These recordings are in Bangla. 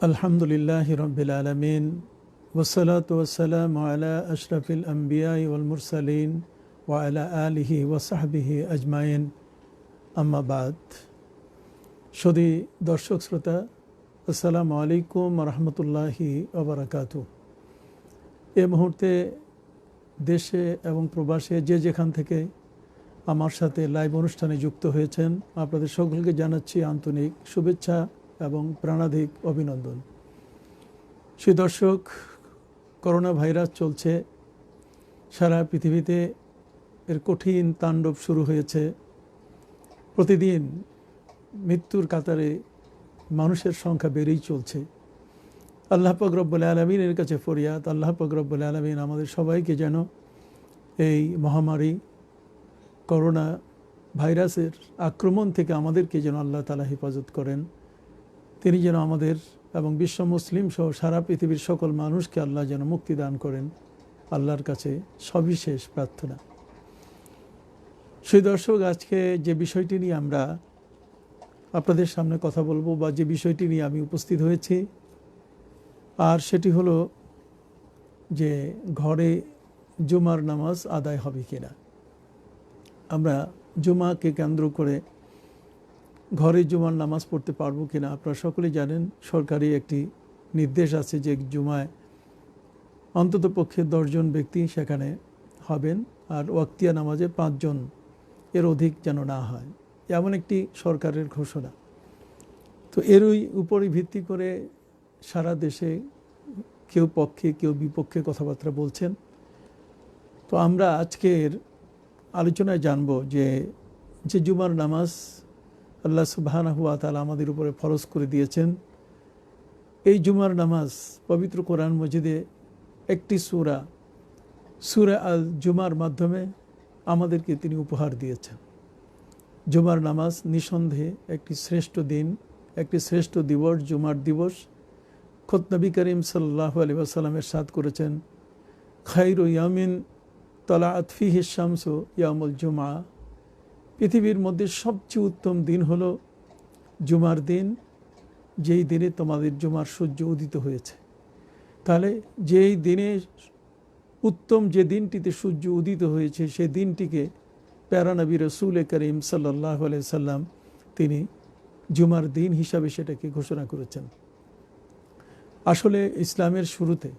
আলহামদুলিল্লাহি রাব্বিল আলামিন ওয়াসসালাতু ওয়াসসালামু আলা আশরাফিল আম্বিয়াই ওয়াল মুরসালিন ওয়া আলা আলিহি ওয়া সাহবিহি আজমাইন, আম্মা বাদ। সুধী দর্শক শ্রোতা, আসসালামু আলাইকুম ওয়া রাহমাতুল্লাহি ওয়া বারাকাতুহু। এই মুহূর্তে দেশে এবং প্রবাসে যে যেখান থেকে আমার সাথে লাইভ অনুষ্ঠানে যুক্ত হয়েছেন, আপনাদের সকলকে জানাচ্ছি আন্তরিক শুভেচ্ছা এবং প্রাণাধিক অভিনন্দন। সেই দর্শক, করোনা ভাইরাস চলছে সারা পৃথিবীতে, এর কঠিন তাণ্ডব শুরু হয়েছে। প্রতিদিন মৃত্যুর কাতারে মানুষের সংখ্যা বেড়েই চলছে। আল্লাহ পাক রব্বুল আলামিনের কাছে ফরিয়াদ, আল্লাহ পাক রব্বুল আলামিন আমাদের সবাইকে যেন এই মহামারী করোনা ভাইরাসের আক্রমণ থেকে আমাদেরকে যেন আল্লাহ তাআলা হেফাজত করেন। তিনি যেন আমাদের এবং বিশ্ব মুসলিম সহ সারা পৃথিবীর সকল মানুষকে আল্লাহ যেন মুক্তি দান করেন, আল্লাহর কাছে সবিশেষ প্রার্থনা। সেই দর্শক, আজকে যে বিষয়টি নিয়ে আমরা আপনাদের সামনে কথা বলবো বা যে বিষয়টি নিয়ে আমি উপস্থিত হয়েছি, আর সেটি হলো যে ঘরে জুমার নামাজ আদায় হবে কিনা। আমরা জুমাকে কেন্দ্র করে ঘরে জুমার নামাজ পড়তে পারবো কিনা। আপনারা সকলেই জানেন সরকারি একটি নির্দেশ আছে যে জুমায় অন্তত পক্ষে 10 জন ব্যক্তি সেখানে হবেন, আর ওয়াক্তিয়া নামাজে 5 জন, এর অধিক যেন না হয়, এমন একটি সরকারের ঘোষণা। তো এরই উপরে ভিত্তি করে সারা দেশে কেউ পক্ষে কেউ বিপক্ষে কথাবার্তা বলছেন। তো আমরা আজকের আলোচনায় জানব যে জুমার নামাজ আল্লাহ সুবহানাহু ওয়া তাআলা আমাদের উপরে ফরজ করে দিয়েছেন, এই জুমার নামাজ পবিত্র কোরআন মজিদে একটি সূরা আল জুমার মাধ্যমে আমাদেরকে তিনি উপহার দিয়েছেন। জুমার নামাজ নিঃসন্দেহে একটি শ্রেষ্ঠ দিন, একটি শ্রেষ্ঠ দিবস, জুমার দিবস। খোদ নবী করিম সাল্লাল্লাহু আলাইহি ওয়াসাল্লাম ইরশাদ করেছেন, খায়রু ইয়ামিন তালাআত ফিহি শামসু ইয়াউমুল জুমআ। পৃথিবীর মধ্যে সবচেয়ে উত্তম দিন হলো জুমার দিন, যেই দিনে তোমাদের জুমার সূর্য উদিত হয়েছে। তাহলে যেই দিনে উত্তম, যে দিনটিতে সূর্য উদিত হয়েছে, সেই দিনটিকে প্যারা নবী রাসূল করিম সাল্লাল্লাহু আলাইহি সাল্লাম তিনি জুমার দিন হিসাবে সেটাকে ঘোষণা করেছেন। আসলে ইসলামের শুরুতে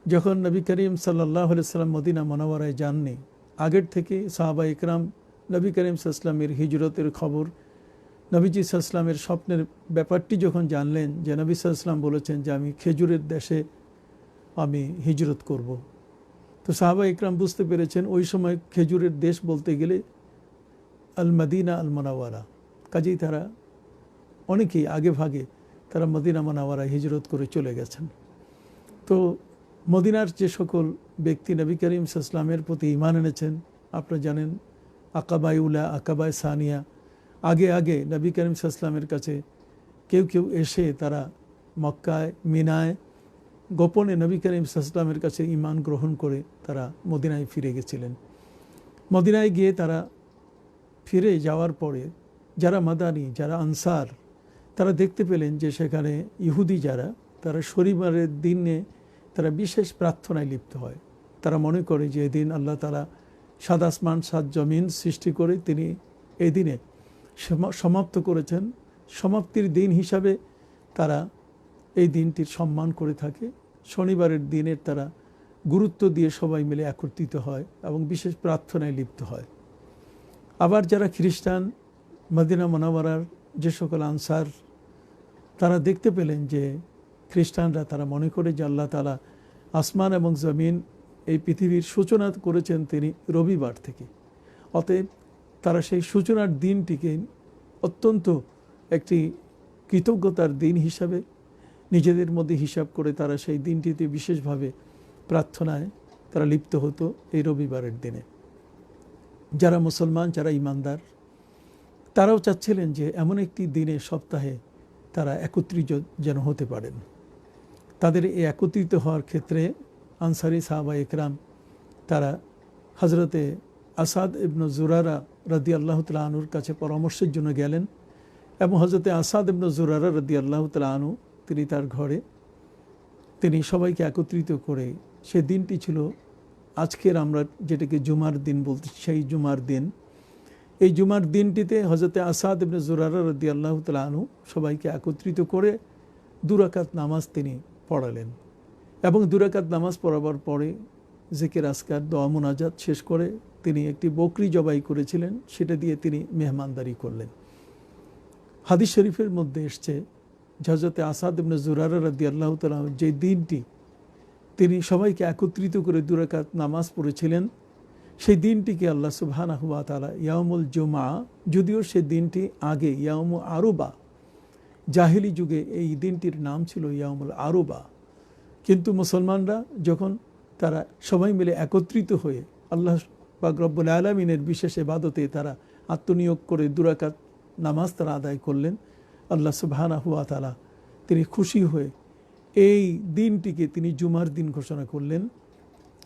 যখন নবী করিম সাল্লাল্লাহু আলাইহি সাল্লাম মদিনা মুনাওয়ারায় যাননি, আগের থেকে সাহাবা ইকরাম নবী করিম সাল্লাল্লাহু আলাইহি সাল্লামের হিজরতের খবর, নবীজি সাল্লাল্লাহু আলাইহি সাল্লামের স্বপ্নের ব্যাপারটি যখন জানলেন যে নবী সাল্লাল্লাহু আলাইহি সাল্লাম বলেছেন যে আমি খেজুরের দেশে আমি হিজরত করব, তো সাহাবা ইকরাম বুঝতে পেরেছেন ওই সময় খেজুরের দেশ বলতে গেলে আল মদিনা আল মুনাওয়ারা। কাজেই তারা অনেকেই আগে ভাগে তারা মদিনা মুনাওয়ারায় হিজরত করে চলে গেছেন। তো মদিনার যে সকল ব্যক্তি নবী করিম সাল্লাল্লাহু আলাইহি সাল্লামের প্রতি ঈমান এনেছেন, আপনারা জানেন আকাবায়ে উলা, আকাবায়ে সানিয়া, আগে আগে নবী করিম সাল্লাল্লাহু আলাইহি সাল্লামের কাছে কেউ কেউ এসে তারা মক্কায়, মিনায় গোপনে নবী করিম সাল্লাল্লাহু আলাইহি সাল্লামের কাছে ঈমান গ্রহণ করে তারা মদিনায় ফিরে গেছিলেন। মদিনায় গিয়ে তারা ফিরে যাওয়ার পরে যারা মাদানী, যারা আনসার, তারা দেখতে পেলেন যে সেখানে ইহুদি যারা, তারা শনিবারের দিনে তারা বিশেষ প্রার্থনায় লিপ্ত হয়। তারা মনে করে যে এদিন আল্লাহ তাআলা 7 আসমান 7 জমিন সৃষ্টি করে তিনি এই দিনে সমাপ্ত করেছেন। সমাপ্তির দিন হিসাবে তারা এই দিনটির সম্মান করে থাকে। শনিবারের দিনের তারা গুরুত্ব দিয়ে সবাই মিলে একত্রিত হয় এবং বিশেষ প্রার্থনায় লিপ্ত হয়। আবার যারা খ্রিস্টান, মদিনা মুনাওয়ারার যে সকল আনসার, তারা দেখতে পেলেন যে খ্রিস্টানরা তারা মনে করে যে আল্লাহ তাআলা আসমান এবং জমিন, এই পৃথিবীর সূচনা করেছেন তিনি রবিবার থেকে। অতএব তারা সেই সূচনার দিনটিকে অত্যন্ত একটি কৃতজ্ঞতার দিন হিসাবে নিজেদের মধ্যে হিসাব করে তারা সেই দিনটিতে বিশেষভাবে প্রার্থনায় তারা লিপ্ত হতো এই রবিবারের দিনে। যারা মুসলমান, যারা ঈমানদার, তারাও চাচ্ছিলেন যে এমন একটি দিনে সপ্তাহে তারা একত্রিত যেন হতে পারেন। তাদের এই একত্রিত হওয়ার ক্ষেত্রে আনসারি সাহাবা ইকরাম তারা হজরতে আসাদ ইবনে জুরারা রাদিয়াল্লাহু তাআলা আনহুর কাছে পরামর্শের জন্য গেলেন এবং হজরতে আসাদ ইবনে জুরারা রাদিয়াল্লাহু তাআলা আনহু তিনি তার ঘরে তিনি সবাইকে একত্রিত করে, সে দিনটি ছিল আজকের আমরা যেটাকে জুমার দিন বলতে, সেই জুমার দিন। এই জুমার দিনটিতে হযরতে আসাদ ইবনে জুরারা রাদিয়াল্লাহু তাআলা আনহু সবাইকে একত্রিত করে 2 রাকাত নামাজ তিনি পড়ালেন, এবং 2 রাকাত নামাজ পড়াবার পরে জিকির আজকার দোয়া মুনাজাত শেষ করে তিনি একটি বকরি জবাই করেছিলেন, সেটা দিয়ে তিনি মেহমানদারি করলেন। হাদিস শরীফের মধ্যে এসছে হযরতে আসাদ ইবনে জুরারা রাদিয়াল্লাহু তাআলা যে দিনটি তিনি সবাইকে একত্রিত করে 2 রাকাত নামাজ পড়েছিলেন, সেই দিনটিকে আল্লাহ সুবহানাহু ওয়া তাআলা ইয়াউমুল জুমআ, যদিও সে দিনটি আগে ইয়াউমু আরুবা, জাহিলি যুগে এই দিনটির নাম ছিল ইয়াউমুল আরুবা, কিন্তু মুসলমানরা যখন তারা সবাই মিলে একত্রিত হয়ে আল্লাহ পাক রব্বুল আলামিনের বিশেষ ইবাদতে তারা আত্মনিয়োগ করে 2 রাকাত নামাজ তারা আদায় করলেন, আল্লাহ সুবহানাহু ওয়া তাআলা তিনি খুশি হয়ে এই দিনটিকে তিনি জুমার দিন ঘোষণা করলেন।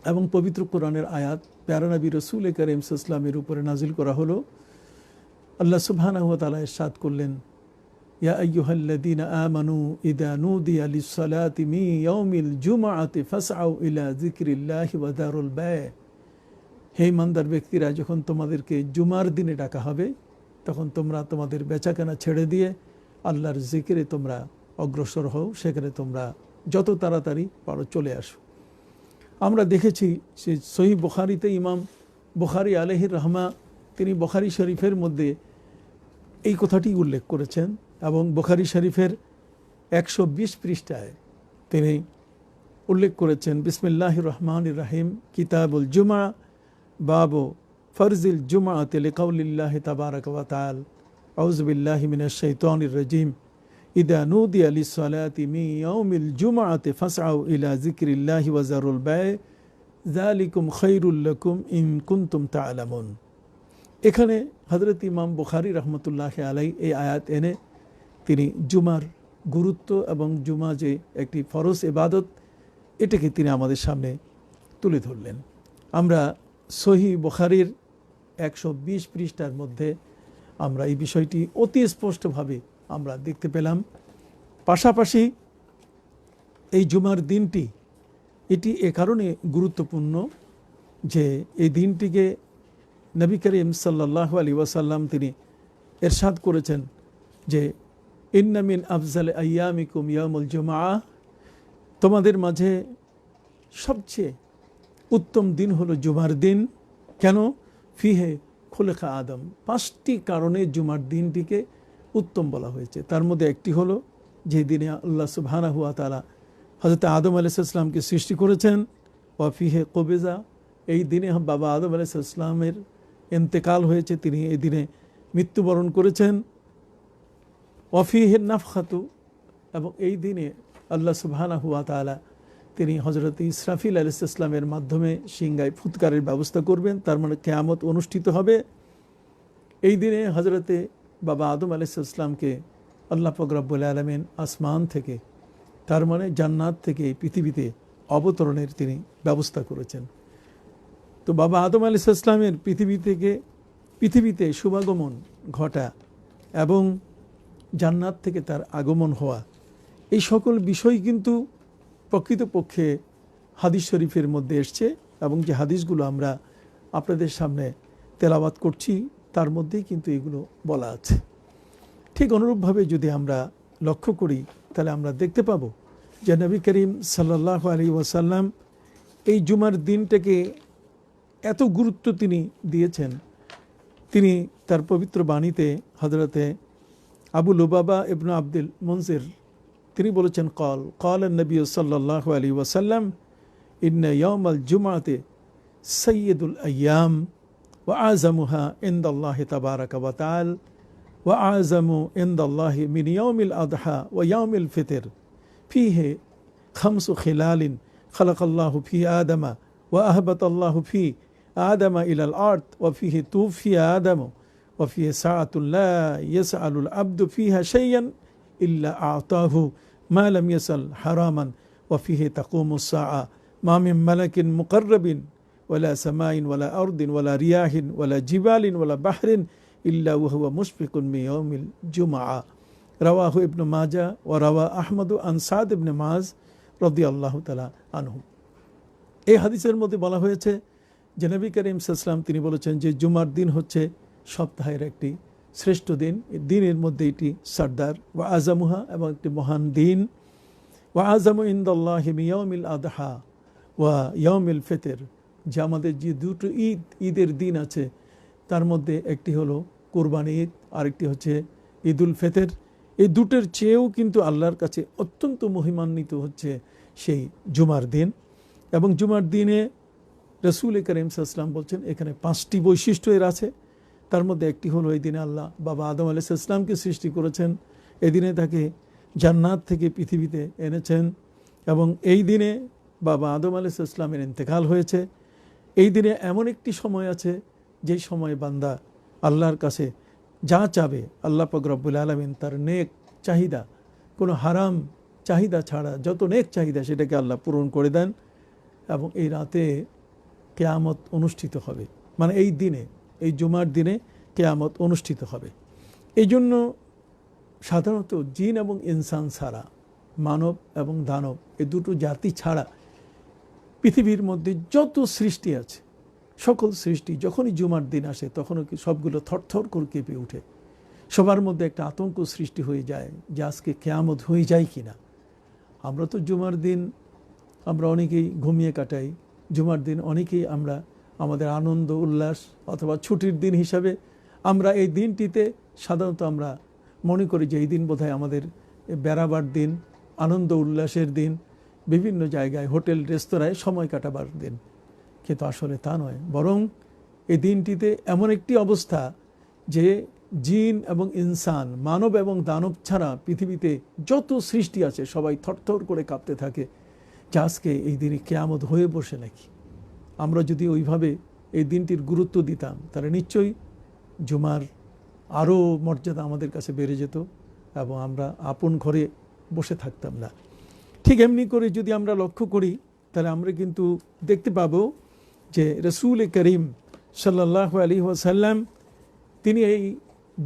এবং পবিত্র কোরআনের আয়াত প্যারা নবী রাসূল কারীম সাল্লাল্লাহু আলাইহি ওয়াসাল্লামের উপরে নাজিল করা হলো। আল্লাহ সুবহানাহু ওয়া তাআলা ইরশাদ করলেন, ইয়া আইয়ুহাল্লাযীনা আমানু ইযা নুদিয়া লিস-সালাতি মিন ইয়াউমিল জুমআতি ফাসআউ ইলা যিকরিল্লাহি ওয়া যারুল বায়'। হে ইমানদার ব্যক্তিরা, যখন তোমাদেরকে জুমার দিনে ডাকা হবে তখন তোমরা তোমাদের বেচাকেনা ছেড়ে দিয়ে আল্লাহর জিকিরে তোমরা অগ্রসর হও, সেখানে তোমরা যত তাড়াতাড়ি পারো চলে আসো। আমরা দেখেছি সে সহিহ বুখারীতে ইমাম বুখারী আলাইহির রহমা তিনি বুখারী শরীফের মধ্যে এই কথাটি উল্লেখ করেছেন, এবং বুখারী শরীফের 120 পৃষ্ঠায় তিনি উল্লেখ করেছেন, বিসমিল্লাহির রহমানির রহিম, কিতাবুল জুমআ, বাবু ফরজিল জুমআতি লিকাউলিল্লাহি তাবারাকা ওয়া তাআলা, আউযু বিল্লাহি মিনাশ শাইতানির রাজিম, ইযা নুদিয়া লিস-সালাতি মিন ইয়াউমিল জুমআতি ফাসআউ ইলা যিকরিল্লাহি ওয়া যারুল বায়', যালিকুম খায়রুল লাকুম ইন কুনতুম তা'লামুন। এখানে হযরত ইমাম বুখারী রাহমাতুল্লাহি আলাইহি এই আয়াত এনে তিনি জুমার গুরুত্ব এবং জুমা যে একটি ফরজ ইবাদত, এটাকে তিনি আমাদের সামনে তুলে ধরলেন। আমরা সহিহ বুখারীর 120 পৃষ্ঠার মধ্যে আমরা এই বিষয়টি অতি স্পষ্টভাবে আমরা দেখতে পেলাম। পাশাপাশি এই জুমার দিনটি এটি এ কারণে গুরুত্বপূর্ণ যে এই দিনটিকে নবী করিম সাল্লাল্লাহু আলাইহি ওয়াসাল্লাম তিনি ইরশাদ করেছেন যে ইন্না মিন আফজাল আইয়ামিকুম ইয়াউমুল জুমআ, তোমাদের মাঝে সবচেয়ে উত্তম দিন হলো জুমার দিন। কেন? ফিহে খুলিকা আদম, 5টি কারণে জুমার দিনটিকে উত্তম বলা হয়েছে। তার মধ্যে একটি হলো যে দিনে আল্লাহ সুবহানাহু ওয়া তাআলা হযরত আদম আলাইহিস সালামকে সৃষ্টি করেছেন, ওয়া ফিহে কুবিজা, এই দিনে বাবা আদম আলাইহিস সালামের ইন্তেকাল হয়েছে, তিনি এই দিনে মৃত্যুবরণ করেছেন। ওয়া ফিহে নাফখাতু, এবং এই দিনে আল্লাহ সুবহানাহু ওয়া তাআলা তিনি হযরত ইসরাফিল আলাইহিস সালামের মাধ্যমে সিংহায় ফুৎকারের ব্যবস্থা করবেন, তার মানে কিয়ামত অনুষ্ঠিত হবে। এই দিনে হযরতে বাবা আদম আলাইহিস সালামকে আল্লাহ পাক রব্বুল আলামিন আসমান থেকে, তার মানে জান্নাত থেকে পৃথিবীতে অবতরণের তিনি ব্যবস্থা করেছেন। তো বাবা আদম আলাইহিস সালামের পৃথিবীতে শুভাগমন ঘটা এবং জান্নাত থেকে তার আগমন হওয়া, এই সকল বিষয় কিন্তু প্রকৃতপক্ষে হাদিস শরীফের মধ্যে এসছে, এবং যে হাদিসগুলো আমরা আপনাদের সামনে তেলাওয়াত করছি তার মধ্যেই কিন্তু এগুলো বলা আছে। ঠিক অনুরূপভাবে যদি আমরা লক্ষ্য করি তাহলে আমরা দেখতে পাবো যে নবী করিম সাল্লাল্লাহু আলাইহি ওয়াসাল্লাম এই জুমার দিনটাকে এত গুরুত্ব তিনি দিয়েছেন। তিনি তার পবিত্র বাণীতে হযরতে আবু লুবাবা ইবনে আব্দুল মুনজির তিনি বলেছেন, ক্বাল নবী সাল্লাল্লাহু আলাইহি ওয়াসাল্লাম, ইন্না ইয়াউমাল জুমআতি সাইয়্যিদুল আইয়াম ওয়া আযমুহা ইনদাল্লাহি তাবারাকা ওয়া তাআলা ওয়া আযমু ইনদাল্লাহি মিন ইয়াউমিল আযহা ওয়া ইয়াউমিল ফিতর, ফিহি খামসু খিলালিন খালাকাল্লাহু ফি আদমা ওয়া আহবাতাল্লাহু ফি আদমা ইলাল আরদ ওয়া ফিহি তুফিয়া আদমু ওয়া ফিহি সাআতুল লা ইয়াসআলুল আবদু ফিহা শাইয়ান ইল্লা আ'তাহু মা লাম ইয়াসাল হারামান ওয়া ফিহি তাকুমুস সাআ মা মিন মালাকিন মুকাররাবিন ওয়ালা সামাইন ওয়ালা আরদিন ওয়ালা রিয়াহিন ওয়ালা জিবালিন ওয়ালা বাহরিন ইল্লা ওয়া হুয়া মুশফিকুন মিন ইয়াউমিল জুমআ। রাওয়াহু ইবনে মাজা ওয়া রাওয়া আহমদ আন সাদ ইবনে মাজ রাদিয়াল্লাহু তাআলা আনহু। এই হাদিসের মধ্যে বলা হয়েছে যে নবী করিম সাল্লাল্লাহু আলাইহি ওয়াসাল্লাম তিনি বলেছেন যে জুমার দিন হচ্ছে সপ্তাহের একটি শ্রেষ্ঠ দিন। এই দিনের মধ্যে এটি সরদার ওয়া আযামুহা, এবং একটি মহান দিন। ওয়া আযামু ইনদাল্লাহি মিন ইয়াউমিল আদহা ওয়া ইয়াউমিল ফিতর, যে আমাদের যে দুটো ঈদের দিন আছে তার মধ্যে একটি হলো কোরবানি ঈদ, আরেকটি হচ্ছে ঈদুল ফিতর। এই দুটোর চেয়েও কিন্তু আল্লাহর কাছে অত্যন্ত মহিমান্বিত হচ্ছে সেই জুমার দিন। এবং জুমার দিনে রাসূল করিম সাল্লাল্লাহু আলাইহি ওয়াসাল্লাম বলছেন এখানে 5টি বৈশিষ্ট্য এর আছে। তার মধ্যে একটি হলো এই দিনে আল্লাহ বাবা আদম আলাইহিস সালামকে সৃষ্টি করেছেন, এই দিনে তাকে জান্নাত থেকে পৃথিবীতে এনেছেন, এবং এই দিনে বাবা আদম আলাইহিস সালামের ইন্তেকাল হয়েছে। এই দিনে এমন একটি সময় আছে যেই সময় বান্দা আল্লাহর কাছে যা চাবে আল্লাহ পাক রব্বুল আলামিন তার নেক চাহিদা, কোনো হারাম চাহিদা ছাড়া যত নেক চাহিদা সেটাকে আল্লাহ পূরণ করে দেন। এবং এই রাতে কিয়ামত অনুষ্ঠিত হবে, মানে এই দিনে, এই জুমার দিনে কিয়ামত অনুষ্ঠিত হবে। এই জন্য সাধারণত জিন এবং ইনসান ছাড়া, মানব এবং দানব এই দুটো জাতি ছাড়া পৃথিবীর মধ্যে যত সৃষ্টি আছে সকল সৃষ্টি যখনই জুমার দিন আসে তখনও কি সবগুলো থরথর করে কেঁপে উঠে। সবার মধ্যে একটা আতঙ্ক সৃষ্টি হয়ে যায় যে আজকে কিয়ামত হয়ে যায় কি না। আমরা তো জুমার দিন আমরা অনেকেই ঘুমিয়ে কাটাই। জুমার দিন অনেকেই আমরা আমাদের আনন্দ উল্লাস অথবা ছুটির দিন হিসাবে আমরা এই দিনটিতে সাধারণত আমরা মনে করি যে এই দিন বোধহয় আমাদের বেড়াবার দিন, আনন্দ উল্লাসের দিন, বিভিন্ন জায়গায় হোটেল রেস্তোরাঁয় সময় কাটাবার দিন। কিন্তু আসলে তা নয়, বরং এই দিনটিতে এমন একটি অবস্থা যে জিন এবং ইনসান, মানব এবং দানব ছাড়া পৃথিবীতে যত সৃষ্টি আছে সবাই থরথর করে কাঁপতে থাকে যে আজকে এই দিনে কিয়ামত হয়ে বসে নাকি। আমরা যদি ওইভাবে এই দিনটির গুরুত্ব দিতাম তাহলে নিশ্চয়ই জুমার আরও মর্যাদা আমাদের কাছে বেড়ে যেত এবং আমরা আপন ঘরে বসে থাকতাম না। ঠিক এমনি করে যদি আমরা লক্ষ্য করি তাহলে আমরা কিন্তু দেখতে পাবো যে রাসূল করিম সাল্লাল্লাহু আলাইহি ওয়াসাল্লাম তিনি এই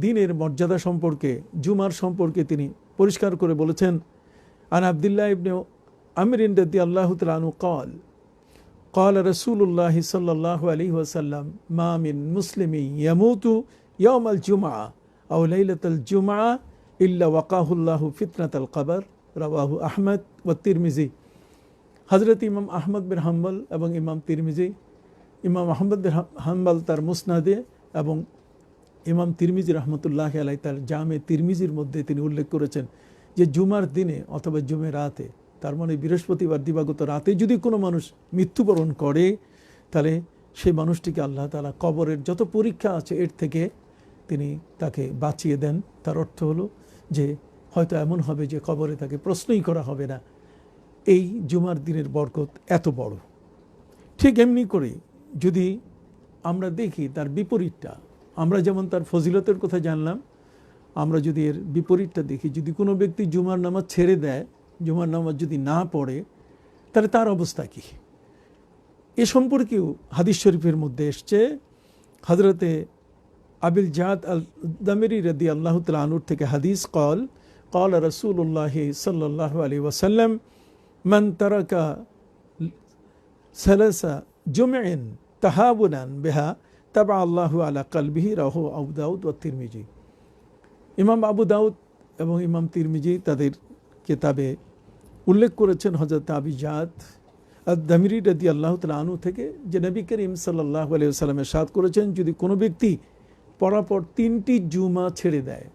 দিনের মর্যাদা সম্পর্কে, জুমার সম্পর্কে তিনি পরিষ্কার করে বলেছেন। আন আব্দুল্লাহ ইবনে আমর রাদিয়াল্লাহু তাআলা আনহু قال قال رسول الله صلى الله عليه وسلم ما من مسلم يموت يوم الجمعة أو ليلة الجمعة إلا وقاه الله فتنة القبر رواه أحمد والترمذي। হযরত ইমাম আহমদ বিন হাম্বল এবং ইমাম তিরমিজি, ইমাম আহমদ বিন হাম্বল তার মুসনাদে এবং ইমাম তিরমিজি রহমতুল্লাহি আলাইহি তার জামে তিরমিজির মধ্যে তিনি উল্লেখ করেছেন যে জুমার দিনে অথবা জুমে রাতে, তার মানে বৃহস্পতিবার দিবাগত রাতে যদি কোনো মানুষ মৃত্যুবরণ করে তাহলে সেই মানুষটিকে আল্লাহ তাআলা কবরের যত পরীক্ষা আছে এর থেকে তিনি তাকে বাঁচিয়ে দেন। তার অর্থ হলো যে হয়তো এমন হবে যে কবরে তাকে প্রশ্নই করা হবে না। এই জুমার দিনের বরকত এত বড়। ঠিক এমনি করে যদি আমরা দেখি তার বিপরীতটা, আমরা যেমন তার ফজিলতের কথা জানলাম, আমরা যদি এর বিপরীতটা দেখি, যদি কোনো ব্যক্তি জুমার নামাজ ছেড়ে দেয়, জুমার নামাজ যদি না পড়ে তাহলে তার অবস্থা কি, এ সম্পর্কেও হাদিস শরীফের মধ্যে এসছে। হযরতে আবিল জাদ আল দামেরি রাদিয়াল্লাহু তাআলা আনহু থেকে হাদিস قال قال رسول الله صلى الله عليه وسلم من ترك ثلاث جمع تهاونا بها تبع الله على قلبه রাহু আবু দাউদ ওয়া তিরমিজি। ইমাম আবু দাউদ এবং ইমাম তিরমিজি তাদের কিতাবে উল্লেখ করেছেন হযরত আবি জাদ আদ-দামিরি রাদিয়াল্লাহু তাআলা আনহু থেকে যে নবী করিম সাল্লাল্লাহু আলাইহি ওয়াসাল্লাম ইরশাদ করেছেন যদি কোনো ব্যক্তি পরাপর 3টি জুমা ছেড়ে দেয়,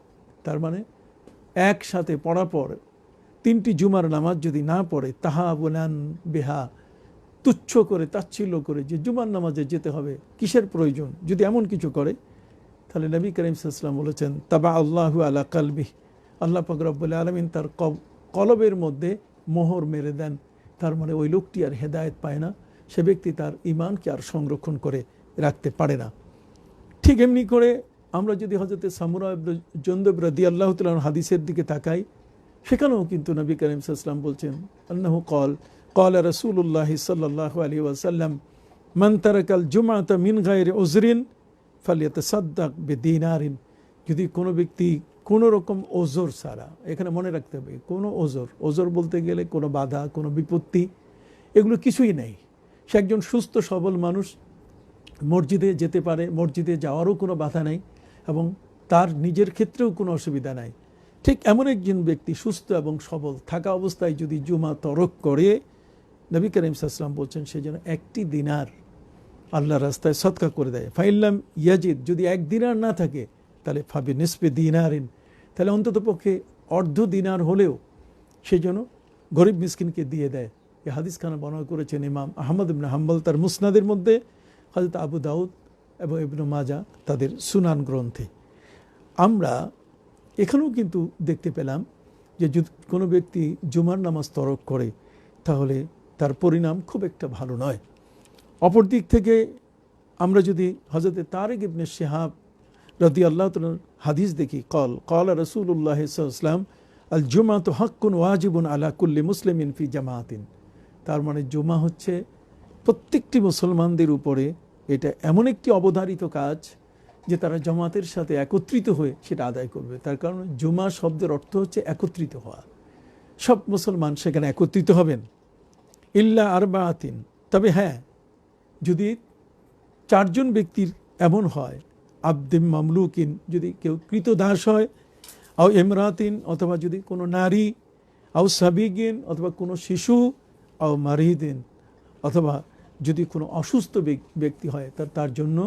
তার মানে একসাথে পরাপর 3টি জুমার নামাজ যদি না পড়ে, তাহাবুনান বিহা, তুচ্ছ করে তাচ্ছিল্য করে যে জুমার নামাজে যেতে হবে, কিসের প্রয়োজন, যদি এমন কিছু করে তাহলে নবী করিম সাল্লাল্লাহু আলাইহি ওয়াসাল্লাম বলেছেন তাবা আল্লাহু আলা কলবিহি, আল্লাহ পাক রব্বুল আলামিন তার কলবের মধ্যে মোহর মেরে দেন। তার মানে ওই লোকটি আর হেদায়েত পায় না, সে ব্যক্তি তার ঈমানকে আর সংরক্ষণ করে রাখতে পারে না। ঠিক এমনি করে আমরা যদি হযরত সামুরা ইবনে জুনদুব রাদিয়াল্লাহু তাআলা হাদিসের দিকে তাকাই, সেখানেও কিন্তু নবী করিম সাল্লাল্লাহু আলাইহি ওয়াসাল্লাম বলছেন আন্নাহু قال رسول الله صلى الله عليه وسلم من ترك الجمعة من غير عذر فليتصدق بدينار। যদি কোনো ব্যক্তি কোনো রকম ওজর ছাড়া, এখানে মনে রাখতে হবে কোনো ওজর বলতে গেলে কোনো বাধা, কোনো বিপত্তি, এগুলো কিছুই নেই। সে একজন সুস্থ সবল মানুষ, মসজিদে যেতে পারে, মসজিদে যাওয়ারও কোনো বাধা নেই এবং তার নিজের ক্ষেত্রেও কোনো অসুবিধা নাই। ঠিক এমন একজন ব্যক্তি সুস্থ এবং সবল থাকা অবস্থায় যদি জুমা তরক করে, নবী করিম সাল্লাল্লাহু আলাইহি ওয়াসাল্লাম বলছেন সে যেন একটি দিনার আল্লাহর রাস্তায় সদকা করে দেয়। ফাইল্লাম ইয়াজিদ, যদি এক দিনার না থাকে তাহলে ফাবি নিসফে দিনারিন, তাহলে অন্তত পক্ষে অর্ধ দিনার হলেও সে যেন গরিব মিসকিনকে দিয়ে দেয়। এই হাদিস খানা বর্ণনা করেছেন ইমাম আহমদ ইবনে হাম্বল তার মুসনাদের মধ্যে, হযরত আবু দাউদ এবং ইবনে মাজা তাদের সুনান গ্রন্থে। আমরা এখানেও কিন্তু দেখতে পেলাম যে যদি কোনো ব্যক্তি জুমার নামাজ তরক করে তাহলে তার পরিণাম খুব একটা ভালো নয়। অপর দিক থেকে আমরা যদি হযরত তারিক ইবনে শিহাব রাদিয়াল্লাহু তাআলা হাদিস দেখি, ক্বাল রাসূলুল্লাহ সাল্লাল্লাহু আলাইহি ওয়াসাল্লাম আল জুমাতু হাক্কুন ওয়াজিবুন আলা কুল্লি মুসলিমিন ফি জামাআতিন। তার মানে জুমা হচ্ছে প্রত্যেকটি মুসলমানদের উপরে এটা এমন একটি অবধারিত কাজ যে তারা জামাতের সাথে একত্রিত হয়ে সেটা আদায় করবে। তার কারণ জুমা শব্দের অর্থ হচ্ছে একত্রিত হওয়া। সব মুসলমান সেখানে একত্রিত হবেন। ইল্লা আরবাআতিন, তবে হ্যাঁ, যদি চারজন ব্যক্তির এমন হয়, আবদিম মামলুকিন, যদি কেউ কৃতদাস হয়, আও ইমরাতিন, অথবা যদি কোনো নারী, আও সাবিগিন, অথবা কোনো শিশু, আও মারিদিন, অথবা যদি কোনো অসুস্থ ব্যক্তি হয়, তার জন্য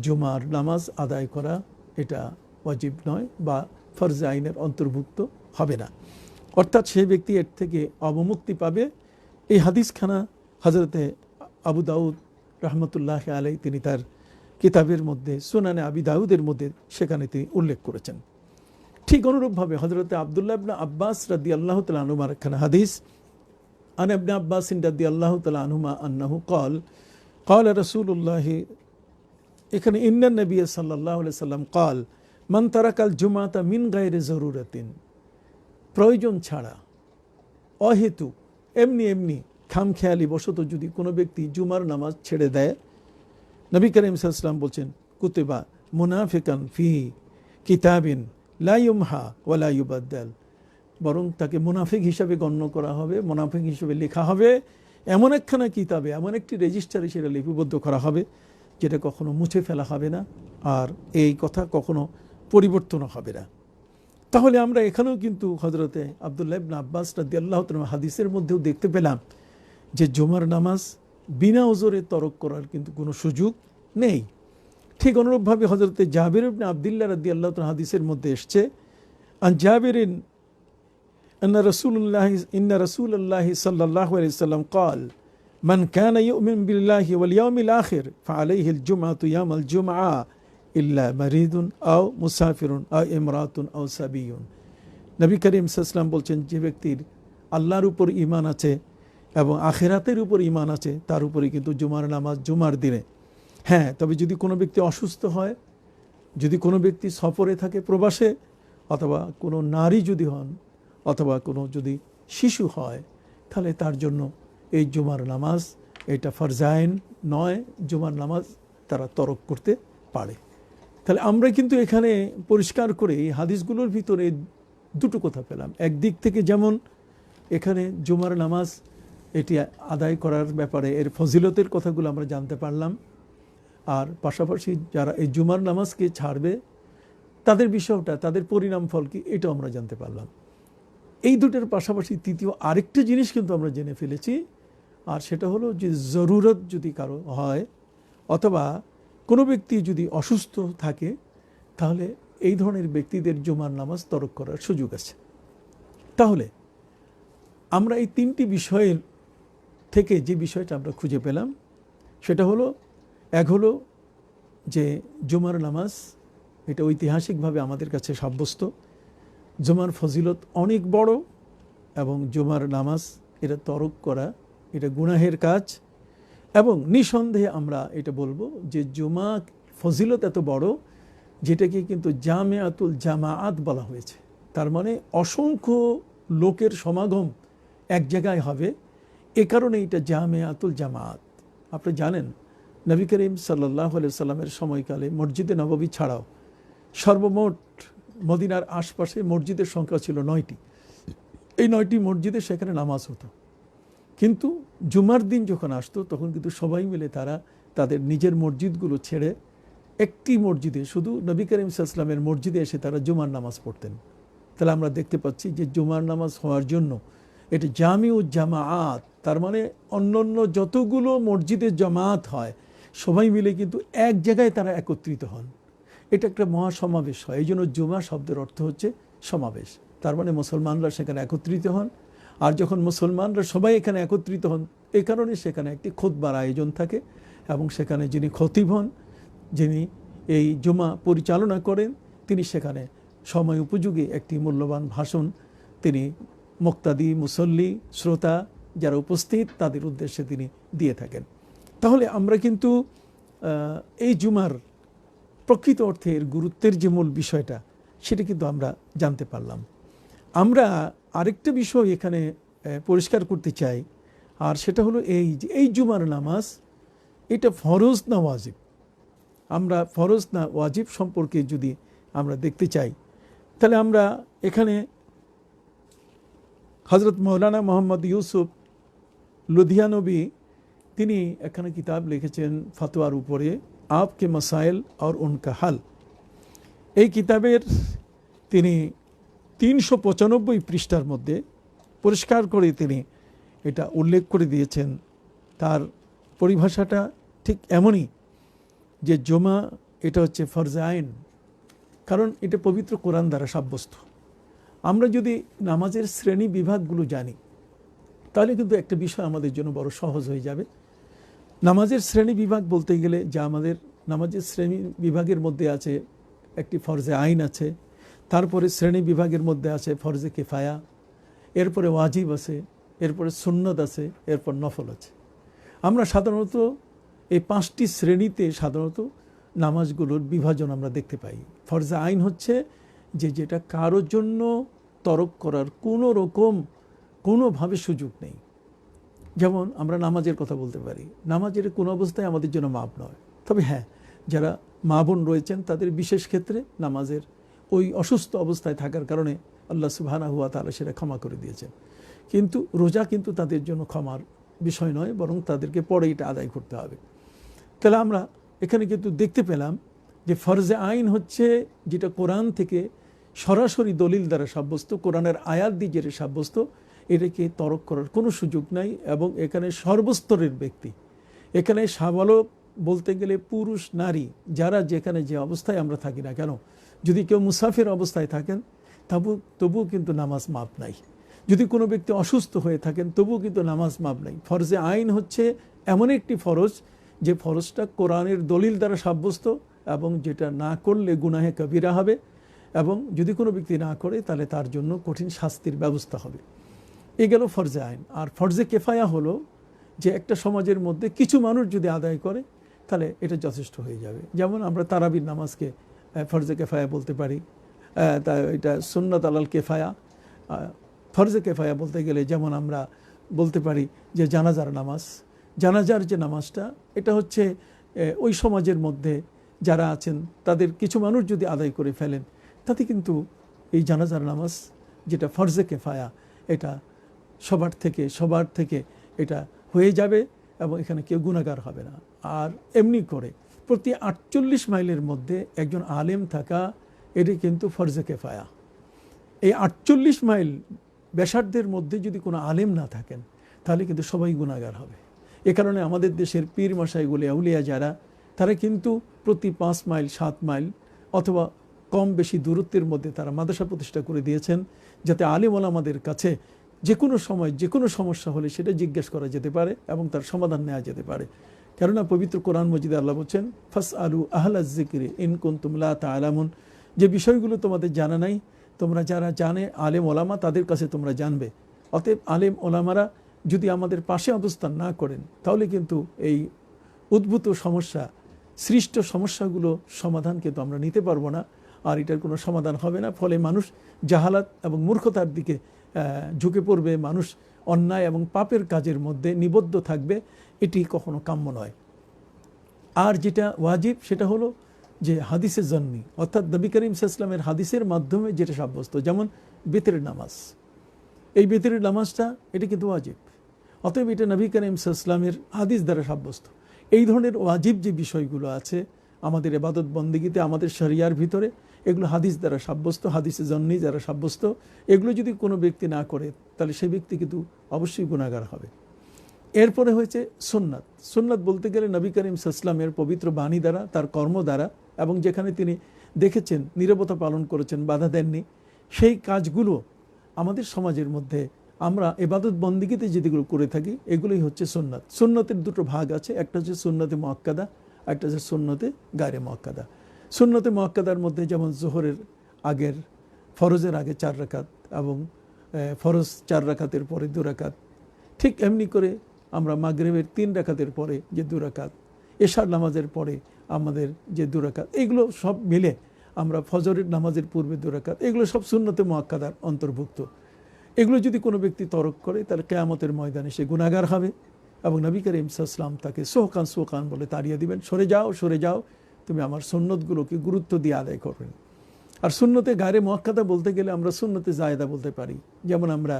জুমার নামাজ আদায় করা এটা ওয়াজিব নয় বা ফরজে আইনের অন্তর্ভুক্ত হবে না। অর্থাৎ সেই ব্যক্তি এর থেকে অবমুক্তি পাবে। এই হাদিসখানা হযরতে আবু দাউদ রহমতুল্লাহ আলাই তিনি তার কিতাবের মধ্যে সুনানে আবি দাউদের মধ্যে সেখানে তিনি উল্লেখ করেছেন। ঠিক অনুরূপভাবে হযরতে আব্দুল্লাহ ইবনে আব্বাস রাদিয়াল্লাহু তাআলা আনহুমার একখানা হাদিস, আন ইবনে আব্বাস রাদিয়াল্লাহু তাআলা আনহুমা আন্নাহু قال رسول الله, এখানে ইন্নান নবী সাল্লাল্লাহু আলাইহি সাল্লাম قال মান তারাকাল জুমাতা মিন গায়রি জরুরাতিন, প্রয়োজন ছাড়া অহেতু এমনি খামখেয়ালি বশত যদি কোনো ব্যক্তি জুমার নামাজ ছেড়ে দেয়, নবী করিম সাল্লাল্লাহু আলাইহি সাল্লাম বলছেন কুতিবা মুনাফিকান ফি কিতাবিন লা ইউমহা ওয়া লা ইউবাদদাল, বরং তাকে মুনাফিক হিসাবে গণ্য করা হবে, মুনাফিক হিসাবে লেখা হবে, এমন একখানা কিতাবে, এমন একটি রেজিস্টারে সেটা লিপিবদ্ধ করা হবে যেটা কখনো মুছে ফেলা হবে না, আর এই কথা কখনো পরিবর্তন হবে না। তাহলে আমরা এখানেও কিন্তু হযরতে আব্দুল্লাহ ইবনে আব্বাস রাদিয়াল্লাহু তাআলা হাদিসের মধ্যেও দেখতে পেলাম যে জুমার নামাজ বিনা ওজরে তরক করার কিন্তু কোনো সুযোগ নেই। ঠিক অনুরূপভাবে হযরতে জাবির ইবনে আব্দুল্লাহ রাদিয়াল্লাহু তাআলা হাদিসের মধ্যে এসছে, আন জাবিরিন ইন্না রাসূলুল্লাহ সাল্লাল্লাহু আলাইহি ওয়াসাল্লাম قال من كان يؤمن بالله واليوم الآخر فعليه الجمعة يوم الجمعة إلا مريض أو مسافر أو امرأة أو صبي। নবী করিম সাল্লাল্লাহু আলাইহি ওয়াসাল্লাম বলছেন, যে ব্যক্তির আল্লাহর উপর ঈমান আছে এবং আখিরাতের উপর ঈমান আছে তার উপরে কিন্তু জুমার নামাজ জুমার দিনে। হ্যাঁ, তবে যদি কোনো ব্যক্তি অসুস্থ হয়, যদি কোনো ব্যক্তি সফরে থাকে প্রবাসে, অথবা কোনো নারী যদি হন, অথবা কোনো যদি শিশু হয়, তাহলে তার জন্য এই জুমার নামাজ এটা ফরজাইন নয়, জুমার নামাজ তারা তরক করতে পারে। তাহলে আমরা কিন্তু এখানে পরিষ্কার করে এই হাদিসগুলোর ভিতরে দুটো কথা পেলাম। একদিক থেকে যেমন এখানে জুমার নামাজ এটি আদায় করার ব্যাপারে এর ফজিলতের কথাগুলো আমরা জানতে পারলাম, আর পাশাপাশি যারা এই জুমার নামাজকে ছাড়বে তাদের বিষয়টা, তাদের পরিণাম ফল কি, এটাও আমরা জানতে পারলাম। এই দুটোর পাশাপাশি তৃতীয় আরেকটা জিনিস কিন্তু আমরা জেনে ফেলেছি, আর সেটা হলো যে জরুরত যদি কারো হয় অথবা কোনো ব্যক্তি যদি অসুস্থ থাকে, তাহলে এই ধরনের ব্যক্তিদের জুমার নামাজ তরক করার সুযোগ আছে। তাহলে আমরা এই তিনটি বিষয়ের থেকে যে বিষয়টা আমরা খুঁজে পেলাম সেটা হলো, এক হলো যে জুমার নামাজ এটা ঐতিহাসিকভাবে আমাদের কাছে সাব্যস্ত, জুমার ফজিলত অনেক বড়, এবং জুমার নামাজ এটা তরক করা এটা গুনাহের কাজ। এবং নিঃসন্দেহে আমরা এটা বলবো যে জুমা ফজিলত এত বড় যেটাকে কিন্তু জামিয়াতুল জামাআত বলা হয়েছে। তার মানে অসংখ্য লোকের সমাগম এক জায়গায় হবে, এ কারণে এটা জামিয়াতুল জামাআত। আপনি জানেন নবী করিম সাল্লাল্লাহু আলাইহি সাল্লামের সময়কালে মসজিদে নববী ছাড়াও সর্বমোট মদিনার আশপাশে মসজিদের সংখ্যা ছিল 9টি। এই 9টি মসজিদে সেখানে নামাজ হতো, কিন্তু জুমার দিন যখন আসতো তখন কিন্তু সবাই মিলে তারা তাদের নিজের মসজিদগুলো ছেড়ে একটি মসজিদে, শুধু নবী করিম সাল্লাল্লাহু আলাইহি ওয়াসাল্লামের মসজিদে এসে তারা জুমার নামাজ পড়তেন। তাহলে আমরা দেখতে পাচ্ছি যে জুমার নামাজ হওয়ার জন্য এটা জামিউজ জামাআত, তার মানে অন্যান্য যতগুলো মসজিদে জামাত হয় সবাই মিলে কিন্তু এক জায়গায় তারা একত্রিত হন। এটা একটা মহাসমাবেশ হয়। এই জন্য জুমা শব্দের অর্থ হচ্ছে সমাবেশ, তার মানে মুসলমানরা সেখানে একত্রিত হন। আর যখন মুসলমানরা সবাই এখানে একত্রিত হন, এই কারণে সেখানে একটি খুতবার আয়োজন থাকে এবং সেখানে যিনি খতিব হন, যিনি এই জুমা পরিচালনা করেন, তিনি সেখানে সময় উপযোগী একটি মূল্যবান ভাষণ তিনি মুক্তাদি, মুসল্লি, শ্রোতা যারা উপস্থিত তাদের উদ্দেশ্যে তিনি দিয়ে থাকেন। তাহলে আমরা কিন্তু এই জুমার প্রকৃত অর্থের গুরুত্বের যে মূল বিষয়টা সেটা কিন্তু আমরা জানতে পারলাম। আমরা আরেকটা বিষয় এখানে পরিষ্কার করতে চাই, আর সেটা হলো এই যে এই জুমার নামাজ এটা ফরজ না ওয়াজিব। আমরা ফরজ না ওয়াজিব সম্পর্কে যদি আমরা দেখতে চাই, তাহলে আমরা এখানে হযরত মৌলানা মোহাম্মদ ইউসুফ লুধিয়ানবী তিনি এখানে কিতাব লিখেছেন ফতোয়ার উপরে, আপকে মাসাইল আর উনকা হাল। এই কিতাবের তিনি 395 পৃষ্ঠার মধ্যে পরিষ্কার করে তিনি এটা উল্লেখ করে দিয়েছেন। তার পরিভাষাটা ঠিক এমনই যে জুমা এটা হচ্ছে ফরজে আইন, কারণ এটা পবিত্র কোরআন দ্বারা সাব্যস্ত। আমরা যদি নামাজের শ্রেণী বিভাগগুলো জানি তাহলে কিন্তু একটা বিষয় আমাদের জন্য বড় সহজ হয়ে যাবে। নামাজের শ্রেণী বিভাগ বলতে গেলে যা আমাদের নামাজের শ্রেণী বিভাগের মধ্যে আছে, একটি ফরজে আইন আছে, তারপরে শ্রেণী বিভাগের মধ্যে আছে ফরজে কিফায়া, এরপরে ওয়াজিব আছে, এরপরে সুন্নত আছে, এরপর নফল আছে। আমরা সাধারণত এই 5টি শ্রেণীতে সাধারণত নামাজগুলোর বিভাজন আমরা দেখতে পাই। ফরজে আইন হচ্ছে যে যেটা কারোর জন্য তরক করার কোনো রকম কোনোভাবে সুযোগ নেই। যেমন আমরা নামাজের কথা বলতে পারি, নামাজের কোনো অবস্থায় আমাদের জন্য মাপ নয়। তবে হ্যাঁ, যারা মা বোন রয়েছেন তাদের বিশেষ ক্ষেত্রে নামাজের ওই অসুস্থ অবস্থায় থাকার কারণে আল্লাহ সুবহানাহু ওয়া তাআলা সেটা ক্ষমা করে দিয়েছেন। কিন্তু রোজা কিন্তু তাদের জন্য ক্ষমার বিষয় নয়, বরং তাদেরকে পরে এটা আদায় করতে হবে। তাহলে আমরা এখানে কিন্তু দেখতে পেলাম যে ফরজে আইন হচ্ছে যেটা কোরআন থেকে সরাসরি দলিল দ্বারা সাব্যস্ত, কোরআনের আয়াত দিয়ে যেটা সাব্যস্ত, এটাকে তরক করার কোনো সুযোগ নাই। এবং এখানে সর্বস্তরের ব্যক্তি, এখানে সাবালক বলতে গেলে পুরুষ নারী যারা যেখানে যে অবস্থায় আমরা থাকি না কেন, যদি কেউ মুসাফির অবস্থায় থাকেন তবুও কিন্তু নামাজ মাপ নাই। যদি কোনো ব্যক্তি অসুস্থ হয়ে থাকেন তবুও কিন্তু নামাজ মাপ নাই। ফরজে আইন হচ্ছে এমন একটি ফরজ যে ফরজটা কোরআনের দলিল দ্বারা সাব্যস্ত এবং যেটা না করলে গুনাহে কবিরা হবে, এবং যদি কোনো ব্যক্তি না করে তাহলে তার জন্য কঠিন শাস্তির ব্যবস্থা হবে। এ গেল ফরজে আইন। আর ফরজে কেফায়া হলো যে একটা সমাজের মধ্যে কিছু মানুষ যদি আদায় করে তাহলে এটা যথেষ্ট হয়ে যাবে। যেমন আমরা তারাবির নামাজকে ফরজে কেফায়া বলতে পারি, তা এটা সুন্নাত আলাল কেফায়া। ফরজে কেফায়া বলতে গেলে যেমন আমরা বলতে পারি যে জানাজার নামাজ, জানাজার যে নামাজটা এটা হচ্ছে ওই সমাজের মধ্যে যারা আছেন তাদের কিছু মানুষ যদি আদায় করে ফেলেন তাতে কিন্তু এই জানাজার নামাজ যেটা ফরজে কেফায়া এটা সবার থেকে এটা হয়ে যাবে এবং এখানে কেউ গুনাহগার হবে না। আর এমনি করে প্রতি 48 মাইলের মধ্যে একজন আলেম থাকা এটি কিন্তু ফরজে কেফায়া। এই 48 মাইল ব্যাসার্ধের মধ্যে যদি কোনো আলেম না থাকেন তাহলে কিন্তু সবাই গুনাহগার হবে। এ কারণে আমাদের দেশের পীর মশাইগুলি আউলিয়া যারা, তারা কিন্তু প্রতি 5 মাইল 7 মাইল অথবা কম বেশি দূরত্বের মধ্যে তারা মাদ্রাসা প্রতিষ্ঠা করে দিয়েছেন, যাতে আলেম ওলামাদের কাছে যে কোনো সময় যে কোনো সমস্যা হলে সেটা জিজ্ঞেস করা যেতে পারে এবং তার সমাধান নেওয়া যেতে পারে। কেননা পবিত্র কোরআন মজিদে আল্লাহ বলছেন ফাসআলু আহলাজ যিকরি ইন কুনতুম লা তা'লামুন, যে বিষয়গুলো তোমাদের জানা নাই তোমরা যারা জানে আলেম ওলামা তাদের কাছে তোমরা জানবে। অতএব আলেম ওলামারা যদি আমাদের পাশে অবস্থান না করেন তাহলে কিন্তু এই উদ্ভূত সমস্যা, সৃষ্ট সমস্যাগুলো সমাধান কিন্তু আমরা নিতে পারবো না, আর এটার কোনো সমাধান হবে না। ফলে মানুষ জাহালাত এবং মূর্খতার দিকে ঝুঁকে পড়বে, মানুষ অন্যায় এবং পাপের কাজের মধ্যে নিবদ্ধ থাকবে, এটি কখনো কাম্য নয়। আর যেটা ওয়াজিব সেটা হলো যে হাদিসে জন্নি, অর্থাৎ নবী করিম সাল্লাল্লাহু আলাইহি ওয়াসাল্লামের হাদিসের মাধ্যমে যেটা সাব্যস্ত, যেমন বেতেরের নামাজ, এই বেতেরের নামাজটা এটা কিন্তু ওয়াজিব, অতএব এটা নবী করিম সাল্লাল্লাহু আলাইহি ওয়াসাল্লামের হাদিস দ্বারা সাব্যস্ত। এই ধরনের ওয়াজিব যে বিষয়গুলো আছে আমাদের ইবাদত বন্দেগীতে, আমাদের শরিয়ার ভিতরে, এগুলো হাদিস দ্বারা সাব্যস্ত, হাদিসে জন্নি দ্বারা সাব্যস্ত। এগুলো যদি কোনো ব্যক্তি না করে তাহলে সেই ব্যক্তি কিন্তু অবশ্যই গুনাহগার হবে। এরপরে হয়েছে সুন্নাত। সুন্নাত বলতে গেলে নবী করিম সাল্লাল্লাহু আলাইহি ওয়াসাল্লামের পবিত্র বাণী দ্বারা, তার কর্ম দ্বারা, এবং যেখানে তিনি দেখেছেন, নীরবতা পালন করেছেন, বাধা দেননি, সেই কাজগুলো আমাদের সমাজের মধ্যে আমরা ইবাদত বন্দেগীতে যেগুলো করে থাকি এগুলোই হচ্ছে সুন্নাত। সুন্নতের দুটো ভাগ আছে, একটা হচ্ছে সুন্নতে মুআক্কাদা, একটা হচ্ছে সুন্নতে গায়রে মুআক্কাদা। সুন্নতে মুআক্কাদার মধ্যে যেমন জোহরের আগের, ফরজের আগে 4 রাকাত এবং ফরজ 4 রাকাতের পরে 2 রাকাত, ঠিক এমনি করে আমরা মাগরিবের 3 রাকাতের পরে যে 2 রাকাত, এশার নামাজের পরে আমাদের যে 2 রাকাত, এগুলো সব মিলে আমরা ফজরের নামাজের পূর্বে 2 রাকাত, এগুলো সব সুন্নতে মুআক্কাদার অন্তর্ভুক্ত। এগুলো যদি কোনো ব্যক্তি তরক করে তাহলে কিয়ামতের ময়দানে সে গুনাহগার হবে এবং নবী করিম সাল্লাল্লাহু আলাইহি ওয়াসাল্লাম তাকে সোহকান সোহকান বলে তাড়িয়ে দিবেন, সরে যাও, সরে যাও, তুমি আমার সুন্নতগুলোকে গুরুত্ব দিয়ে আদায় করবেন। আর সুন্নতে গায়রে মুআক্কাদা বলতে গেলে আমরা সুন্নতে জায়েদা বলতে পারি, যেমন আমরা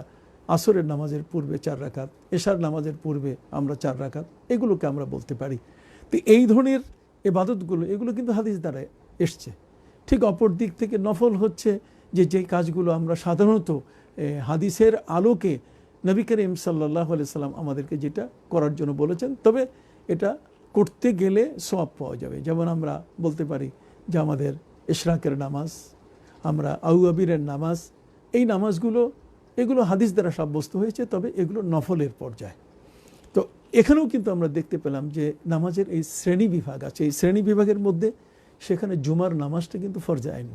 আসরের নামাজের পূর্বে 4 রাকাত, এশার নামাজের পূর্বে আমরা 4 রাকাত, এগুলোকে আমরা বলতে পারি। তো এই ধরনের ইবাদতগুলো, এগুলো কিন্তু হাদিস দ্বারা এসছে। ঠিক অপর দিক থেকে নফল হচ্ছে যে কাজগুলো আমরা সাধারণত হাদিসের আলোকে নবী করিম সাল্লাল্লাহু আলাইহি সাল্লাম আমাদেরকে যেটা করার জন্য বলেছেন, তবে এটা করতে গেলে সওয়াব পাওয়া যাবে। যেমন আমরা বলতে পারি যে আমাদের ইশরাকের নামাজ, আমরা আউয়াবিরের নামাজ, এই নামাজগুলো এগুলো হাদিস দ্বারা সাব্যস্ত হয়েছে, তবে এগুলো নফলের পর্যায়ে। তো এখানেও কিন্তু আমরা দেখতে পেলাম যে নামাজের এই শ্রেণী বিভাগ আছে, এই শ্রেণী বিভাগের মধ্যে সেখানে জুমার নামাজটা কিন্তু ফরজে আইন।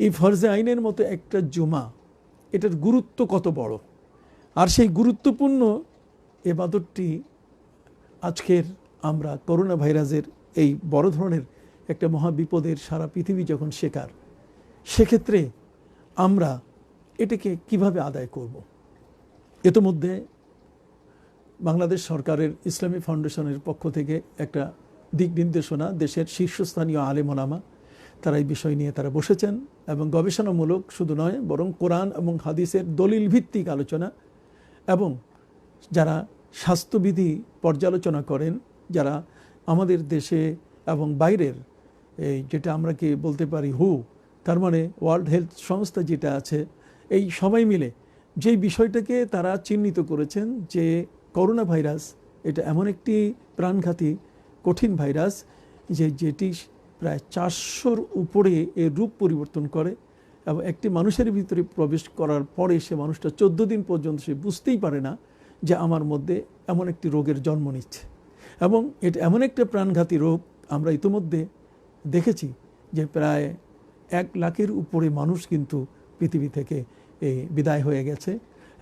এই ফরজে আইনের মতো একটা জুমা, এটার গুরুত্ব কত বড়, আর সেই গুরুত্বপূর্ণ ইবাদতটি আজকের আমরা করোনা ভাইরাসের এই বড় ধরনের একটা মহাবিপদের সারা পৃথিবী যখন শিকার, সেক্ষেত্রে আমরা এটাকে কিভাবে আদায় করব। ইতোমধ্যে বাংলাদেশ সরকারের ইসলামী ফাউন্ডেশনের পক্ষ থেকে একটা দিক নির্দেশনা দেশের শীর্ষস্থানীয় আলেম ওলামা তারা এই বিষয় নিয়ে তারা বসেছেন এবং গবেষণামূলক শুধু নয় বরং কোরআন এবং হাদিসের দলিল ভিত্তিক আলোচনা, এবং যারা স্বাস্থ্যবিধি পর্যালোচনা করেন, যারা আমাদের দেশে এবং বাইরের এই যেটা আমরা কি বলতে পারি হু, তার মানে ওয়ার্ল্ড হেলথ সংস্থা যেটা আছে, এই সবাই মিলে যেই বিষয়টাকে তারা চিহ্নিত করেছেন যে করোনা ভাইরাস এটা এমন একটি প্রাণঘাতী কঠিন ভাইরাস যেটি প্রায় 400-র উপরে এর রূপ পরিবর্তন করে, এবং একটি মানুষের ভিতরে প্রবেশ করার পরে সে মানুষটা 14 দিন পর্যন্ত সে বুঝতেই পারে না যে আমার মধ্যে এমন একটি রোগের জন্ম নিচ্ছে। এবং এটা এমন একটা প্রাণঘাতী রোগ, আমরা ইতিমধ্যে দেখেছি যে প্রায় 1 লাখের উপরে মানুষ কিন্তু পৃথিবী থেকে বিদায় হয়ে গেছে,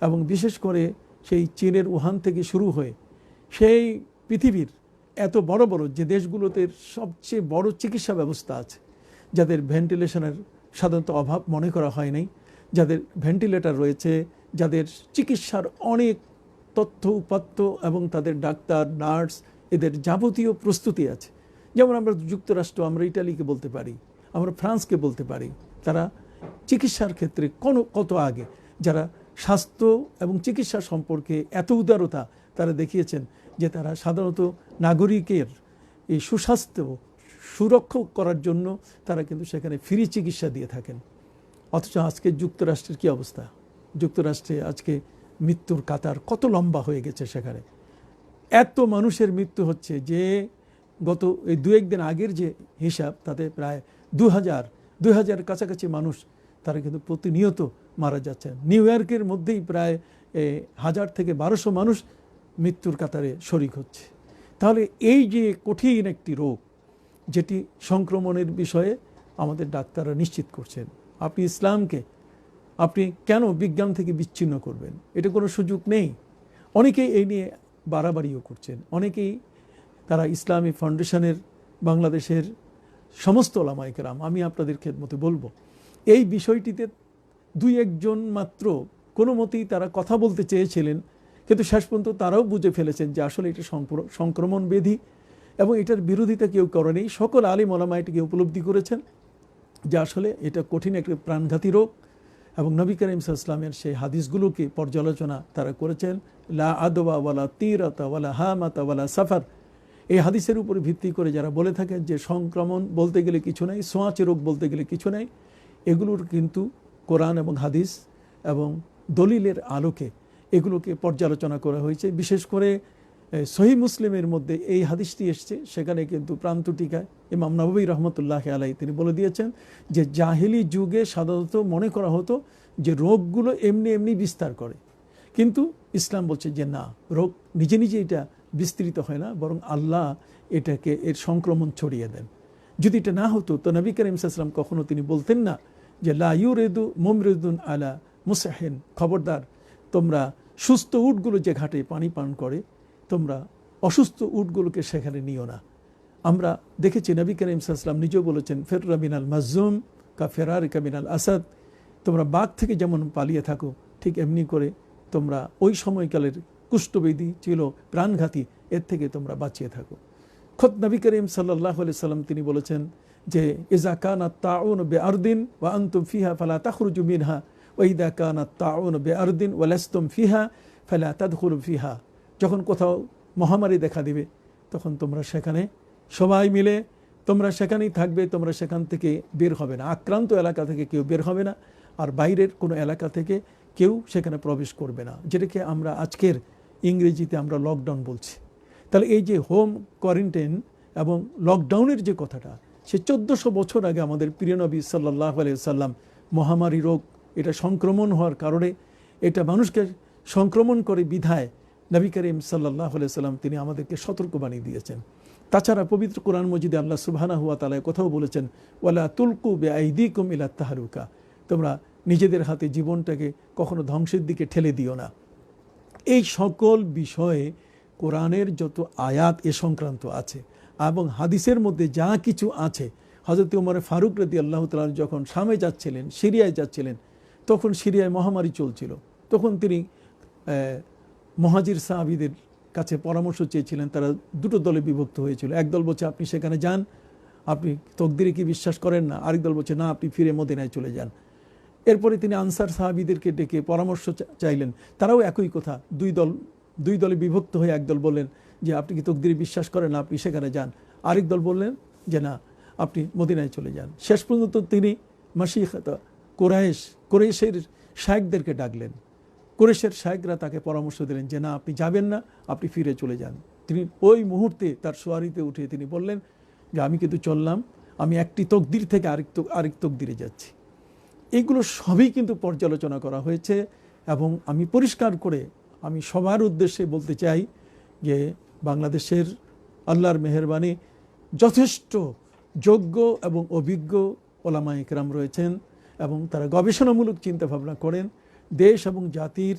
এবং বিশেষ করে সেই চীনের উহান থেকে শুরু হয়ে সেই পৃথিবীর এত বড় বড় যে দেশগুলোতে সবচেয়ে বড় চিকিৎসা ব্যবস্থা আছে, যাদের ভেন্টিলেশনের সাধারণত অভাব মনে করা হয় নাই, যাদের ভেন্টিলেটর রয়েছে, যাদের চিকিৎসার অনেক তথ্য উপাত্ত এবং তাদের ডাক্তার নার্স এদের যাবতীয় প্রস্তুতি আছে। যেমন আমরা যুক্তরাষ্ট্র, আমরা ইটালিকে বলতে পারি, আমরা ফ্রান্সকে বলতে পারি, তারা চিকিৎসার ক্ষেত্রে কত আগে, যারা স্বাস্থ্য এবং চিকিৎসা সম্পর্কে এত উদারতা তারা দেখিয়েছেন যে তারা সাধারণত নাগরিকের এই সুস্বাস্থ্য সুরক্ষা করার জন্য তারা কিন্তু সেখানে ফ্রি চিকিৎসা দিয়ে থাকেন। অথচ আজকে যুক্তরাষ্ট্রের কি অবস্থা, যুক্তরাষ্ট্রে আজকে মৃত্যুর কাতার কত লম্বা হয়ে গেছে, সেখানে এত মানুষের মৃত্যু হচ্ছে যে গত এই 2-1 দিন আগের যে হিসাব তাতে প্রায় 2000 কাছাকাছি মানুষ তারা কিন্তু প্রতিনিয়ত মারা যাচ্ছেন। নিউ ইয়র্কের মধ্যেই প্রায় 1000 থেকে 1200 মানুষ মৃত্যুর কাতারে শরিক হচ্ছে। তাহলে এই যে কঠিন একটি রোগ যেটি সংক্রমণের বিষয়ে আমাদের ডাক্তাররা নিশ্চিত করছেন, আপনি ইসলামকে আপনি কেন বিজ্ঞান থেকে বিচ্ছিন্ন করবেন, এটা কোনো সুযোগ নেই। অনেকেই এই নিয়ে বাড়াবাড়িও করছেন, অনেকেই তারা ইসলামী ফাউন্ডেশনের বাংলাদেশের সমস্ত ওলামায়ে কেরাম, আমি আপনাদের খেদমতে বলবো এই বিষয়টিতে 2-1 জন মাত্র কোনো মতেই তারা কথা বলতে চেয়েছিলেন, কিন্তু শেষ পর্যন্ত তারাও বুঝে ফেলেছেন যে আসলে এটা সংক্রমণ ব্যাধি এবং এটার বিরোধিতা কেউ করেনি। সকল আলিম ওলামা এটাকে উপলব্ধি করেছেন যে আসলে এটা কঠিন একটা প্রাণঘাতী রোগ, এবং নবী করিম সাল্লাল্লাহু আলাইহি ওয়াসাল্লামের সেই হাদিসগুলোকে পর্যালোচনা তারা করেছেন। লা আদওয়া ওয়ালা তিরাতা ওয়ালা হামাতা ওয়ালা সাফার, এই হাদিসের উপরে ভিত্তি করে যারা বলে থাকেন যে সংক্রমণ বলতে গেলে কিছু নেই, ছোঁয়াচে রোগ বলতে গেলে কিছু নেই, এগুলোর কিন্তু কোরআন এবং হাদিস এবং দলিলের আলোকে এগুলোকে পর্যালোচনা করা হয়েছে। বিশেষ করে সহিহ মুসলিমের মধ্যে এই হাদিসটি এসছে, সেখানে কিন্তু প্রান্ত টিকায় ইমাম নববী রহমতুল্লাহ আলাইহি তিনি বলে দিয়েছেন যে জাহেলি যুগে সাধারণত মনে করা হতো যে রোগগুলো এমনি এমনি বিস্তার করে, কিন্তু ইসলাম বলছে যে না, রোগ নিজে নিজে এটা বিস্তৃত হয় না, বরং আল্লাহ এটাকে এর সংক্রমণ ছড়িয়ে দেন। যদি এটা না হতো তো নবী করিম সাল্লাল্লাহু আলাইহি ওয়াসাল্লাম কখনো তিনি বলতেন না যে লা ইউরিদু মুমরিদুন আলা মুসাহিন, খবরদার তোমরা সুস্থ উটগুলো যে ঘাটে পানি পান করে তোমরা অসুস্থ উটগুলোকে সেখানে নিও না। আমরা দেখেছি নবী করিম সাল্লাল্লাহু আলাইহি ওয়াসাল্লাম নিজেও বলেছেন ফিররা মিনাল মাজজুম কা ফিরারিকা মিনাল আসাদ, তোমরা বাঘ থেকে যেমন পালিয়ে থাকো ঠিক এমনি করে তোমরা ওই সময়কালের কুষ্ঠব্যাধি ছিল প্রাণঘাতী, এর থেকে তোমরা বাঁচিয়ে থাকো। খোদ নবী করিম সাল্লাল্লাহু আলাইহি সাল্লাম তিনি বলেছেন যে ইজা কানাত তাউন বিআরদিন ওয়া আনতুম ফিহা ফালা তাখরুজু মিনহা ওয়া ইদা কানাত তাউন বিআরদিন ওয়া লাস্তুম ফিহা ফালা তাদখুলু ফিহা, যখন কোথাও মহামারী দেখা দিবে তখন তোমরা সেখানে সবাই মিলে তোমরা সেখানেই থাকবে, তোমরা সেখান থেকে বের হবে না, আক্রান্ত এলাকা থেকে কেউ বের হবে না, আর বাইরের কোনো এলাকা থেকে কেউ সেখানে প্রবেশ করবে না, যেটাকে আমরা আজকের ইংরেজিতে আমরা লকডাউন বলছি। তাহলে এই যে হোম কোয়ারেন্টাইন এবং লকডাউনের যে কথাটা, সে 1400 বছর আগে আমাদের প্রিয় নবী সাল্লাল্লাহু আলাইহি সাল্লাম মহামারী রোগ এটা সংক্রমণ হওয়ার কারণে এটা মানুষকে সংক্রমণ করে বিধায় নবী করিম সাল্লাল্লাহু আলাইহি সাল্লাম তিনি আমাদেরকে সতর্কবাণী দিয়েছেন। তাছাড়া পবিত্র কোরআন মজিদে আল্লাহ সুবহানাহু ওয়া তাআলা কথাও বলেছেন ওয়ালা তুলকু বিআইদিকুম ইলা তাহলুকা, তোমরা নিজেদের হাতে জীবনটাকে কখনো ধ্বংসের দিকে ঠেলে দিও না। এই সকল বিষয়ে কোরআনের যত আয়াত এ সংক্রান্ত আছে এবং হাদিসের মধ্যে যা কিছু আছে, হযরত ওমর ফারুক রাদিয়াল্লাহু তাআলা যখন শামে যাচ্ছিলেন, সিরিয়ায় যাচ্ছিলেন, তখন সিরিয়ায় মহামারী চলছিল, তখন তিনি মুহাজির সাহাবীদের কাছে পরামর্শ চেয়েছিলেন। তারা দুটো দলে বিভক্ত হয়েছিল, একদল বলছে আপনি সেখানে যান, আপনি তকদিরে কি বিশ্বাস করেন না, আরেক দল বলছে না আপনি ফিরে মদিনায় চলে যান। এরপরে তিনি আনসার সাহাবীদেরকে ডেকে পরামর্শ চাইলেন, তারাও একই কথা, দুই দলে বিভক্ত হয়ে একদল বললেন যে আপনি কি তকদিরে বিশ্বাস করেন না, আপনি সেখানে যান, আরেক দল বললেন যে না আপনি মদিনায় চলে যান। শেষ পর্যন্ত তিনি মাশাইখা কুরাইশের শায়েখদেরকে ডাকলেন, কুরাইশের শায়েখরা তাকে পরামর্শ দিলেন যে না আপনি যাবেন না, আপনি ফিরে চলে যান। তিনি ওই মুহূর্তে তার সোয়ারিতে উঠে তিনি বললেন যে আমি কিন্তু চললাম, আমি একটি তকদির থেকে আরেক তকদিরে যাচ্ছি। এগুলো সবই কিন্তু পর্যালোচনা করা হয়েছে, এবং আমি পরিষ্কার করে আমি সবার উদ্দেশ্যে বলতে চাই যে বাংলাদেশের আল্লাহর মেহেরবানি যথেষ্ট যোগ্য এবং অভিজ্ঞ ওলামায়ে কেরাম রয়েছেন, এবং তারা গবেষণামূলক চিন্তাভাবনা করেন দেশ এবং জাতির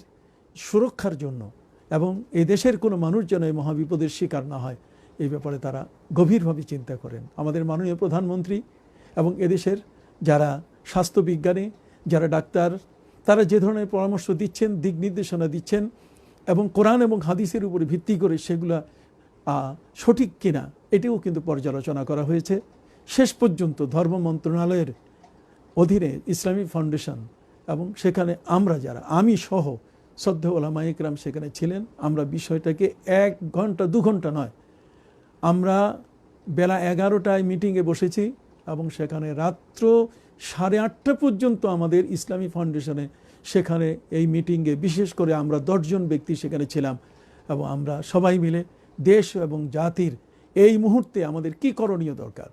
সুরক্ষার জন্য, এবং এই দেশের কোনো মানুষ যেন এই মহাবিপদের শিকার না হয় এই ব্যাপারে তারা গভীরভাবে চিন্তা করেন। আমাদের মাননীয় প্রধানমন্ত্রী এবং এদেশের যারা স্বাস্থ্যবিজ্ঞানী, যারা ডাক্তার, তারা যে ধরনের পরামর্শ দিচ্ছেন, দিক নির্দেশনা দিচ্ছেন, এবং কোরআন এবং হাদিসের উপরে ভিত্তি করে সেগুলা সঠিক কিনা এটিও কিন্তু পর্যালোচনা করা হয়েছে। শেষ পর্যন্ত ধর্ম মন্ত্রণালয়ের অধীনে ইসলামী ফাউন্ডেশন, এবং সেখানে আমরা যারা, আমি সহ শ্রদ্ধেয় ওলামায়ে কেরাম সেখানে ছিলেন, আমরা বিষয়টাকে 1 ঘন্টা 2 ঘন্টা নয়, আমরা বেলা 11টায় মিটিংয়ে বসেছি, এবং সেখানে রাত্র 8:30 পর্যন্ত আমাদের ইসলামী ফাউন্ডেশনে সেখানে এই মিটিংয়ে বিশেষ করে আমরা 10 জন ব্যক্তি সেখানে ছিলাম, এবং আমরা সবাই মিলে দেশ এবং জাতির এই মুহূর্তে আমাদের কি করণীয় দরকার।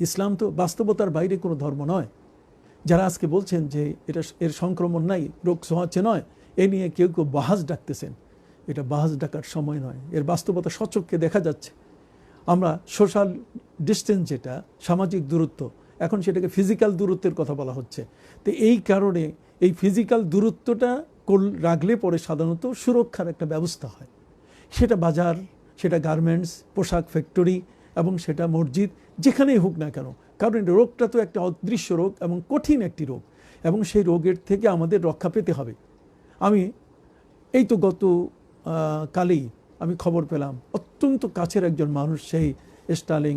ইসলাম তো বাস্তবতার বাইরে কোনো ধর্ম নয়। যারা আজকে বলছেন যে এর সংক্রমণ নাই, রোগ ছোঁয়াচে নয়, এ নিয়ে কেউ কেউ বাহাজ ডাকতেছেন, এটা বাহাজ ডাকার সময় নয়, এর বাস্তবতা সচক্ষে দেখা যাচ্ছে। আমরা সোশ্যাল ডিস্টেন্স, যেটা সামাজিক দূরত্ব, এখন সেটাকে ফিজিক্যাল দূরত্বের কথা বলা হচ্ছে। তো এই কারণে এই ফিজিক্যাল দূরত্বটা রাখলে পরে সাধারণত সুরক্ষার একটা ব্যবস্থা হয়, সেটা বাজার, সেটা গার্মেন্টস, পোশাক ফ্যাক্টরি, এবং সেটা মসজিদ, যেখানেই হোক না কেন, কারণ রোগটা তো একটা অদৃশ্য রোগ এবং কঠিন একটি রোগ, এবং সেই রোগের থেকে আমাদের রক্ষা পেতে হবে। আমি এই তো গত কালেই আমি খবর পেলাম অত্যন্ত কাছের একজন মানুষ, সেই স্টার্লিং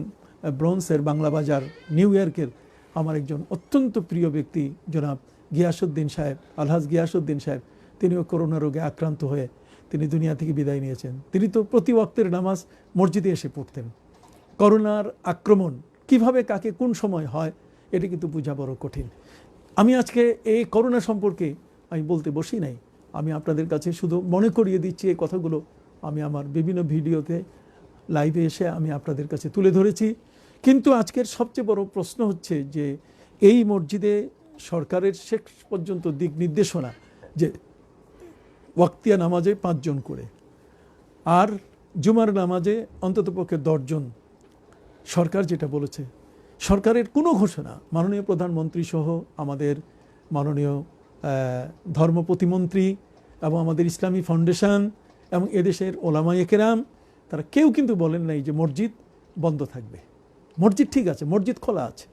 ব্রোঞ্জের বাংলা বাজার নিউ ইয়র্কের আমার একজন অত্যন্ত প্রিয় ব্যক্তি জনাব গিয়াসউদ্দিন সাহেব, আলহাজ গিয়াসউদ্দিন সাহেব, তিনিও করোনা রোগে আক্রান্ত হয়ে তিনি দুনিয়া থেকে বিদায় নিয়েছেন। তিনি তো প্রতি ওয়াক্তের নামাজ মসজিদে এসে পড়তেন। করোনার আক্রমণ কিভাবে কাকে কোন সময় হয় এটা কিন্তু বোঝা বড় কঠিন। আমি আজকে এই করোনা সম্পর্কে আমি বলতে বসি নাই, আমি আপনাদের কাছে শুধু মনে করিয়ে দিচ্ছি এই কথাগুলো আমি আমার বিভিন্ন ভিডিওতে লাইভে এসে আমি আপনাদের কাছে তুলে ধরেছি। কিন্তু আজকের সবচেয়ে বড় প্রশ্ন হচ্ছে যে এই মসজিদে সরকারের শেষ পর্যন্ত দিক নির্দেশনা যে ওয়াক্তিয়া নামাজে 5 জন করে আর জুমার নামাজে অন্ততপক্ষে 10 জন, সরকার যেটা বলেছে, সরকারের কোনো ঘোষণা মাননীয় প্রধানমন্ত্রী সহ আমাদের মাননীয় ধর্ম প্রতিমন্ত্রী এবং আমাদের ইসলামী ফাউন্ডেশন এবং এদেশের ওলামায়ে কেরাম তারা কেউ কিন্তু বলেন নাই যে মসজিদ বন্ধ থাকবে। মসজিদ ঠিক আছে, মসজিদ খোলা আছে,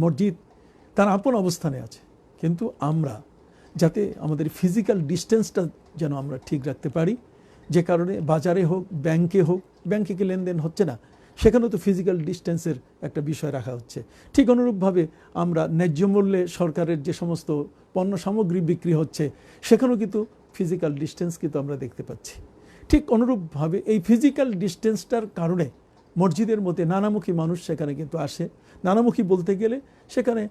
মসজিদ তার আপন অবস্থানে আছে, কিন্তু আমরা যাতে আমাদের ফিজিক্যাল ডিস্টেন্সটা যেন আমরা ঠিক রাখতে পারি, যে কারণে বাজারে হোক ব্যাংকে হোক, ব্যাংকে কি লেনদেন হচ্ছে না, সেখানেও তো ফিজিক্যাল ডিস্টেন্সের একটা বিষয় রাখা হচ্ছে। ঠিক অনুরূপভাবে আমরা ন্যায্য মূল্যে সরকারের যে সমস্ত পণ্য সামগ্রী বিক্রি হচ্ছে সেখানেও কিন্তু ফিজিক্যাল ডিস্টেন্স কিন্তু আমরা দেখতে পাচ্ছি। ঠিক অনুরূপভাবে এই ফিজিক্যাল ডিস্টেন্সটার কারণে মসজিদের মধ্যে নানামুখী মানুষ সেখানে কিন্তু আসে। নানামুখী বলতে গেলে সেখানে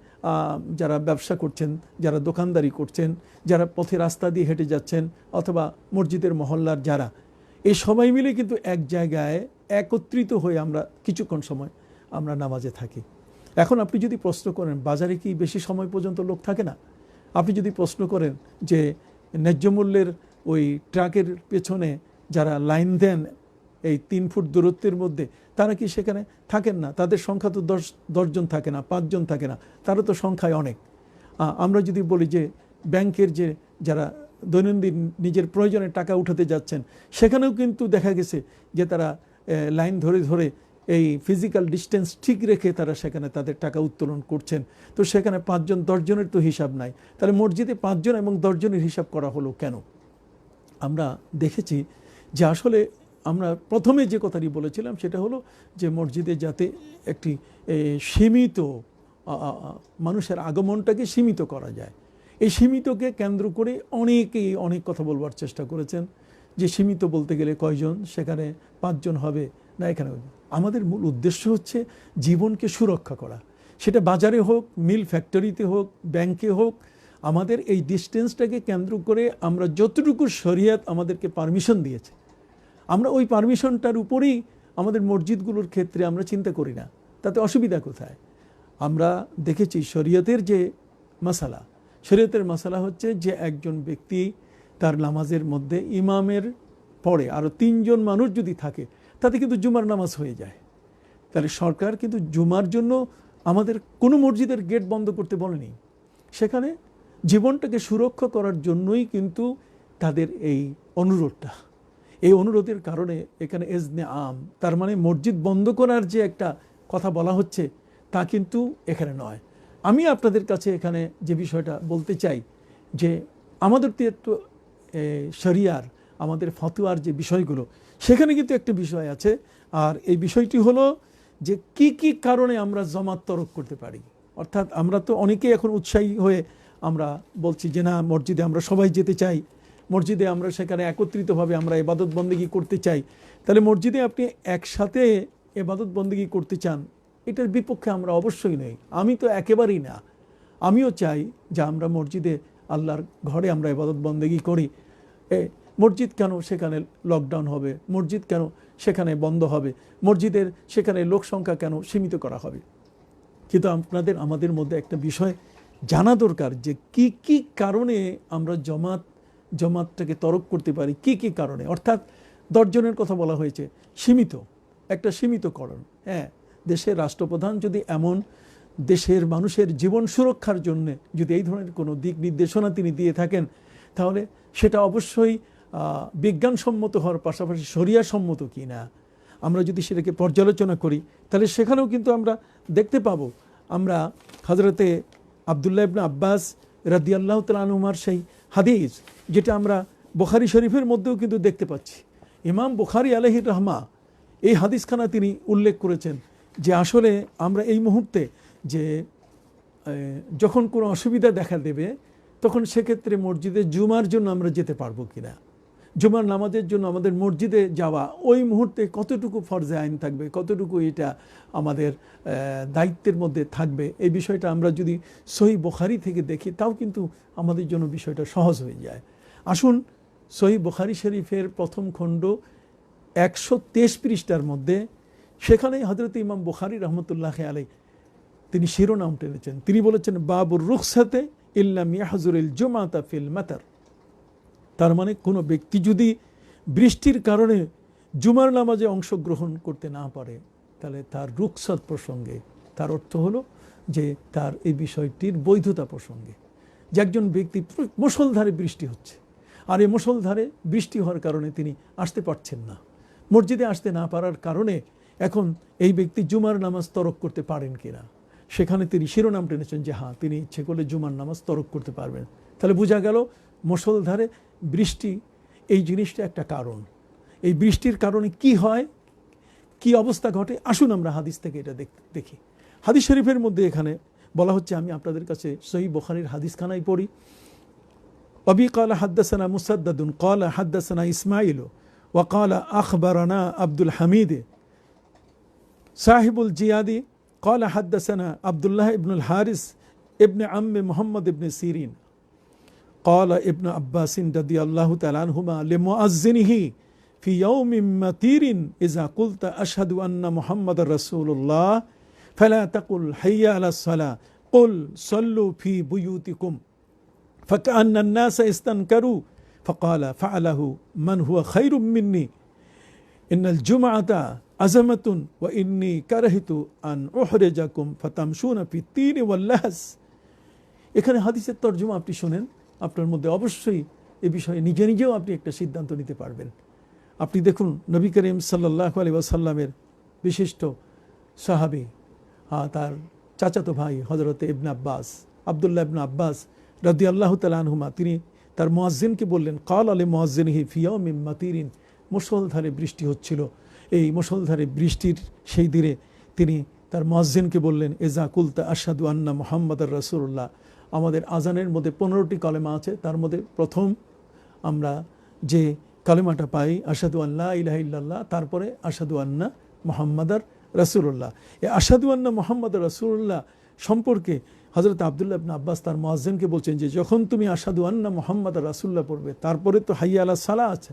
যারা ব্যবসা করছেন, যারা দোকানদারি করছেন, যারা পথে রাস্তা দিয়ে হেঁটে যাচ্ছেন, অথবা মসজিদের মহল্লার যারা, এই সবাই মিলে কিন্তু এক জায়গায় একত্রিত হয়ে আমরা কিছুক্ষণ সময় আমরা নামাজে থাকি। এখন আপনি যদি প্রশ্ন করেন বাজারে কি বেশি সময় পর্যন্ত লোক থাকে না, আপনি যদি প্রশ্ন করেন যে ন্যায্য মূল্যের ওই ট্রাকের পেছনে যারা লাইন দেন এই 3 ফুট দূরত্বের মধ্যে, তারা কি সেখানে থাকেন না? তাদের সংখ্যা তো 10 জন থাকে না, 5 জন থাকে না, তারা তো সংখ্যায় অনেক। আমরা যদি বলি যে ব্যাংকের যে যারা দৈনন্দিন নিজের প্রয়োজনে টাকা উঠাতে যাচ্ছেন, সেখানেও কিন্তু দেখা গেছে যে তারা লাইন ধরে ধরে এই ফিজিক্যাল ডিস্টেন্স ঠিক রেখে তারা সেখানে তাদের টাকা উত্তোলন করছেন। তো সেখানে 5 জন 10 জনের তো হিসাব নাই, তাহলে মসজিদে 5 জন এবং 10 জনের হিসাব করা হলো কেন? আমরা দেখেছি যে আসলে আমরা প্রথমে যে কথাটি বলেছিলাম সেটা হলো যে মসজিদে যাতে একটি সীমিত মানুষের আগমনটাকে সীমিত করা যায়। এই সীমিতকে কেন্দ্র করে অনেকেই অনেক কথা বলবার চেষ্টা করেছেন যে সীমিত বলতে গেলে কয়জন, সেখানে 5 জন হবে না এখানে। আমাদের মূল উদ্দেশ্য হচ্ছে জীবনকে সুরক্ষা করা, সেটা বাজারে হোক, মিল ফ্যাক্টরিতে হোক, ব্যাংকে হোক। আমাদের এই ডিস্টেন্সটাকে কেন্দ্র করে আমরা যতটুকু শরিয়ত আমাদেরকে পারমিশন দিয়েছে, আমরা ওই পারমিশনটার উপরেই আমাদের মসজিদগুলোর ক্ষেত্রে আমরা চিন্তা করি না, তাতে অসুবিধা কোথায়? আমরা দেখেছি শরিয়তের যে মাসালা, শরিয়তের মাসালা হচ্ছে যে একজন ব্যক্তি তার নামাজের মধ্যে ইমামের পরে আরও 3 জন মানুষ যদি থাকে তাতে কিন্তু জুমার নামাজ হয়ে যায়। তাহলে সরকার কিন্তু জুমার জন্য আমাদের কোনো মসজিদের গেট বন্ধ করতে বলেনি, সেখানে জীবনটাকে সুরক্ষা করার জন্যই কিন্তু তাদের এই অনুরোধটা। এই অনুরোধের কারণে এখানে এজনে আম, তার মানে মসজিদ বন্ধ করার যে একটা কথা বলা হচ্ছে তা কিন্তু এখানে নয়। আমি আপনাদের কাছে এখানে যে বিষয়টা বলতে চাই যে আমাদের তো শরিয়ার, আমাদের ফতোয়ার যে বিষয়গুলো, সেখানে কিন্তু একটা বিষয় আছে, আর এই বিষয়টি হলো যে কি কি কারণে আমরা জামাত তরক করতে পারি। অর্থাৎ আমরা তো অনেকেই এখন উৎসাহী হয়ে আমরা বলছি যে না, মসজিদে আমরা সবাই যেতে চাই, মসজিদে আমরা সেখানে একত্রিতভাবে আমরা ইবাদত বন্দেগী করতে চাই। তাহলে মসজিদে আপনি একসাথে ইবাদত বন্দেগী করতে চান, এটার বিপক্ষে আমরা অবশ্যই নই। আমি তো একেবারেই না, আমিও চাই যে আমরা মসজিদে আল্লাহর ঘরে আমরা ইবাদত বন্দেগী করি। মসজিদ কেন সেখানে লকডাউন হবে, মসজিদ কেন সেখানে বন্ধ হবে, মসজিদের সেখানে লোক সংখ্যা কেন সীমিত করা হবে? কিন্তু আমাদের মধ্যে একটা বিষয় জানা দরকার যে কি কি কারণে আমরা জমাতটাকে তরক করতে পারি, কি কি কারণে। অর্থাৎ 10 জনের কথা বলা হয়েছে, সীমিত, একটা সীমিতকরণ। হ্যাঁ, দেশের রাষ্ট্রপ্রধান যদি এমন দেশের মানুষের জীবন সুরক্ষার জন্য যদি এই ধরনের কোনো দিক নির্দেশনা তিনি দিয়ে থাকেন, তাহলে সেটা অবশ্যই বিজ্ঞানসম্মত হওয়ার পাশাপাশি শরিয়া সম্মত কি না আমরা যদি সেটাকে পর্যালোচনা করি, তাহলে সেখানেও কিন্তু আমরা দেখতে পাবো। আমরা হযরতে আব্দুল্লাহ ইবনে আব্বাস রাদিয়াল্লাহু তাআলা আনহুমার সেই হাদিস, যেটা আমরা বুখারী শরীফের মধ্যেও কিন্তু দেখতে পাচ্ছি, ইমাম বুখারী আলাইহির রাহমা এই হাদিসখানা তিনি উল্লেখ করেছেন যে আসলে আমরা এই মুহূর্তে যে যখন কোনো অসুবিধা দেখা দেবে তখন সেক্ষেত্রে মসজিদে জুমার জন্য আমরা যেতে পারবো কিনা, জুমার নামাজের জন্য আমাদের মসজিদে যাওয়া ওই মুহূর্তে কতটুকু ফরজে আইন থাকবে, কতটুকু এটা আমাদের দায়িত্বের মধ্যে থাকবে, এই বিষয়টা আমরা যদি সহিহ বুখারী থেকে দেখি তাও কিন্তু আমাদের জন্য বিষয়টা সহজ হয়ে যায়। আসুন সহিহ বুখারী শরীফের প্রথম খণ্ড 123 পৃষ্ঠার মধ্যে সেখানেই হযরত ইমাম বুখারী রহমতুল্লাহ আলাইহি তিনি শিরোনাম টেনেছেন, তিনি বলেছেন বাবুর রুখসাতে ইল্লাম ইয়াহজুরিল জুমাতা ফিল মাতার। তার মানে কোনো ব্যক্তি যদি বৃষ্টির কারণে জুমার নামাজে অংশগ্রহণ করতে না পারে তাহলে তার রুখসাত প্রসঙ্গে, তার অর্থ হলো যে তার এই বিষয়টির বৈধতা প্রসঙ্গে, যে একজন ব্যক্তি মুষলধারে বৃষ্টি হচ্ছে আর এই মুষলধারে বৃষ্টি হওয়ার কারণে তিনি আসতে পারছেন না, মসজিদে আসতে না পারার কারণে এখন এই ব্যক্তি জুমার নামাজ তরক করতে পারেন কিনা, সেখানে তিনি শিরোনাম টেনেছেন যে হ্যাঁ তিনি ইচ্ছে করলে জুমার নামাজ তরক করতে পারবেন। তাহলে বোঝা গেল মুষলধারে বৃষ্টি এই জিনিসটা একটা কারণ। এই বৃষ্টির কারণে কি হয়, কি অবস্থা ঘটে, আসুন আমরা হাদিস থেকে এটা দেখি। হাদিস শরীফের মধ্যে এখানে বলা হচ্ছে, আমি আপনাদের কাছে সহিহ বুখারীর হাদিসখানাই পড়ি। অবি ক্বালা হাদ্দাসানা মুসাদ্দাদুন ক্বালা হাদ্দাসানা ইসমাঈল ওয়া ক্বালা আখবারানা আব্দুল হামিদ সাহিবুল জিয়াদি ক্বালা হাদ্দাসানা আব্দুল্লাহ ইবনুল হারিস ইবনে আম্মি মুহাম্মদ ইবনে সিরিন قال ابن عباس رضي الله تعالى عنهما لمؤذنه في يوم مطير إذا قلت أشهد أن محمد رسول الله فلا تقل حي على الصلاة قل صلوا في بيوتكم فكأن الناس استنكروا فقال فعله من هو خير مني إن الجمعة عزمة وإني كرهت أن أحرجكم فتمشون في الطين واللهس। এখানে হাদিসের তরজমা আপনি শুনেন, আপনার মধ্যে অবশ্যই এ বিষয়ে নিজে নিজেও আপনি একটা সিদ্ধান্ত নিতে পারবেন। আপনি দেখুন নবী করিম সাল্লাল্লাহু আলাইহি ওয়াসাল্লামের বিশিষ্ট সাহাবী, তার চাচাতো ভাই হযরত ইবনে আব্বাস, আব্দুল্লাহ ইবনে আব্বাস রাদিয়াল্লাহু তাআলা আনহুমা, তিনি তার মুয়াজ্জিনকে বললেন ক্বালা লি মুয়াজ্জিনিহি ফি ইয়াউমিন মাতিরিন, মুষলধারে বৃষ্টি হচ্ছিল, এই মুষলধারে বৃষ্টির সেই দিনে তিনি তার মুয়াজ্জিনকে বললেন ইজা কুলতা আশহাদু আন্না মুহাম্মাদার রাসূলুল্লাহ। আমাদের আজানের মধ্যে 15টি কালেমা আছে, তার মধ্যে প্রথম আমরা যে কালেমাটা পাই আশহাদু আল্লা ইলাহা ইল্লাল্লাহ, তারপরে আশহাদু আন্না মুহাম্মাদার রাসূলুল্লাহ। এই আশহাদু আন্না মুহাম্মাদার রাসূলুল্লাহ সম্পর্কে হযরত আব্দুল্লাহ ইবনে আব্বাস তার মুয়াজ্জিনকে বলছেন যে যখন তুমি আশহাদু আন্না মুহাম্মাদার রাসূলুল্লাহ পড়বে তারপরে তো হাইয়া আলাস সালাহ আছে,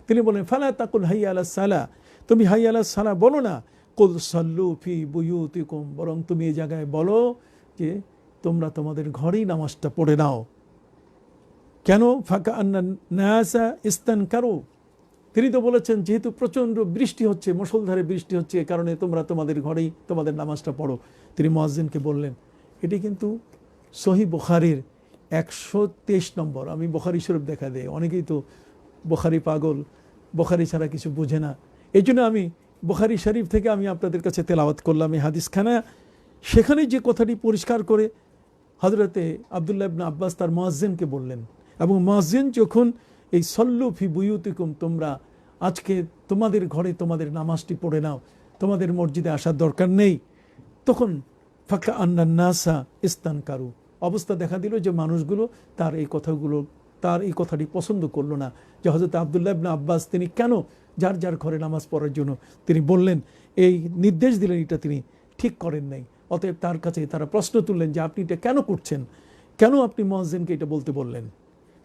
তিনি বলেন ফালা তাকুল হাইয়া আলাস সালাহ, তুমি হাইয়া আলাস সালাহ বলো না, কুল সাল্লু ফি বুয়ুতিকুম, বরং তুমি এই জায়গায় বলো যে তোমরা তোমাদের ঘরেই নামাজটা পড়ে নাও। কেন? ফাকা আন্না নাসা ইস্তানকারু, তিনি তো বলেছেন যেহেতু প্রচণ্ড বৃষ্টি হচ্ছে, মুষলধারে বৃষ্টি হচ্ছে, এ কারণে তোমরা তোমাদের ঘরেই তোমাদের নামাজটা পড়ো। তিনি মুয়াজ্জিনকে বললেন। এটি কিন্তু সহিহ বুখারীর 123 নম্বর। আমি বুখারী শরীফ দেখা দেয়, অনেকেই তো বুখারী পাগল, বুখারী ছাড়া কিছু বোঝে না, এই জন্য আমি বুখারী শরীফ থেকে আমি আপনাদের কাছে তেলাওয়াত করলাম এই হাদিসখানা। সেখানে যে কথাটি পরিষ্কার করে হযরতে আব্দুল্লাহ ইবনে আব্বাস তার মুয়াজ্জিনকে বললেন, এবং মুয়াজ্জিন যখন এই সল্লু ফি বুয়ুতিকুম, তোমরা আজকে তোমাদের ঘরে তোমাদের নামাজটি পড়ে নাও, তোমাদের মসজিদে আসার দরকার নেই, তখন ফাকা আন্নান নাসা ইস্তানকারু, অবস্থা দেখা দিল যে মানুষগুলো তার এই কথাটি পছন্দ করলো না, যে হযরত আব্দুল্লাহ ইবনে আব্বাস তিনি কেন যার যার ঘরে নামাজ পড়ার জন্য তিনি বললেন, এই নির্দেশ দিলেন, এটা তিনি ঠিক করেন নাই। অতএব তার কাছে তারা প্রশ্ন তুললেন যে আপনি এটা কেন করছেন, কেন আপনি মুয়াজ্জিনকে এটা বলতে বললেন?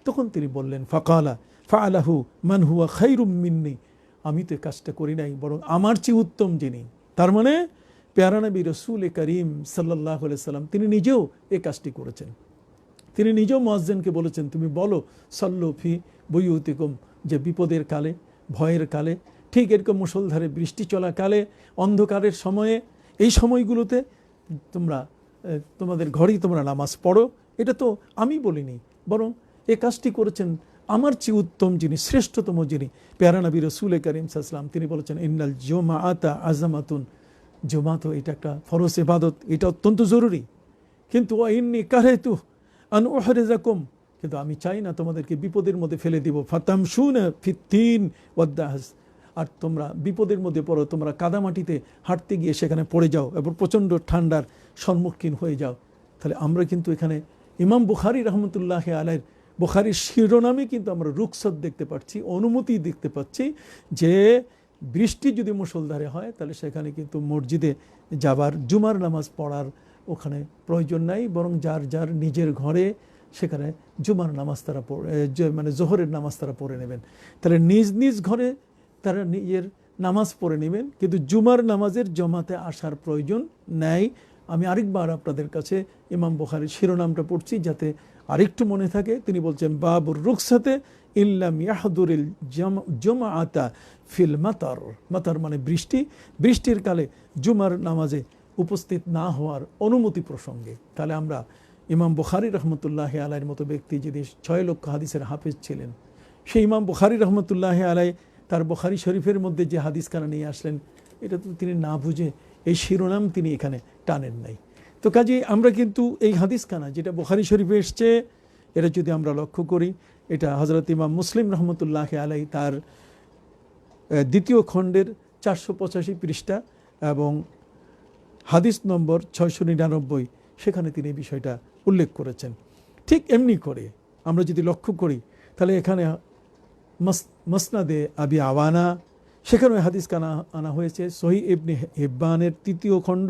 তখন তিনি বললেন ফাকালা ফাআলাহু মান হুয়া খায়রুম মিন্নি, আমি তো কাজটা করি নাই, বরং আমার চেয়ে উত্তম যিনি, তার মানে প্যারা নবী রাসূল করিম সাল্লাল্লাহু আলাইহি সাল্লাম তিনি নিজেও এই কাজটি করেছেন। তিনি নিজেও মুয়াজ্জিনকে বলেছেন তুমি বলো সাল্লু ফি বুয়ুতিকুম, যে বিপদের কালে, ভয়ের কালে, ঠিক এরকম মুষলধারে বৃষ্টি চলাকালে, অন্ধকারের সময়ে, এই সময়গুলোতে তোমরা তোমাদের ঘরেই তোমরা নামাজ পড়ো। এটা তো আমি বলিনি, বরং এ কাজটি করেছেন আমার চেয়ে উত্তম যিনি, শ্রেষ্ঠতম যিনি, প্যারা নবী রাসূল করিম সাল্লাল্লাহু আলাইহি ওয়াসাল্লাম, তিনি বলেছেন ইন্নাল জুমাআতা আযামাতুন, জুমা তো এটা একটা ফরজ ইবাদত, এটা অত্যন্ত জরুরি, কিন্তু ওয়া ইন্নী কারাহতু আন উহরিজাকুম, কিন্তু আমি চাই না তোমাদেরকে বিপদের মধ্যে ফেলে দিব, ফাতামশুনা ফিত তিন ওয়াদ দাহস, আর তোমরা বিপদের মধ্যে পড়ো, তোমরা কাদামাটিতে হাঁটতে গিয়ে সেখানে পড়ে যাও এবং প্রচণ্ড ঠান্ডার সম্মুখীন হয়ে যাও। তাহলে আমরা কিন্তু এখানে ইমাম বুখারী রহমতুল্লাহ আলাইহির বুখারীর শিরোনামে কিন্তু আমরা রুখসত দেখতে পাচ্ছি, অনুমতি দেখতে পাচ্ছি যে বৃষ্টি যদি মুষলধারে হয় তাহলে সেখানে কিন্তু মসজিদে যাবার, জুমার নামাজ পড়ার ওখানে প্রয়োজন নাই, বরং যার যার নিজের ঘরে সেখানে জুমার নামাজ তারা মানে জোহরের নামাজ তারা পড়ে নেবেন। তাহলে নিজ নিজ ঘরে তারা নিজের নামাজ পড়ে নেবেন, কিন্তু জুমার নামাজের জমাতে আসার প্রয়োজন নাই। আমি আরেকবার আপনাদের কাছে ইমাম বুখারীর শিরোনামটা পড়ছি যাতে আরেকটু মনে থাকে। তিনি বলছেন বাবুর রুখসাতে ইল্লাম ইয়াহদুরিল জুমআতা ফিল মাতার। মাতার মানে বৃষ্টি, বৃষ্টির কালে জুমার নামাজে উপস্থিত না হওয়ার অনুমতি প্রসঙ্গে। তাহলে আমরা ইমাম বুখারী রহমতুল্লাহ আলাইহির মতো ব্যক্তি যদি 6 লক্ষ হাদিসের হাফেজ ছিলেন, সেই ইমাম বুখারী রহমতুল্লাহ আলাইহি তার বুখারী শরীফের মধ্যে যে হাদিসখানা নিয়ে আসলেন, এটা তো তিনি না বুঝে এই শিরোনাম তিনি এখানে টানেন নাই। তো কাজেই আমরা কিন্তু এই হাদিসখানা যেটা বুখারী শরীফে এসছে, এটা যদি আমরা লক্ষ্য করি, এটা হযরত ইমাম মুসলিম রহমতুল্লাহ আলাইহি তার 2য় খণ্ডের 485 পৃষ্ঠা এবং হাদিস নম্বর 699, সেখানে তিনি বিষয়টা উল্লেখ করেছেন। ঠিক এমনি করে আমরা যদি লক্ষ্য করি তাহলে এখানে মাসনাদে আবি আওয়ানা, সেখানে হাদিস কানা আনা হয়েছে। সহিহ ইবনে হিব্বানের 3য় খণ্ড,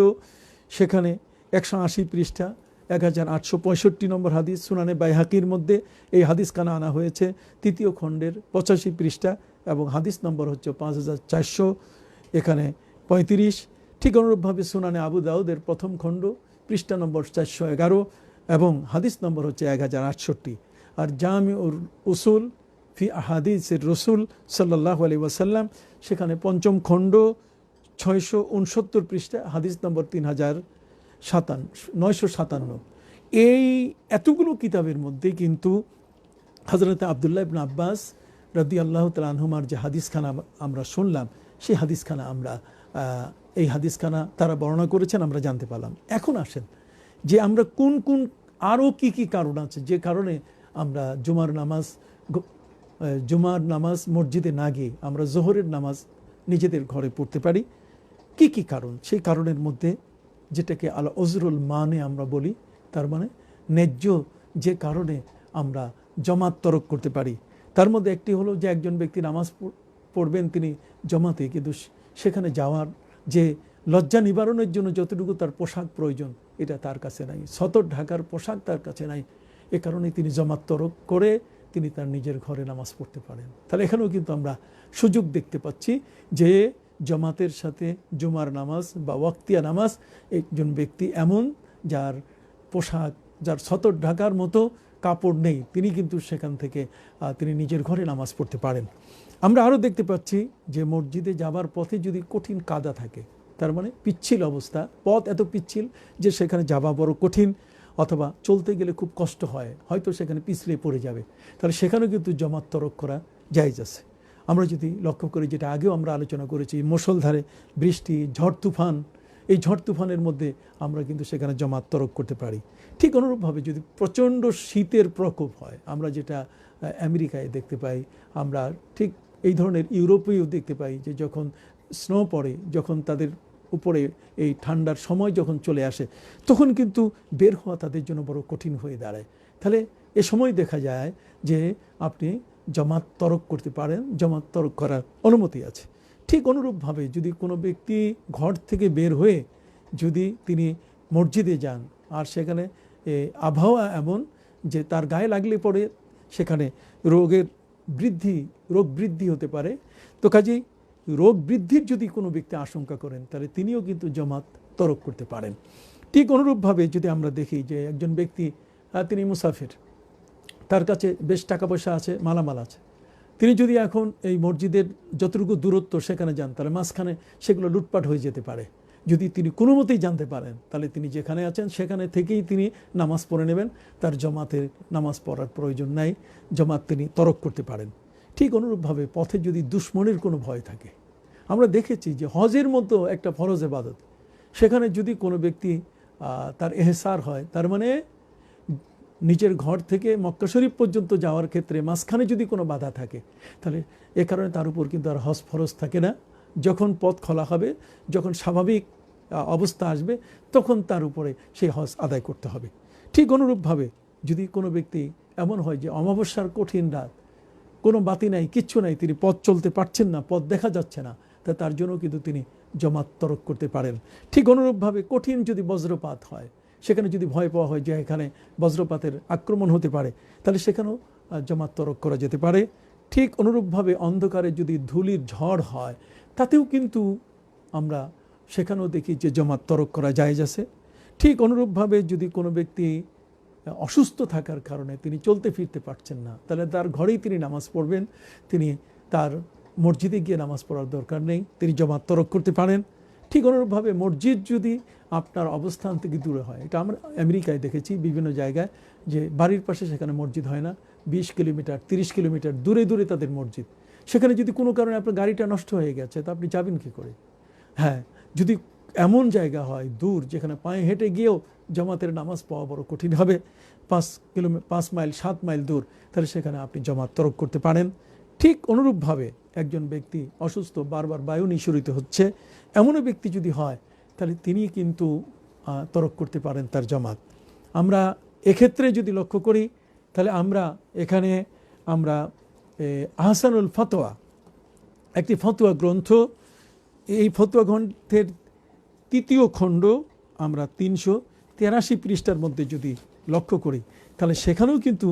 সেখানে 180 পৃষ্ঠা 1865 নম্বর হাদিস। সুনানে বাইহাকির মধ্যে এই হাদিস কানা আনা হয়েছে 3য় খণ্ডের 85 পৃষ্ঠা এবং হাদিস নম্বর হচ্ছে 5400 এখানে 35। ঠিক অনুরূপভাবে সুনানে আবু দাউদের 1ম খণ্ড পৃষ্ঠা নম্বর 411 এবং হাদিস নম্বর হচ্ছে 1068। আর জামিউল উসুল ফি আহাদিসের রসুল সাল্লাল্লাহু আলাইহি ওয়াসাল্লাম, সেখানে 5ম খণ্ড 669 পৃষ্ঠা হাদিস নম্বর 3957। এই এতগুলো কিতাবের মধ্যে কিন্তু হযরত আব্দুল্লাহ ইবনে আব্বাস রাদিয়াল্লাহু তাআলা আনহুমার যে হাদিসখানা আমরা শুনলাম, সেই হাদিসখানা আমরা এই হাদিসখানা তারা বর্ণনা করেছেন, আমরা জানতে পারলাম। এখন আসেন যে আমরা কোন কোন আরও কি কি কারণ আছে যে কারণে আমরা জুমার নামাজ মসজিদে না গিয়ে আমরা জোহরের নামাজ নিজেদের ঘরে পড়তে পারি। কি কি কারণ? সেই কারণের মধ্যে যেটাকে আল ওজরুল মানে আমরা বলি, তার মানে ন্যায্য যে কারণে আমরা জমাত তরক করতে পারি, তার মধ্যে একটি হলো যে একজন ব্যক্তি নামাজ পড়বেন তিনি জমাতে, কিন্তু সেখানে যাওয়ার যে লজ্জা নিবারণের জন্য যতটুকু তার পোশাক প্রয়োজন এটা তার কাছে নাই, সতর ঢাকার পোশাক তার কাছে নাই, এ কারণে তিনি জমাত তরক করে তিনি তার নিজের ঘরে নামাজ পড়তে পারেন। তাহলে এখানেও কিন্তু আমরা সুযোগ দেখতে পাচ্ছি যে জমাতের সাথে জুমার নামাজ বা ওয়াক্তিয়া নামাজ একজন ব্যক্তি এমন যার পোশাক, যার সতর ঢাকার মতো কাপড় নেই, তিনি কিন্তু সেখান থেকে তিনি নিজের ঘরে নামাজ পড়তে পারেন। আমরা আরও দেখতে পাচ্ছি যে মসজিদে যাবার পথে যদি কঠিন কাদা থাকে, তার মানে পিচ্ছিল অবস্থা, পথ এত পিচ্ছিল যে সেখানে যাওয়া বড় কঠিন, অথবা চলতে গেলে খুব কষ্ট হয়, হয়তো সেখানে পিছলে পড়ে যাবে, তাহলে সেখানেও কিন্তু জমাত তরক করা জায়েজ আছে। আমরা যদি লক্ষ্য করি, যেটা আগেও আমরা আলোচনা করেছি, মুষলধারে বৃষ্টি, ঝড় তুফান, এই ঝড় তুফানের মধ্যে আমরা কিন্তু সেখানে জমাত তরক করতে পারি। ঠিক অনুরূপভাবে যদি প্রচণ্ড শীতের প্রকোপ হয়, আমরা যেটা আমেরিকায় দেখতে পাই, আমরা ঠিক এই ধরনের ইউরোপেও দেখতে পাই যে যখন স্নো পড়ে, যখন তাদের উপরে এই ঠান্ডার সময় যখন চলে আসে, তখন কিন্তু বের হওয়া তাদের জন্য বড় কঠিন হয়ে দাঁড়ায়। তাহলে এ সময় দেখা যায় যে আপনি জমাত তরক করতে পারেন, জমাত তরক করার অনুমতি আছে। ঠিক অনুরূপভাবে যদি কোনো ব্যক্তি ঘর থেকে বের হয়ে যদি তিনি মসজিদে যান আর সেখানে আবহাওয়া এমন যে তার গায়ে লাগলে পরে সেখানে রোগ বৃদ্ধি হতে পারে, তো কাজেই রোগ বৃদ্ধির যদি কোনো ব্যক্তি আশঙ্কা করেন তাহলে তিনিও কিন্তু জমাত তরক করতে পারেন। ঠিক অনুরূপভাবে যদি আমরা দেখি যে একজন ব্যক্তি তিনি মুসাফির, তার কাছে বেশ টাকা পয়সা আছে, মালামাল আছে, তিনি যদি এখন এই মসজিদের যতটুকু দূরত্ব সেখানে যান তাহলে মাঝখানে সেগুলো লুটপাট হয়ে যেতে পারে। যদি তিনি কোনো মতেই জানতে পারেন তাহলে তিনি যেখানে আছেন সেখানে থেকেই তিনি নামাজ পড়ে নেবেন, তার জমাতের নামাজ পড়ার প্রয়োজন নাই, জমাত তিনি তরক করতে পারেন। ঠিক অনুরূপভাবে পথে যদি দুশ্মনের কোনো ভয় থাকে, আমরা দেখেছি যে হজের মতো একটা ফরজ ইবাদত, সেখানে যদি কোনো ব্যক্তি তার এহসার হয়, তার মানে নিজের ঘর থেকে মক্কা শরীফ পর্যন্ত যাওয়ার ক্ষেত্রে মাঝখানে যদি কোনো বাধা থাকে, তাহলে এ কারণে তার উপর কিন্তু আর হজ ফরজ থাকে না। যখন পথ খোলা হবে, যখন স্বাভাবিক অবস্থা আসবে, তখন তার উপরে সেই হজ আদায় করতে হবে। ঠিক অনুরূপভাবে যদি কোনো ব্যক্তি এমন হয় যে অমাবস্যার কঠিন রাত, কোনো বাতি নাই, কিচ্ছু নাই, তিনি পথ চলতে পারছেন না, পথ দেখা যাচ্ছে না, তা তার জন্য কিন্তু তিনি জমাত তরক করতে পারেন। ঠিক অনুরূপভাবে কঠিন যদি বজ্রপাত হয়, সেখানে যদি ভয় পাওয়া হয় যে এখানে বজ্রপাতের আক্রমণ হতে পারে, তাহলে সেখানেও জমাত তরক করা যেতে পারে। ঠিক অনুরূপভাবে অন্ধকারে যদি ধূলির ঝড় হয়, তাতেও কিন্তু আমরা সেখানেও দেখি যে জমাত তরক করা জায়েজ আছে। ঠিক অনুরূপভাবে যদি কোনো ব্যক্তি অসুস্থ থাকার কারণে তিনি চলতে ফিরতে পারছেন না, তাহলে তার ঘরেই তিনি নামাজ পড়বেন, তিনি তার মসজিদে গিয়ে নামাজ পড়ার দরকার নেই, তিনি জমাত তরক করতে পারেন। ঠিক অনুরূপভাবে মসজিদ যদি আপনার অবস্থান থেকে দূরে হয়, এটা আমরা আমেরিকায় দেখেছি বিভিন্ন জায়গায়, যে বাড়ির পাশে সেখানে মসজিদ হয় না, 20 কিলোমিটার 30 কিলোমিটার দূরে দূরে তাদের মসজিদ। সেখানে যদি কোনো কারণে আপনার গাড়িটা নষ্ট হয়ে গেছে, তা আপনি যাবেন কী করে? হ্যাঁ, যদি এমন জায়গা হয় দূর, যেখানে পায়ে হেঁটে গিয়েও জামাতের নামাজ পাওয়া বড় কঠিন হবে, 5 মাইল 7 মাইল দূর, তাহলে সেখানে আপনি জামাত তরক করতে পারেন। ঠিক অনুরূপভাবে একজন ব্যক্তি অসুস্থ, বারবার বায়ু নিঃসরিত হচ্ছে, এমনও ব্যক্তি যদি হয়, তাহলে তিনি কিন্তু তরক করতে পারেন তার জামাত। আমরা এক্ষেত্রে যদি লক্ষ্য করি, তাহলে আমরা এখানে আহসানুল ফতোয়া, একটি ফতোয়া গ্রন্থ, এই ফতোয়া গ্রন্থের 3য় খণ্ড আমরা 383 পৃষ্ঠার মধ্যে যদি লক্ষ্য করি, তাহলে সেখানেও কিন্তু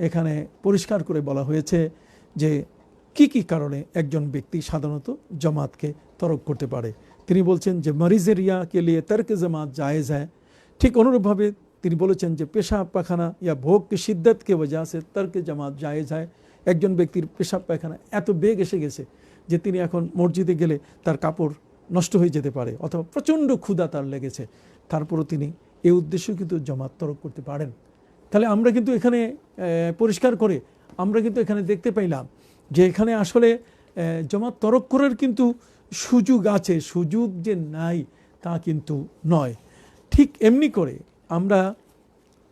এখানে পরিষ্কার করে বলা হয়েছে যে কি কি কারণে একজন ব্যক্তি সাধারণত জামাতকে তরক করতে পারে। তিনি বলছেন যে মরিজে রিয়া কে লিয়ে তর্ক জামাত জায়েজ হ্যায়। ঠিক অনুরূপভাবে তিনি বলেছেন যে পেশাব পায়খানা ইয়া ভোগ কি শিদ্দত কে वजह से তর্ক জামাত জায়েজ হয়। একজন ব্যক্তির পেশাব পায়খানা এত বেগ এসে গেছে যে তিনি এখন মসজিদে গেলে তার কাপড় নষ্ট হয়ে যেতে পারে, অথবা প্রচণ্ড ক্ষুধা তার লেগেছে, তারপরও তিনি এই উদ্দেশ্যে কিন্তু জামাত তরক করতে পারেন। তাহলে আমরা কিন্তু এখানে পরিষ্কার করে আমরা কিন্তু এখানে দেখতে পাইলাম যে এখানে আসলে জামাত তরক করার কিন্তু সুযোগ আছে, সুযোগ যে নাই তা কিন্তু নয়। ঠিক এমনি করে আমরা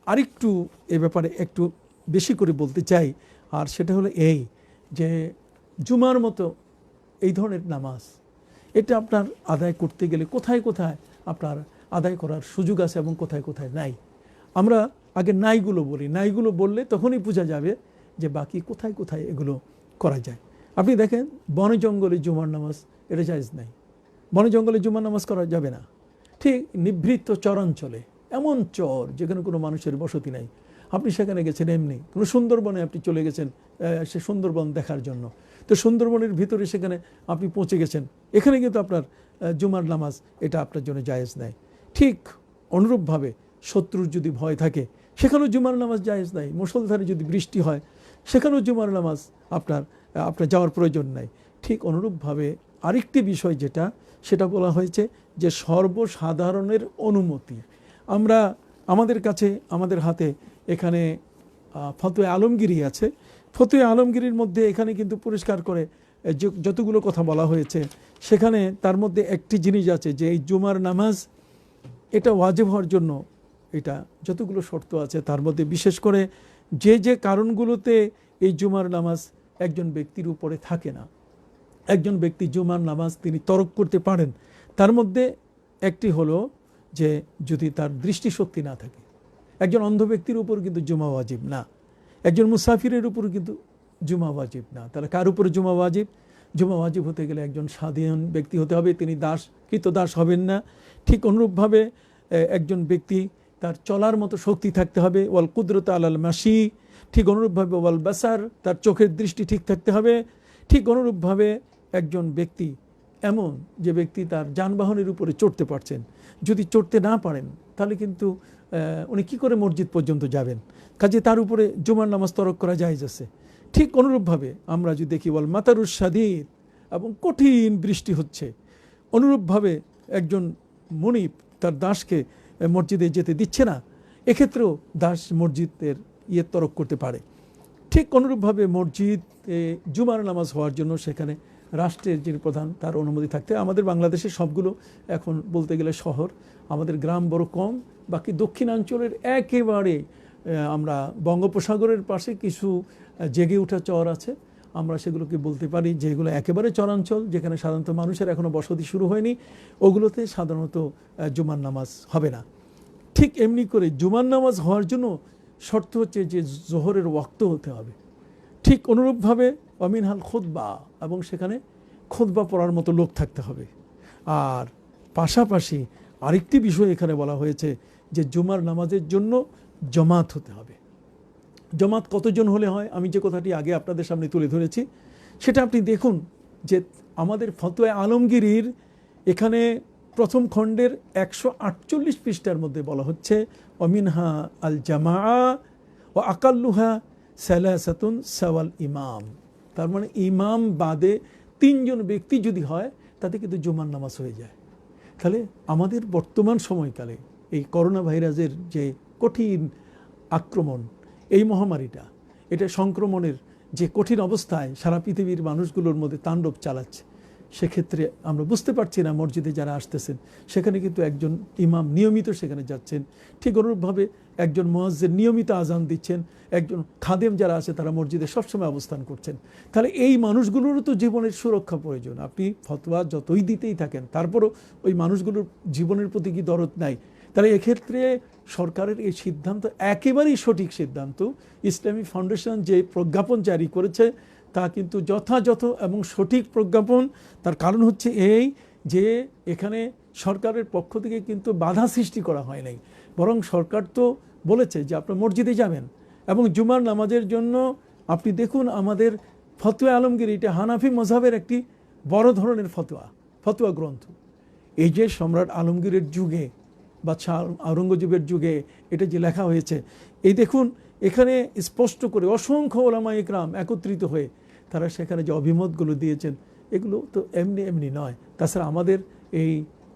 আরেকটু এ ব্যাপারে একটু বেশি করে বলতে চাই, আর সেটা হলো এই যে জুমার মতো এই ধরনের নামাজ, এটা আপনার আদায় করতে গেলে কোথায় কোথায় আপনার আদায় করার সুযোগ আছে এবং কোথায় কোথায় নাই। আমরা আগে নাইগুলো বলি, নাইগুলো বললে তখনই বোঝা যাবে যে বাকি কোথায় কোথায় এগুলো করা যায়। আপনি দেখেন বনে জঙ্গলে জুমার নামাজ, এটা জায়েজ নাই, বনে জঙ্গলে জুমার নামাজ করা যাবে না। ঠিক নিভৃত চরাঞ্চলে, এমন চর যেখানে কোনো মানুষের বসতি নাই, আপনি সেখানে গেছেন এমনি, কোনো সুন্দরবনে আপনি চলে গেছেন সে সুন্দরবন দেখার জন্য, তো সুন্দরবনের ভিতরে সেখানে আপনি পৌঁছে গেছেন, এখানে কিন্তু আপনার জুমার নামাজ এটা আপনার জন্য জায়েজ নাই। ঠিক অনুরূপভাবে শত্রুর যদি ভয় থাকে, সেখানেও জুমার নামাজ জায়েজ নাই। মুষলধারে যদি বৃষ্টি হয়, সেখানেও জুমার নামাজ আপনার যাওয়ার প্রয়োজন নাই। ঠিক অনুরূপভাবে আরেকটি বিষয় যেটা, সেটা বলা হয়েছে যে সর্বসাধারণের অনুমতি। আমরা আমাদের কাছে, আমাদের হাতে এখানে ফতোয়া আলমগীরি আছে, ফতোয়া আলমগীরির মধ্যে এখানে কিন্তু পরিষ্কার করে যতগুলো কথা বলা হয়েছে, সেখানে তার মধ্যে একটি জিনিস আছে যে এই জুমার নামাজ এটা ওয়াজিব হওয়ার জন্য এটা যতগুলো শর্ত আছে, তার মধ্যে বিশেষ করে যে যে কারণগুলোতে এই জুমার নামাজ একজন ব্যক্তির উপরে থাকে না, একজন ব্যক্তি জুমার নামাজ তিনি তরক করতে পারেন, তার মধ্যে একটি হলো যে যদি তার দৃষ্টিশক্তি না থাকে। একজন অন্ধ ব্যক্তির উপর কিন্তু জুমা ওয়াজিব না, একজন মুসাফিরের উপর কিন্তু জুমা ওয়াজিব না। তাহলে কার উপরে জুমা ওয়াজিব? জুমা ওয়াজিব হতে গেলে একজন স্বাধীন ব্যক্তি হতে হবে, তিনি কৃতদাস হবেন না। ঠিক অনুরূপভাবে একজন ব্যক্তি তার চলার মতো শক্তি থাকতে হবে, ওয়াল কুদরত আলাল মাসি। ঠিক অনুরূপভাবে ওয়াল বাসার, তার চোখের দৃষ্টি ঠিক থাকতে হবে। ঠিক অনুরূপভাবে একজন ব্যক্তি এমন যে ব্যক্তি তার যানবাহনের উপরে চড়তে পারছেন, যদি চড়তে না পারেন তাহলে কিন্তু উনি কি করে মসজিদ পর্যন্ত যাবেন? কাজে তার উপরে জুমার নামাজ তরক করা জায়েজ আছে। ঠিক অনুরূপভাবে আমরা যদি দেখি ওয়াল মাতারুস শাদীদ, এবং কঠিন বৃষ্টি হচ্ছে, অনুরূপভাবে একজন মনিব তার দাসকে মসজিদে যেতে দিচ্ছে না, এক্ষেত্রেও দাস মসজিদের তরক করতে পারে। ঠিক অনুরূপভাবে মসজিদ জুমার নামাজ হওয়ার জন্য সেখানে রাষ্ট্রের যিনি প্রধান তার অনুমতি থাকতে। আমাদের বাংলাদেশের সবগুলো এখন বলতে গেলে শহর, আমাদের গ্রাম বড় কম, বাকি দক্ষিণাঞ্চলের একেবারে আমরা বঙ্গোপসাগরের পাশে কিছু জেগে ওঠা চর আছে, আমরা সেগুলোকে বলতে পারি যেগুলো একেবারে চরাঞ্চল, যেখানে সাধারণত মানুষের এখনও বসতি শুরু হয়নি, ওগুলোতে সাধারণত জুমার নামাজ হবে না। ঠিক এমনি করে জুমার নামাজ হওয়ার জন্য শর্ত হচ্ছে যে জোহরের ওয়াক্ত হতে হবে। ঠিক অনুরূপভাবে অমিনহাল খুতবা, এবং সেখানে খুতবা পড়ার মতো লোক থাকতে হবে। আর পাশাপাশি আরেকটি বিষয় এখানে বলা হয়েছে যে জুমার নামাজের জন্য জমাত হতে হবে। জমাত কতজন হলে হয়, আমি যে কথাটি আগে আপনাদের সামনে তুলে ধরেছি সেটা আপনি দেখুন যে আমাদের ফতোয়া আলমগীরির এখানে প্রথম খণ্ডের 148 পৃষ্ঠার মধ্যে বলা হচ্ছে অমিনহা আল জামা ও আকাল্লুহা সালাসাতুন সাওয়াল ইমাম। তার মানে ইমাম বাদে 3 জন ব্যক্তি যদি হয় তাতে কিন্তু জুমার নামাজ হয়ে যায়। তাহলে আমাদের বর্তমান সময়কালে এই করোনা ভাইরাসের যে কঠিন আক্রমণ, এই মহামারীটা, এটা সংক্রমণের যে কঠিন অবস্থায় সারা পৃথিবীর মানুষগুলোর মধ্যে তাণ্ডব চালাচ্ছে, সেক্ষেত্রে আমরা বুঝতে পারছি না মসজিদে যারা আসতেছেন সেখানে কিন্তু একজন ইমাম নিয়মিত সেখানে যাচ্ছেন, ঠিক অনুরূপভাবে একজন মুয়াজ্জিন নিয়মিত আজান দিচ্ছেন, একজন খাদেম যারা আছে তারা মসজিদে সবসময় অবস্থান করছেন। তাহলে এই মানুষগুলোরও তো জীবনের সুরক্ষা প্রয়োজন। আপনি ফতোয়া যতই দিতেই থাকেন তারপরও ওই মানুষগুলোর জীবনের প্রতি কি দরদ নাই? তাহলে এক্ষেত্রে সরকারের এই সিদ্ধান্ত একেবারেই সঠিক সিদ্ধান্ত। ইসলামী ফাউন্ডেশন যে প্রজ্ঞাপন জারি করেছে তা কিন্তু যথাযথ এবং সঠিক প্রজ্ঞাপন। তার কারণ হচ্ছে এই যে এখানে সরকারের পক্ষ থেকে কিন্তু বাধা সৃষ্টি করা হয় নাই, বরং সরকার তো বলেছে যে আপনার মসজিদে যাবেন এবং জুমার নামাজের জন্য আপনি দেখুন আমাদের ফতোয়া আলমগীর, এটা হানাফি মযহাবের একটি বড় ধরনের ফতোয়া গ্রন্থ। এই যে সম্রাট আলমগীরের যুগে বাদশাহ আওরঙ্গজেবের যুগে এটা যে লেখা হয়েছে, এই দেখুন এখানে স্পষ্ট করে অসংখ্য ওলামা ইকরাম একত্রিত হয়ে তারা সেখানে যে অভিমতগুলো দিয়েছেন এগুলো তো এমনি এমনি নয়। তাছাড়া আমাদের এই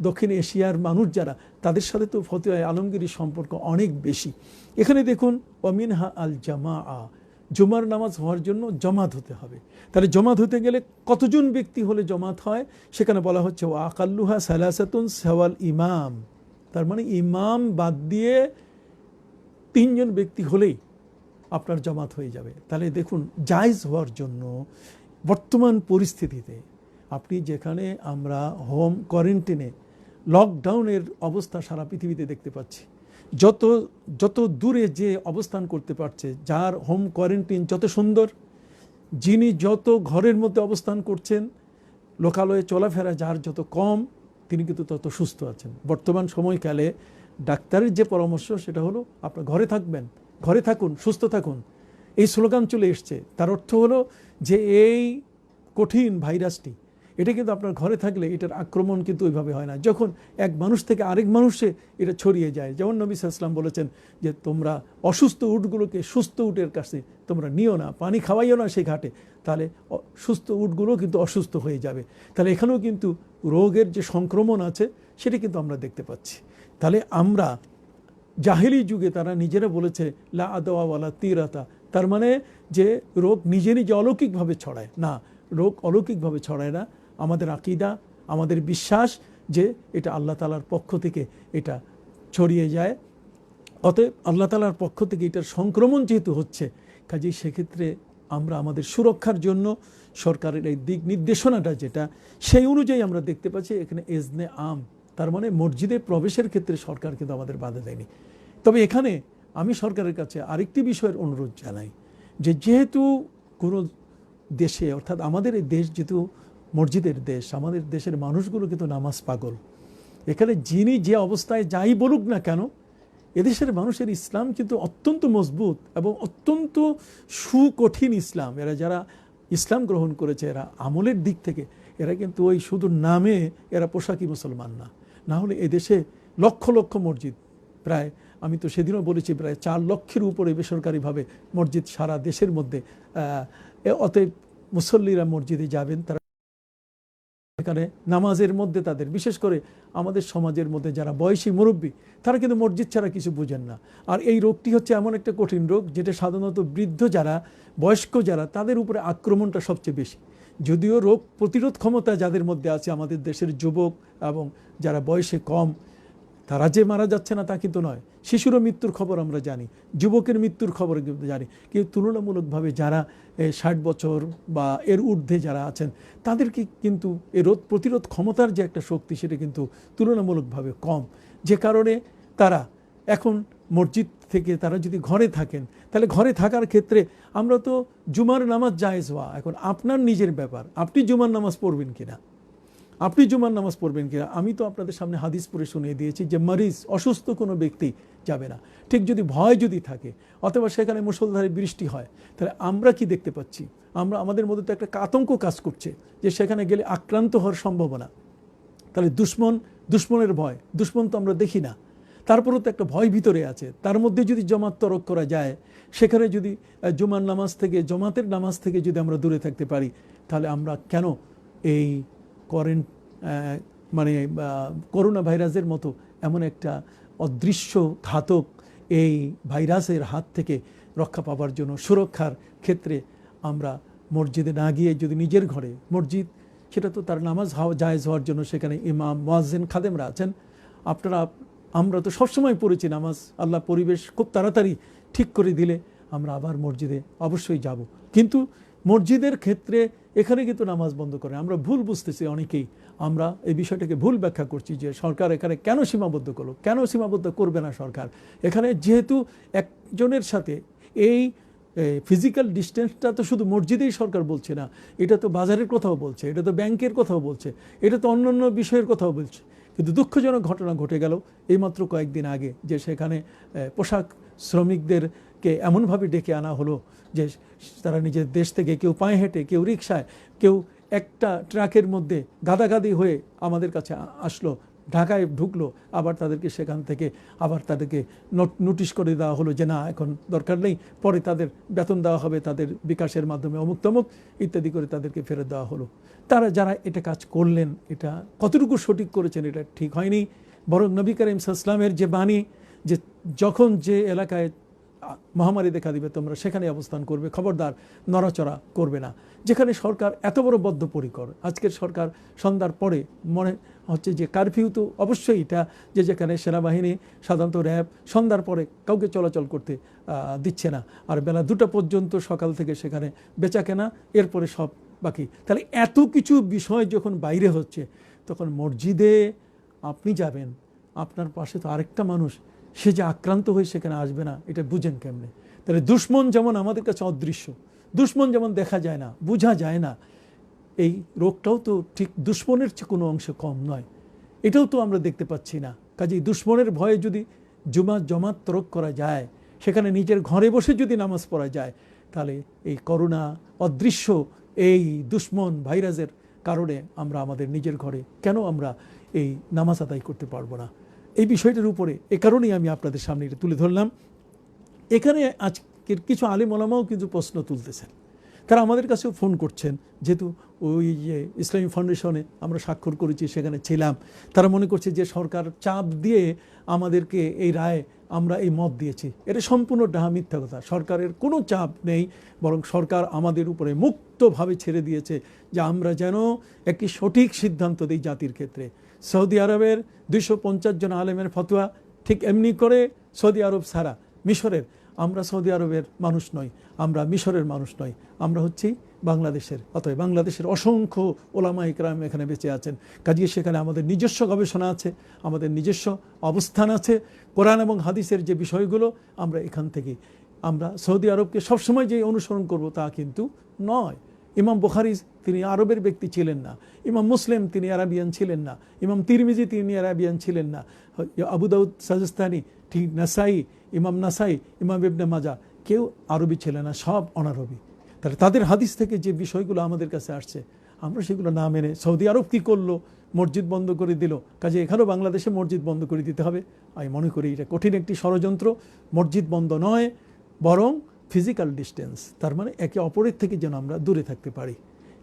দক্ষিণ এশিয়ার মানুষ যারা, তাদের সাথে তো ফতোয়া আলমগীরের সম্পর্ক অনেক বেশি। এখানে দেখুন অমিনহা আল জামা, জুমার নামাজ হওয়ার জন্য জমাত হতে হবে। তাহলে জমাত হতে গেলে কতজন ব্যক্তি হলে জমাত হয়, সেখানে বলা হচ্ছে ও আকাল্লুহা সালাসাতুন সাওয়াল ইমাম। তার মানে ইমাম বাদ দিয়ে 3 জন ব্যক্তি হলেই আপনার জামাত হয়ে যাবে। তাহলে দেখুন জায়েজ হওয়ার জন্য বর্তমান পরিস্থিতিতে আপনি যেখানে আমরা হোম কোয়ারেন্টাইনে লকডাউনের অবস্থা সারা পৃথিবীতে দেখতে পাচ্ছি, যত দূরে যে অবস্থান করতে পারছে, যার হোম কোয়ারেন্টাইন যত সুন্দর, যিনি যত ঘরের মধ্যে অবস্থান করছেন, লোকালয়ে চলাফেরা যার যত কম, তিনি কিন্তু তত সুস্থ আছেন। বর্তমান সময়কালে ডাক্তারের যে পরামর্শ সেটা হলো আপনার ঘরে থাকবেন, ঘরে থাকুন, সুস্থ থাকুন, এই স্লোগান চলে এসছে। তার অর্থ হলো যে এই কঠিন ভাইরাসটি, এটা কিন্তু আপনার ঘরে থাকলে এটার আক্রমণ কিন্তু ওইভাবে হয় না, যখন এক মানুষ থেকে আরেক মানুষে এটা ছড়িয়ে যায়। যেমন নবী সাল্লাল্লাহু আলাইহি ওয়াসাল্লাম বলেছেন যে তোমরা অসুস্থ উটগুলোকে সুস্থ উটের কাছে তোমরা নিও না, পানি খাওয়াইও না সেই ঘাটে, তাহলে সুস্থ উটগুলো কিন্তু অসুস্থ হয়ে যাবে। তাহলে এখানেও কিন্তু রোগের যে সংক্রমণ আছে সেটা কিন্তু আমরা দেখতে পাচ্ছি। তাহলে আমরা জাহেলি যুগে তারা নিজেরা বলেছে লা আদওয়া ওয়ালা তিরাতা, তার মানে যে রোগ নিজে নিজে অলৌকিকভাবে ছড়ায় না, রোগ অলৌকিকভাবে ছড়ায় না। আমাদের আকীদা, আমাদের বিশ্বাস যে এটা আল্লাহ তাআলার পক্ষ থেকে এটা ছড়িয়ে যায়। অতএব আল্লাহ তাআলার পক্ষ থেকে এটার সংক্রমণ যেহেতু হচ্ছে, কাজেই সেক্ষেত্রে আমরা আমাদের সুরক্ষার জন্য সরকারের এই দিক নির্দেশনাটা যেটা, সেই অনুযায়ী আমরা দেখতে পাচ্ছি এখানে এজনে আম, তার মানে মসজিদে প্রবেশের ক্ষেত্রে সরকার কিন্তু আমাদের বাধা দেয়নি। তবে এখানে আমি সরকারের কাছে আরেকটি বিষয়ের অনুরোধ জানাই যে যেহেতু কোনো দেশে, অর্থাৎ আমাদের এই দেশ যেহেতু মসজিদের দেশ, আমাদের দেশের মানুষগুলো কিন্তু নামাজ পাগল। এখানে যিনি যে অবস্থায় যাই বলুক না কেন, এদেশের মানুষের ইসলাম কিন্তু অত্যন্ত মজবুত এবং অত্যন্ত সুকঠিন ইসলাম। এরা যারা ইসলাম গ্রহণ করেছে, এরা আমলের দিক থেকে এরা কিন্তু ওই শুধু নামে এরা পোশাকি মুসলমান না। না হলে এদেশে লক্ষ লক্ষ মসজিদ, প্রায় আমি তো সেদিনও বলেছি প্রায় 4 লক্ষের উপরে বেসরকারিভাবে মসজিদ সারা দেশের মধ্যে। অতএব মুসল্লিরা মসজিদে যাবেন, তারা এখানে নামাজের মধ্যে তাদের, বিশেষ করে আমাদের সমাজের মধ্যে যারা বয়সী মুরব্বী, তারা কিন্তু মসজিদ ছাড়া কিছু বুঝেন না। আর এই রোগটি হচ্ছে এমন একটা কঠিন রোগ যেটা সাধারণত বৃদ্ধ যারা, বয়স্ক যারা, তাদের উপরে আক্রমণটা সবচেয়ে বেশি। যদিও রোগ প্রতিরোধ ক্ষমতা যাদের মধ্যে আছে, আমাদের দেশের যুবক এবং যারা বয়সে কম, তারা যে মারা যাচ্ছে না তা কিন্তু নয়, শিশুরও মৃত্যুর খবর আমরা জানি, যুবকের মৃত্যুর খবর কিন্তু জানি, কিন্তু তুলনামূলকভাবে যারা 60 বছর বা এর ঊর্ধ্বে যারা আছেন তাদেরকে কিন্তু এই রোধ প্রতিরোধ ক্ষমতার যে একটা শক্তি সেটা কিন্তু তুলনামূলকভাবে কম, যে কারণে তারা এখন মসজিদ থেকে তারা যদি ঘরে থাকেন তাহলে ঘরে থাকার ক্ষেত্রে আমরা তো জুমার নামাজ জায়েজ হওয়া, এখন আপনার নিজের ব্যাপার, আপনি জুমার নামাজ পড়বেন কিনা, আপনি জুমার নামাজ পড়বেন কিনা। আমি তো আপনাদের সামনে হাদিস পড়ে শুনিয়ে দিয়েছি যে মারিজ অসুস্থ কোনো ব্যক্তি যাবে না, ঠিক যদি ভয় যদি থাকে অথবা সেখানে মুষলধারে বৃষ্টি হয়, তাহলে আমরা কি দেখতে পাচ্ছি, আমরা আমাদের মধ্যে তো একটা আতঙ্ক কাজ করছে যে সেখানে গেলে আক্রান্ত হওয়ার সম্ভাবনা, তাহলে দুশ্মনের ভয়, দুশ্মন তো আমরা দেখি না, তারপরেও তো একটা ভয় ভিতরে আছে, তার মধ্যে যদি জমাত তরক করা যায়, সেখানে যদি জুমার নামাজ থেকে জমাতের নামাজ থেকে যদি আমরা দূরে থাকতে পারি, তাহলে আমরা কেন এই মানে করোনা ভাইরাসের মতো এমন একটা অদৃশ্য ঘাতক এই ভাইরাসের হাত থেকে রক্ষা পাওয়ার জন্য সুরক্ষার ক্ষেত্রে আমরা মসজিদে না গিয়ে যদি নিজের ঘরে, মসজিদ সেটা তো তার নামাজ জায়েজ হওয়ার জন্য সেখানে ইমাম মুয়াজ্জিন খাদেমরা আছেন, আমরা তো সবসময় পড়েছি নামাজ, আল্লাহ পরিবেশ খুব তাড়াতাড়ি ঠিক করে দিলে আমরা আবার মসজিদে অবশ্যই যাব, কিন্তু মসজিদের ক্ষেত্রে এখানে কিন্তু নামাজ বন্ধ করে আমরা ভুল বুঝতেছি অনেকেই, আমরা এই বিষয়টাকে ভুল ব্যাখ্যা করছি যে সরকার এখানে কেন সীমাবদ্ধ করলো, কেন সীমাবদ্ধ করবে না সরকার, এখানে যেহেতু একজনের সাথে এই ফিজিক্যাল ডিস্টেন্সটা তো শুধু মসজিদেই সরকার বলছে না, এটা তো বাজারের কথাও বলছে, এটা তো ব্যাংকের কথাও বলছে, এটা তো অন্যান্য বিষয়ের কথাও বলছে, কিন্তু দুঃখজনক ঘটনা ঘটে গেল এইমাত্র কয়েকদিন আগে যে সেখানে পোশাক শ্রমিকদেরকে এমনভাবে ডেকে আনা হলো যে তারা নিজের দেশ থেকে কেউ পায়ে হেঁটে, কেউ রিকশায়, কেউ একটা ট্রাকের মধ্যে গাদাগাদি হয়ে আমাদের কাছে আসলো, ঢাকায় ঢুকলো, আবার তাদেরকে সেখান থেকে আবার তাদেরকে নোটিশ করে দেওয়া হলো যে না এখন দরকার নেই, পরে তাদের বেতন দেওয়া হবে তাদের বিকাশের মাধ্যমে অমুক তমুক ইত্যাদি করে তাদেরকে ফেরত দেওয়া হলো। তারা যারা এটা কাজ করলেন এটা কতটুকু সঠিক করেছেন এটা ঠিক হয়নি, বরং নবী করিম সাল্লাল্লাহু আলাইহি ওয়াসাল্লামের যে বাণী যে যখন যে এলাকায় মহামারী দেখা দিবে তোমরা সেখানে অবস্থান করবে, খবরদার নড়াচড়া করবে না। যেখানে সরকার এত বড় বদ্ধপরিকর, আজকের সরকার সন্ধ্যার পরে মনে হচ্ছে যে কারফিউ তো অবশ্যই এটা, যে যেখানে সেনাবাহিনী সাধারণত র্যাব সন্ধ্যার পরে কাউকে চলাচল করতে দিচ্ছে না, আর বেলা 2টা পর্যন্ত সকাল থেকে সেখানে বেচা কেনা, এরপরে সব বাকি। তাহলে এত কিছু বিষয় যখন বাইরে হচ্ছে তখন মসজিদে আপনি যাবেন, আপনার পাশে তো আরেকটা মানুষ, সে যে আক্রান্ত হয়ে সেখানে আসবে না এটা বুঝেন কেমনে? তাহলে দুশ্মন যেমন আমাদের কাছে অদৃশ্য, দুশ্মন যেমন দেখা যায় না, বোঝা যায় না, এই রোগটাও তো ঠিক দুশ্মনের চেয়ে কোনো অংশে কম নয়, এটাও তো আমরা দেখতে পাচ্ছি না। কাজেই দুশ্মনের ভয়ে যদি জমাত তরক করা যায়, সেখানে নিজের ঘরে বসে যদি নামাজ পড়া যায়, তাহলে এই করোনা অদৃশ্য এই দুশ্মন ভাইরাসের কারণে আমরা আমাদের নিজের ঘরে কেন আমরা এই নামাজ আদায় করতে পারবো না? এই বিষয়টার উপরে এ কারণেই আমি আপনাদের সামনে এটা তুলে ধরলাম। এখানে আজকের কিছু আলেম ওলামাও কিন্তু প্রশ্ন তুলতেছেন, তারা আমাদের কাছেও ফোন করছেন, যেহেতু ওই যে ইসলামী ফাউন্ডেশনে আমরা স্বাক্ষর করেছি সেখানে ছিলাম, তারা মনে করছে যে সরকার চাপ দিয়ে আমাদেরকে এই রায় আমরা এই মত দিয়েছি, এটা সম্পূর্ণ ডাহা মিথ্যা কথা। সরকারের কোনো চাপ নেই, বরং সরকার আমাদের উপরে মুক্তভাবে ছেড়ে দিয়েছে যে আমরা যেন একটি সঠিক সিদ্ধান্ত দিই জাতির ক্ষেত্রে। সৌদি আরবের 250 জন আলেমের ফতোয়া ঠিক এমনি করে সৌদি আরব ছাড়া মিশরের, আমরা সৌদি আরবের মানুষ নই, আমরা মিশরের মানুষ নই, আমরা হচ্ছি বাংলাদেশের। অতএব বাংলাদেশের অসংখ্য ওলামা ইকরাম এখানে বেঁচে আছেন, কাজেই সেখানে আমাদের নিজস্ব গবেষণা আছে, আমাদের নিজস্ব অবস্থান আছে, কোরআন এবং হাদিসের যে বিষয়গুলো আমরা এখান থেকে, আমরা সৌদি আরবকে সবসময় যে অনুসরণ করব তা কিন্তু নয়। ইমাম বুখারী তিনি আরবের ব্যক্তি ছিলেন না, ইমাম মুসলিম তিনি আরাবিয়ান ছিলেন না, ইমাম তিরমিজি তিনি আরাবিয়ান ছিলেন না, আবু দাউদ সাজিস্তানি ঠিক, নাসাই, ইমাম নাসাই, ইমাম ইবনে মাজা কেউ আরবি ছিলেন না, সব অনারবি। তাহলে তাদের হাদিস থেকে যে বিষয়গুলো আমাদের কাছে আসছে আমরা সেগুলো না মেনে সৌদি আরব কী করলো, মসজিদ বন্ধ করে দিল, কাজে এখানেও বাংলাদেশে মসজিদ বন্ধ করে দিতে হবে। আমি মনে করি এটা কঠিন একটি ষড়যন্ত্র। মসজিদ বন্ধ নয়, বরং ফিজিক্যাল ডিস্টেন্স, তার মানে একে অপরের থেকে যেন আমরা দূরে থাকতে পারি।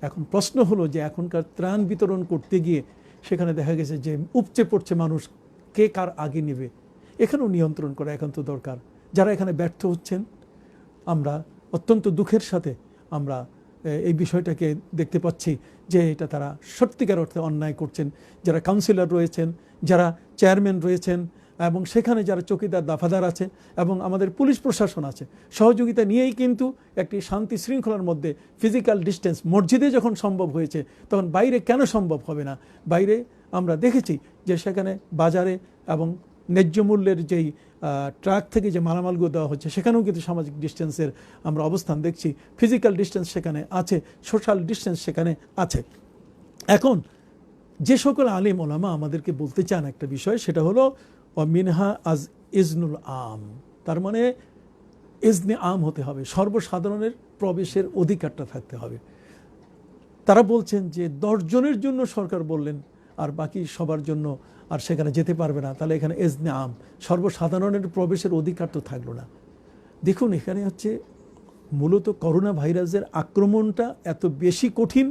এখন প্রশ্ন হলো যে এখনকার ত্রাণ বিতরণ করতে গিয়ে সেখানে দেখা গেছে যে উপচে পড়ছে মানুষ, কে কার আগে নেবে, এখানেও নিয়ন্ত্রণ করা একান্ত দরকার। যারা এখানে ব্যর্থ হচ্ছেন আমরা অত্যন্ত দুঃখের সাথে আমরা এই বিষয়টাকে দেখতে পাচ্ছি যে এটা তারা সত্যিকার অর্থে অন্যায় করছেন। যারা কাউন্সিলর রয়েছেন, যারা চেয়ারম্যান রয়েছেন এবং সেখানে যারা চৌকিদার দাফাদার আছে এবং আমাদের পুলিশ প্রশাসন আছে, সহযোগিতা নিয়েই কিন্তু একটি শান্তি শৃঙ্খলার মধ্যে ফিজিক্যাল ডিস্টেন্স মসজিদে যখন সম্ভব হয়েছে, তখন বাইরে কেন সম্ভব হবে না? বাইরে আমরা দেখেছি যে সেখানে বাজারে এবং ন্যায্য মূল্যের যেই ট্রাক থেকে যে মালামালগুলো দেওয়া হচ্ছে, সেখানেও কিন্তু সামাজিক ডিস্টেন্সের আমরা অবস্থান দেখছি। ফিজিক্যাল ডিস্টেন্স সেখানে আছে, সোশ্যাল ডিস্টেন্স সেখানে আছে। এখন যে সকল আলিম ওলামা আমাদেরকে বলতে চান একটা বিষয়, সেটা হলো মিনহা আজ ইজনুল আম, তার মানে ইজনে আম হতে হবে, সর্বসাধারণের প্রবেশের অধিকারটা থাকতে হবে। তারা বলছেন যে 10 জনের জন্য সরকার বললেন আর বাকি সবার জন্য আর সেখানে যেতে পারবে না, তাহলে এখানে ইজনে আম, সর্বসাধারণের প্রবেশের অধিকার তো থাকলো না। দেখুন, এখানে হচ্ছে মূলত করোনা ভাইরাসের আক্রমণটা এত বেশি কঠিন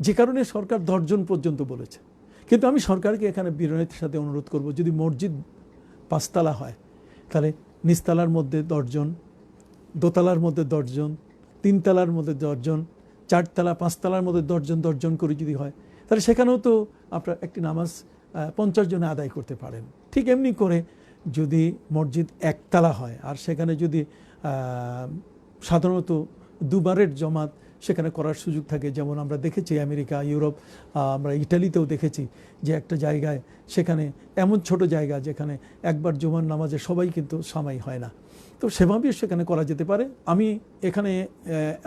যে কারণে সরকার 10 জন পর্যন্ত বলেছে। কিন্তু আমি সরকারকে এখানে বিনয়ের সাথে অনুরোধ করব, যদি মসজিদ 5 তলা হয় তাহলে নিচতলার মধ্যে 10 জন, দোতলার মধ্যে 10 জন, 3 তলার মধ্যে 10 জন, 4 তলা 5 তলার মধ্যে 10 জন করে যদি হয়, তাহলে সেখানেও তো আপনার একটি নামাজ 50 জনে আদায় করতে পারেন। ঠিক এমনি করে যদি মসজিদ 1 তলা হয় আর সেখানে যদি সাধারণত 2 বারের জমাত সেখানে করার সুযোগ থাকে, যেমন আমরা দেখেছি আমেরিকা, ইউরোপ, আমরা ইটালিতেও দেখেছি যে একটা জায়গায় সেখানে এমন ছোট জায়গা যেখানে একবার জুমার নামাজে সবাই কিন্তু সামাই হয় না, তো সেভাবে সেখানে করা যেতে পারে। আমি এখানে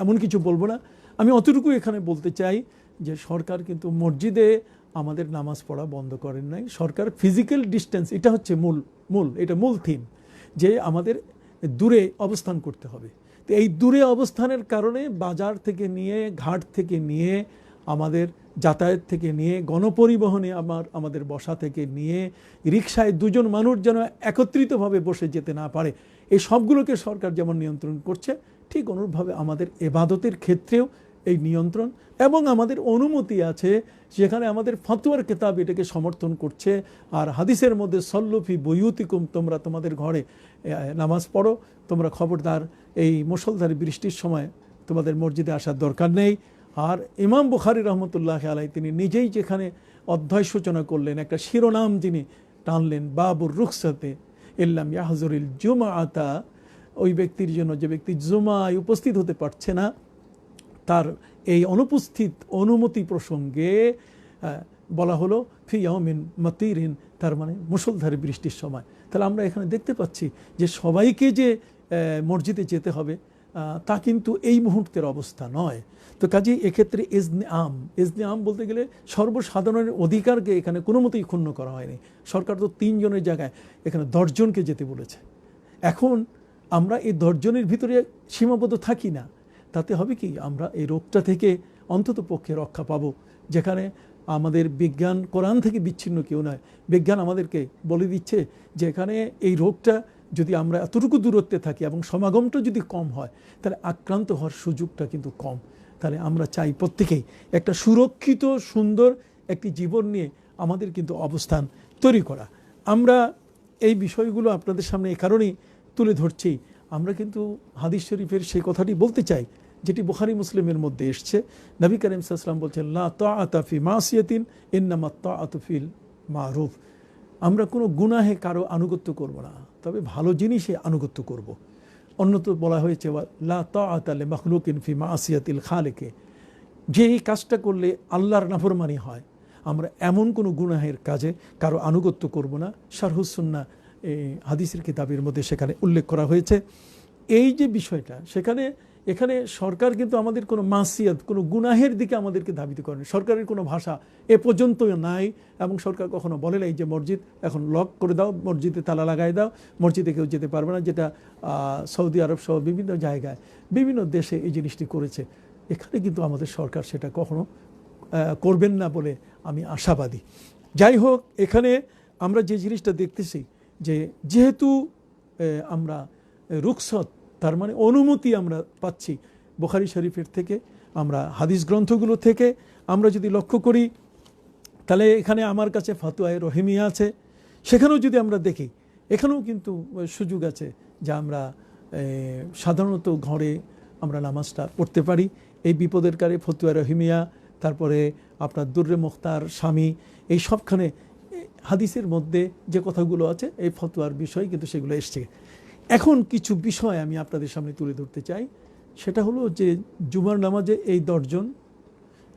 এমন কিছু বলবো না, আমি অতটুকু এখানে বলতে চাই যে সরকার কিন্তু মসজিদে আমাদের নামাজ পড়া বন্ধ করেন নাই। সরকার ফিজিক্যাল ডিস্টেন্স, এটা হচ্ছে এটা মূল থিম, যে আমাদের দূরে অবস্থান করতে হবে। তো এই দূরে অবস্থানের কারণে বাজার থেকে নিয়ে, ঘাট থেকে নিয়ে, আমাদের যাতায়াত থেকে নিয়ে, গণপরিবহনে আমাদের বসা থেকে নিয়ে, রিকশায় 2 জন মানুষ যেন একত্রিতভাবে বসে যেতে না পারে, এই সবগুলোকে সরকার যেমন নিয়ন্ত্রণ করছে, ঠিক অনুরূপভাবে আমাদের ইবাদতের ক্ষেত্রেও এই নিয়ন্ত্রণ এবং আমাদের অনুমতি আছে, যেখানে আমাদের ফতোয়ার কিতাব এটাকে সমর্থন করছে। আর হাদিসের মধ্যে সল্লুফি বুয়ুতিকুম, তোমরা তোমাদের ঘরে নামাজ পড়ো, তোমরা খবরদার এই মুষলধারে বৃষ্টির সময় তোমাদের মসজিদে আসার দরকার নেই। আর ইমাম বুখারী রহমতুল্লাহ আলাইহি তিনি নিজেই যেখানে অধ্যায় সূচনা করলেন, একটা শিরোনাম যিনি টানলেন, বাবুর রুখসাতে ইল্লাম ইয়াহজুরিল জুমাআতা, ওই ব্যক্তির জন্য যে ব্যক্তি জুমায় উপস্থিত হতে পারছে না, তার এই অনুপস্থিত অনুমতি প্রসঙ্গে বলা হলো ফি ইয়াউমিন মাতিরিন, তার মানে মুষলধারে বৃষ্টির সময়। তাহলে আমরা এখানে দেখতে পাচ্ছি যে সবাইকে যে মসজিদে যেতে হবে তা কিন্তু এই মুহূর্তের অবস্থা নয়। তো কাজেই এক্ষেত্রে ইজনে আম বলতে গেলে সর্বসাধারণের অধিকারকে এখানে কোনো মতেই ক্ষুণ্ণ করা হয়নি। সরকার তো 3 জনের জায়গায় এখানে 10 জনকে যেতে বলেছে। এখন আমরা এই 10 জনের ভিতরে সীমাবদ্ধ থাকি না, তাতে হবে কি, আমরা এই রোগটা থেকে অন্তত পক্ষে রক্ষা পাবো। যেখানে আমাদের বিজ্ঞান কোরআন থেকে বিচ্ছিন্ন কেউ নয়, বিজ্ঞান আমাদেরকে বলে দিচ্ছে যে এখানে এই রোগটা যদি আমরা এতটুকু দূরত্বে থাকি এবং সমাগমটা যদি কম হয়, তাহলে আক্রান্ত হওয়ার সুযোগটা কিন্তু কম। তাহলে আমরা চাই প্রত্যেকেই একটা সুরক্ষিত সুন্দর একটি জীবন নিয়ে আমাদের কিন্তু অবস্থান তৈরি করা। আমরা এই বিষয়গুলো আপনাদের সামনে এই কারণেই তুলে ধরছি, আমরা কিন্তু হাদিস শরীফের সেই কথাটি বলতে চাই যেটি বুখারী মুসলিমের মধ্যে এসছে। নবী করিম সাল্লাল্লাহু আলাইহি ওয়াসাল্লাম বলছেন, লা তাআতা ফি মাসিয়াতিন ইন্নামাত তাআতু ফিল মারুফ। আমরা কোনো গুনাহে কারো আনুগত্য করব না, তবে ভালো জিনিসে আনুগত্য করব। অন্যত বলা হয়েছে লা তাআতা লি মাখলুকিন ফি মাসিয়াতিল খালিক, যে এই কাজটা করলে আল্লাহর নাফরমানি হয়, আমরা এমন কোনো গুনাহের কাজে কারো আনুগত্য করব না। শারহুস সুন্নাহ হাদিসের কিতাবের মধ্যে সেখানে উল্লেখ করা হয়েছে এই যে বিষয়টা। এখানে সরকার কিন্তু আমাদের কোনো মাসিয়াত, কোনো গুনাহের দিকে আমাদেরকে ধাবিত করেন। সরকারের কোনো ভাষা এ পর্যন্ত নাই, এবং সরকার কখনো বলে নাই যে মসজিদ এখন লক করে দাও, মসজিদে তালা লাগাই দাও, মসজিদে কেউ যেতে পারবে না, যেটা সৌদি আরব সহ বিভিন্ন জায়গায় বিভিন্ন দেশে এই জিনিসটি করেছে। এখানে কিন্তু আমাদের সরকার সেটা কখনো করবেন না বলে আমি আশাবাদী। যাই হোক, এখানে আমরা যে জিনিসটা দেখতেছি যে যেহেতু আমরা রুখসত, তার মানে অনুমতি আমরা পাচ্ছি বুখারী শরীফের থেকে, আমরা হাদিস গ্রন্থগুলো থেকে আমরা যদি লক্ষ্য করি, তাহলে এখানে আমার কাছে ফাতোয়ায়ে রহিমিয়া আছে, সেখানেও যদি আমরা দেখি, এখানেও কিন্তু সুযোগ আছে যে আমরা সাধারণত ঘরে আমরা নামাজটা পড়তে পারি। এই বিপদের কারে ফতুয়া রহিমিয়া, তারপরে আপনার দুর্রে মুখতার, স্বামী, এই সবখানে হাদিসের মধ্যে যে কথাগুলো আছে এই ফতোয়ার বিষয় কিন্তু সেগুলো এসছে। এখন কিছু বিষয় আমি আপনাদের সামনে তুলে ধরতে চাই। সেটা হলো যে জুমার নামাজে এই 10 জন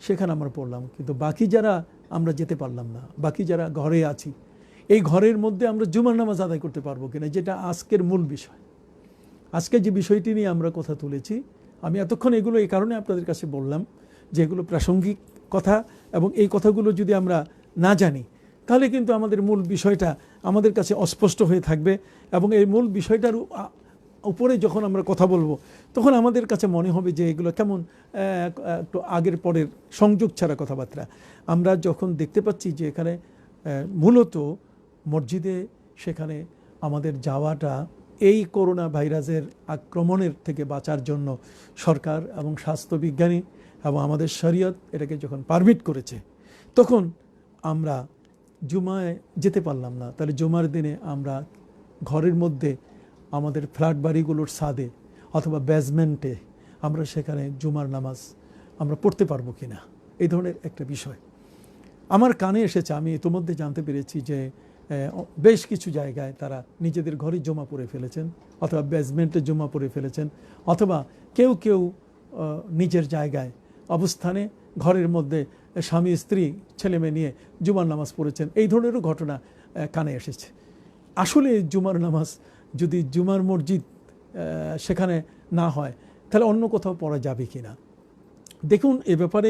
সেখানে আমরা পড়লাম, কিন্তু বাকি যারা আমরা যেতে পারলাম না, বাকি যারা ঘরে আছি, এই ঘরের মধ্যে আমরা জুমার নামাজ আদায় করতে পারবো কিনা, যেটা আজকের মূল বিষয়। আজকে যে বিষয়টি নিয়ে আমরা কথা তুলেছি, আমি এতক্ষণ এগুলো এই কারণে আপনাদের কাছে বললাম যে এগুলো প্রাসঙ্গিক কথা, এবং এই কথাগুলো যদি আমরা না জানি তাহলে কিন্তু আমাদের মূল বিষয়টা আমাদের কাছে অস্পষ্ট হয়ে থাকবে, এবং এই মূল বিষয়টার উপরে যখন আমরা কথা বলবো তখন আমাদের কাছে মনে হবে যে এগুলো কেমন একটু আগের পরের সংযোগ ছাড়া কথাবার্তা। আমরা যখন দেখতে পাচ্ছি যে এখানে মূলত মসজিদে সেখানে আমাদের যাওয়াটা এই করোনা ভাইরাসের আক্রমণের থেকে বাঁচার জন্য সরকার এবং স্বাস্থ্যবিজ্ঞানী এবং আমাদের শরীয়ত এটাকে যখন পারমিট করেছে, তখন আমরা জুমায় যেতে পারলাম না। তাহলে জুমার দিনে আমরা ঘরের মধ্যে আমাদের ফ্ল্যাট বাড়িগুলোর ছাদে অথবা বেসমেন্টে আমরা সেখানে জুমার নামাজ আমরা পড়তে পারবো কি না, এই ধরনের একটা বিষয় আমার কানে এসেছে। আমি ইতিমধ্যে জানতে পেরেছি যে বেশ কিছু জায়গায় তারা নিজেদের ঘরে জমা পড়ে ফেলেছেন, অথবা বেসমেন্টে জমা পড়ে ফেলেছেন, অথবা কেউ কেউ নিজের জায়গায় অবস্থানে ঘরের মধ্যে স্বামী স্ত্রী ছেলে মেয়ে নিয়ে জুমার নামাজ পড়েছেন। এই ধরনেরও ঘটনা কানে এসেছে। আসলে জুমার নামাজ যদি জুমার মসজিদ সেখানে না হয় তাহলে অন্য কোথাও পড়া যাবে কি না? দেখুন, এ ব্যাপারে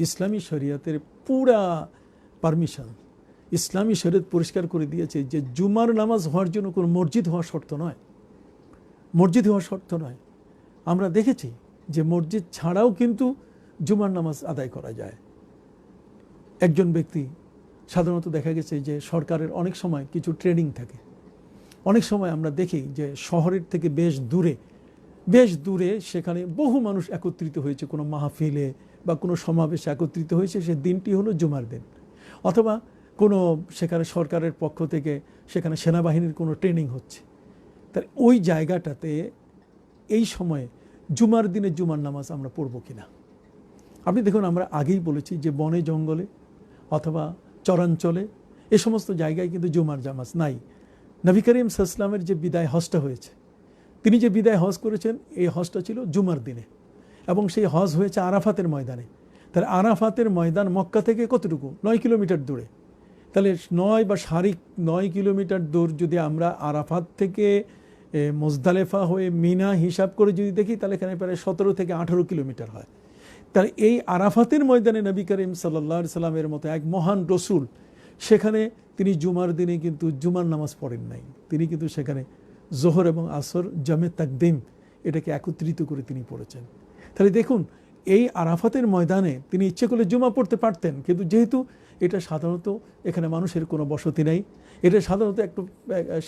ইসলামী শরীয়তের পুরা পারমিশন, ইসলামী শরীয়ত পরিষ্কার করে দিয়েছে যে জুমার নামাজ হওয়ার জন্য কোনো মসজিদ হওয়া শর্ত নয়, মসজিদ হওয়া শর্ত নয়। আমরা দেখেছি যে মসজিদ ছাড়াও কিন্তু জুমার নামাজ আদায় করা যায়। একজন ব্যক্তি, সাধারণত দেখা গেছে যে সরকারের অনেক সময় কিছু ট্রেনিং থাকে, অনেক সময় আমরা দেখি যে শহরের থেকে বেশ দূরে সেখানে বহু মানুষ একত্রিত হয়েছে কোনো মাহফিলে বা কোনো সমাবেশে একত্রিত হয়েছে, সে দিনটি হলো জুমার দিন, অথবা কোনো সেখানে সরকারের পক্ষ থেকে সেখানে সেনাবাহিনীর কোনো ট্রেনিং হচ্ছে। তার ওই জায়গাটাতে এই সময়ে জুমার দিনে জুমার নামাজ আমরা পড়ব কিনা? আপনি দেখুন, আমরা আগেই বলেছি যে বনে জঙ্গলে অথবা চরাঞ্চলে এ সমস্ত জায়গায় কিন্তু জুমার নামাজ নাই। নবী করিম সাল্লাল্লাহু আলাইহি ওয়াসাল্লামের যে বিদায় হজটা হয়েছে, তিনি যে বিদায় হজ করেছেন, এই হজটা ছিল জুমার দিনে, এবং সেই হজ হয়েছে আরাফাতের ময়দানে। তাহলে আরাফাতের ময়দান মক্কা থেকে কতটুকু? 9 কিলোমিটার দূরে। তাহলে 9 বা 9.5 কিলোমিটার দূর যদি আমরা আরাফাত থেকে মুজদালেফা হয়ে মিনা হিসাব করে যদি দেখি, তাহলে এখানে প্রায় 17 থেকে 18 কিলোমিটার হয়। তাহলে এই আরাফাতের ময়দানে নবী করিম সাল্লাল্লাহু আলাইহি সাল্লামের মতো এক মহান রসুল, সেখানে তিনি জুমার দিনে কিন্তু জুমার নামাজ পড়েন নাই। তিনি কিন্তু সেখানে জোহর এবং আসর জামে তাকদিম এটাকে একত্রিত করে তিনি পড়েছেন। তাহলে দেখুন, এই আরাফাতের ময়দানে তিনি ইচ্ছে করলে জুমা পড়তে পারতেন, কিন্তু যেহেতু এটা সাধারণত এখানে মানুষের কোনো বসতি নেই, এটা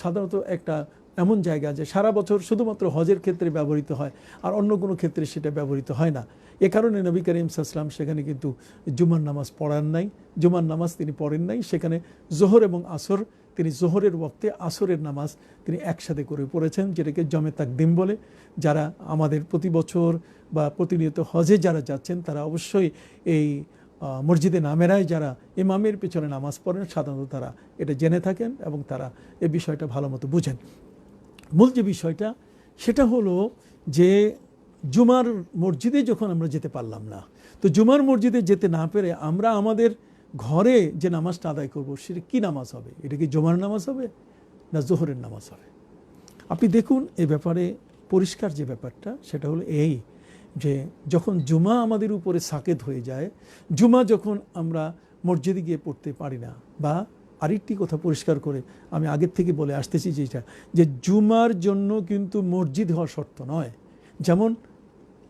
সাধারণত একটা এমন জায়গা যে সারা বছর শুধুমাত্র হজের ক্ষেত্রে ব্যবহৃত হয়, আর অন্য কোনো ক্ষেত্রে সেটা ব্যবহৃত হয় না। এ কারণে নবী করিম সাল্লাল্লাহু আলাইহি ওয়াসাল্লাম সেখানে কিন্তু জুমার নামাজ পড়ান নাই, জুমার নামাজ তিনি পড়েন নাই। সেখানে জোহর এবং আসর, তিনি জোহরের ওয়াক্তে আসরের নামাজ তিনি একসাথে করে পড়েছেন, যেটাকে জমে তাকদিম বলে। যারা আমাদের প্রতি বছর বা প্রতিনিয়ত হজে যারা যাচ্ছেন, তারা অবশ্যই এই মসজিদে নামেরায় যারা ইমামের পেছনে নামাজ পড়েন, সাধারণত তারা এটা জেনে থাকেন এবং তারা এই বিষয়টা ভালো মতো বুঝেন। মূল যে বিষয়টা সেটা হলো যে জুমার মসজিদে যখন আমরা যেতে পারলাম না, তো জুমার মসজিদে যেতে না পেরে আমরা আমাদের ঘরে যে নামাজটা আদায় করব, সেটা কী নামাজ হবে? এটা কি জুমার নামাজ হবে না জোহরের নামাজ হবে? আপনি দেখুন, এ ব্যাপারে পরিষ্কার যে ব্যাপারটা সেটা হলো এই যে যখন জুমা আমাদের উপরে সাকেত হয়ে যায়, জুমা যখন আমরা মসজিদে গিয়ে পড়তে পারি না, বা আরেকটি কথা পরিষ্কার করে আমি আগের থেকে বলে আসতেছি যেটা, যে জুমার জন্য কিন্তু মসজিদ হওয়া শর্ত নয়। যেমন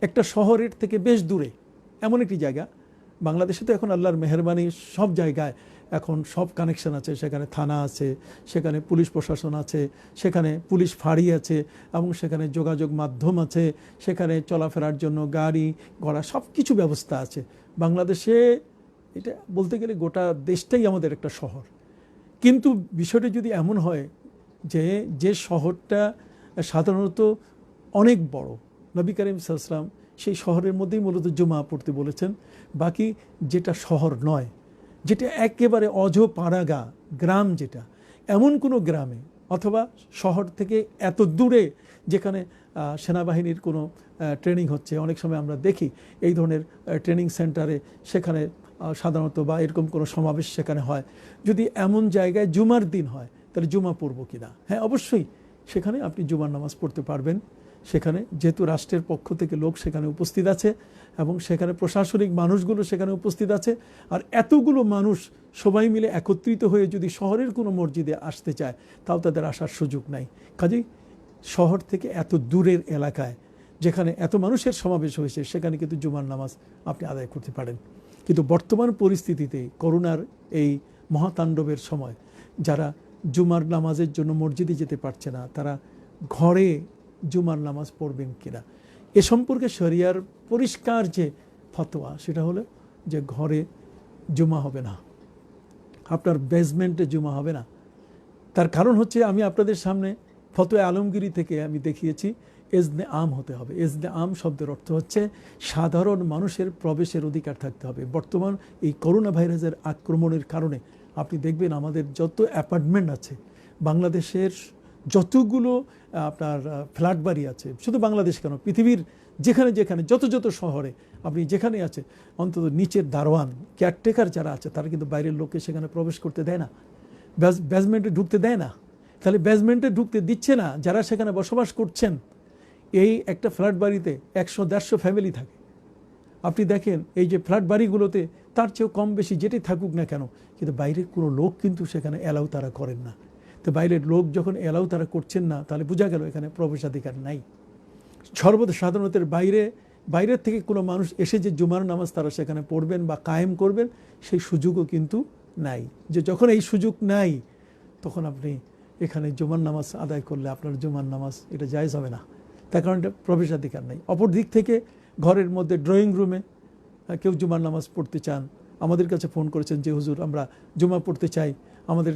একটা শহরের থেকে বেশ দূরে এমন একটি জায়গা, বাংলাদেশে তো এখন আল্লাহর মেহেরবানি সব জায়গায় এখন সব কানেকশন আছে, সেখানে থানা আছে, সেখানে পুলিশ প্রশাসন আছে, সেখানে পুলিশ ফাঁড়ি আছে, এবং সেখানে যোগাযোগ মাধ্যম আছে, সেখানে চলাফেরার জন্য গাড়ি ঘোড়া সব কিছু ব্যবস্থা আছে। বাংলাদেশে এটা বলতে গেলে গোটা দেশটাই আমাদের একটা শহর। কিন্তু বিষয়টা যদি এমন হয় যে শহরটা সাধারণত অনেক বড়, নবী করিম সাল্লাল্লাহু আলাইহি ওয়াসাল্লাম সেই শহরের মধ্যেই মূলত জুমা পড়তে বলেছেন। বাকি যেটা শহর নয়, যেটা একেবারে অজপাড়াগা গ্রাম, যেটা এমন কোনো গ্রামে অথবা শহর থেকে এত দূরে যেখানে সেনাবাহিনীর কোনো ট্রেনিং হচ্ছে, অনেক সময় আমরা দেখি এই ধরনের ট্রেনিং সেন্টারে সেখানে সাধারণত বা এরকম কোনো সমাবেশ সেখানে হয়, যদি এমন জায়গায় জুমার দিন হয় তাহলে জুমা পড়ব কিনা? হ্যাঁ, অবশ্যই সেখানে আপনি জুমার নামাজ পড়তে পারবেন। সেখানে যেহেতু রাষ্ট্রের পক্ষ থেকে লোক সেখানে উপস্থিত আছে এবং সেখানে প্রশাসনিক মানুষগুলো সেখানে উপস্থিত আছে, আর এতগুলো মানুষ সবাই মিলে একত্রিত হয়ে যদি শহরের কোনো মসজিদে আসতে চায় তাও তাদের আসার সুযোগ নাই। কাজেই শহর থেকে এত দূরের এলাকায় যেখানে এত মানুষের সমাবেশ হয়েছে সেখানে কিন্তু জুমার নামাজ আপনি আদায় করতে পারেন। কিন্তু বর্তমান পরিস্থিতিতে করোনার এই মহাতাণ্ডবের সময় যারা জুমার নামাজের জন্য মসজিদে যেতে পারছে না, তারা ঘরে জুমার নামাজ পড়বেন কিনা এ সম্পর্কে শরিয়ার পরিষ্কার যে ফতোয়া সেটা হলো যে ঘরে জুমা হবে না, আপনার বেসমেন্টে জুমা হবে না। তার কারণ হচ্ছে, আমি আপনাদের সামনে ফতোয়া আলমগীরি থেকে আমি দেখিয়েছি এজনে আম হতে হবে। এজনে আম শব্দের অর্থ হচ্ছে সাধারণ মানুষের প্রবেশের অধিকার থাকতে হবে। বর্তমান এই করোনা ভাইরাসের আক্রমণের কারণে আপনি দেখবেন আমাদের যত অ্যাপার্টমেন্ট আছে, বাংলাদেশের যতগুলো আপনার ফ্ল্যাট বাড়ি আছে, শুধু বাংলাদেশ কেন, পৃথিবীর যেখানে যেখানে যত যত শহরে আপনি যেখানে আছে, অন্তত নিচের দারোয়ান কেয়ারটেকার যারা আছে তারা কিন্তু বাইরের লোককে সেখানে প্রবেশ করতে দেয় না, বেসমেন্টে ঢুকতে দেয় না। তাহলে বেসমেন্টে ঢুকতে দিচ্ছে না যারা সেখানে বসবাস করছেন। এই একটা ফ্ল্যাট বাড়িতে 100-150 ফ্যামিলি থাকে। আপনি দেখেন এই যে ফ্ল্যাট বাড়িগুলোতে তার চেয়েও কম বেশি যেটাই থাকুক না কেন, কিন্তু বাইরের কোনো লোক কিন্তু সেখানে অ্যালাউ তারা করেন না। তো বাইরের লোক যখন অ্যালাউ তারা করছেন না, তাহলে বোঝা গেল এখানে প্রবেশাধিকার নাই। সাধারণত বাইরের থেকে কোনো মানুষ এসে যে জুমার নামাজ তারা সেখানে পড়বেন বা কায়েম করবেন সেই সুযোগও কিন্তু নাই। যে যখন এই সুযোগ নাই তখন আপনি এখানে জুমার নামাজ আদায় করলে আপনার জুমার নামাজ এটা জায়েজ হবে না, তার কারণ এটা প্রবেশাধিকার নাই। অপর দিক থেকে ঘরের মধ্যে ড্রয়িং রুমে কেউ জুমার নামাজ পড়তে চান, আমাদের কাছে ফোন করেছেন যে হুজুর আমরা জুমা পড়তে চাই, আমাদের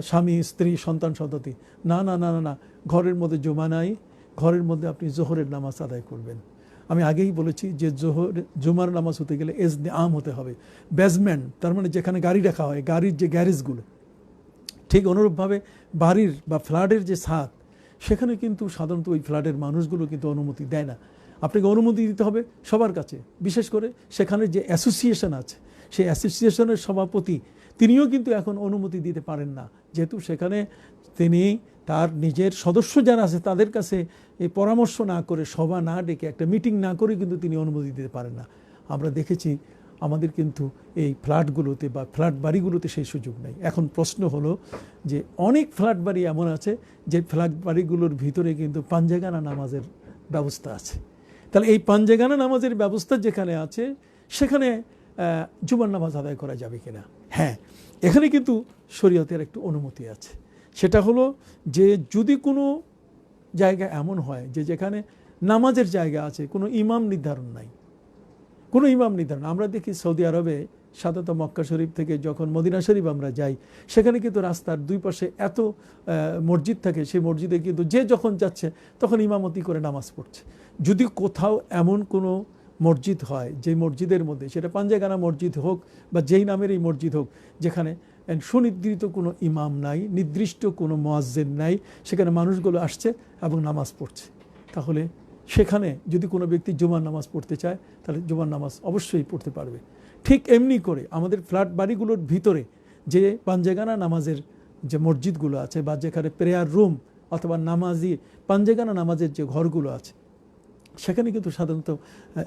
স্বামী স্ত্রী সন্তান সন্ততি। না না না না না, ঘরের মধ্যে জুমা নাই, ঘরের মধ্যে আপনি জোহরের নামাজ আদায় করবেন। আমি আগেই বলেছি যে জুমার নামাজ হতে গেলে এজনে আম হতে হবে। বেসমেন্ট তার মানে যেখানে গাড়ি রাখা হয়, গাড়ির যে গ্যারেজগুলো, ঠিক অনুরূপভাবে বাড়ির বা ফ্ল্যাটের যে ছাদ, সেখানে কিন্তু সাধারণত ওই ফ্ল্যাটের মানুষগুলো কিন্তু অনুমতি দেয় না। আপনাকে অনুমতি দিতে হবে সবার কাছে, বিশেষ করে সেখানে যে অ্যাসোসিয়েশন আছে সেই অ্যাসোসিয়েশনের সভাপতি তিনিও কিন্তু এখন অনুমতি দিতে পারেন না, যেহেতু সেখানে তিনি তার নিজের সদস্য যারা আছে তাদের কাছে এই পরামর্শ না করে, সভা না ডেকে, একটা মিটিং না করে কিন্তু তিনি অনুমতি দিতে পারেন না। আমরা দেখেছি আমাদের কিন্তু এই ফ্ল্যাটগুলোতে বা ফ্ল্যাট বাড়িগুলোতে সেই সুযোগ নেই। এখন প্রশ্ন হলো যে অনেক ফ্ল্যাট বাড়ি এমন আছে যে ফ্ল্যাট বাড়িগুলোর ভিতরে কিন্তু পাঞ্জাগানা নামাজের ব্যবস্থা আছে। তাহলে এই পাঞ্জাগানা নামাজের ব্যবস্থা যেখানে আছে সেখানে জুমার নামাজ আদায় করা যাবে কিনা? হ্যাঁ, এখানে কিন্তু শরীয়তের একটু অনুমতি আছে। সেটা হলো যে যদি কোনো জায়গা এমন হয় যে যেখানে নামাজের জায়গা আছে, কোনো ইমাম নির্ধারণ নাই, কোনো ইমাম নির্ধারণ। আমরা দেখি সৌদি আরবে সাধারণত মক্কা শরীফ থেকে যখন মদিনা শরীফ আমরা যাই, সেখানে কিন্তু রাস্তার দুই পাশে এত মসজিদ থাকে, সেই মসজিদে কিন্তু যে যখন যাচ্ছে তখন ইমামতি করে নামাজ পড়ছে। যদি কোথাও এমন কোনো মসজিদ হয় যে মসজিদের মধ্যে, সেটা পাঞ্জাগানা মসজিদ হোক বা যেই নামের এই মসজিদ হোক, যেখানে সুনির্দিষ্ট কোনো ইমাম নাই, নির্দিষ্ট কোনো মুয়াজ্জিন নাই, সেখানে মানুষগুলো আসছে এবং নামাজ পড়ছে, তাহলে সেখানে যদি কোনো ব্যক্তি জুমার নামাজ পড়তে চায় তাহলে জুমার নামাজ অবশ্যই পড়তে পারবে। ঠিক এমনি করে আমাদের ফ্ল্যাট বাড়িগুলোর ভিতরে যে পাঞ্জাগানা নামাজের যে মসজিদগুলো আছে বা যেখানে প্রেয়ার রুম অথবা নামাজি পাঞ্জাগানা নামাজের যে ঘরগুলো আছে, সেখানে কিন্তু সাধারণত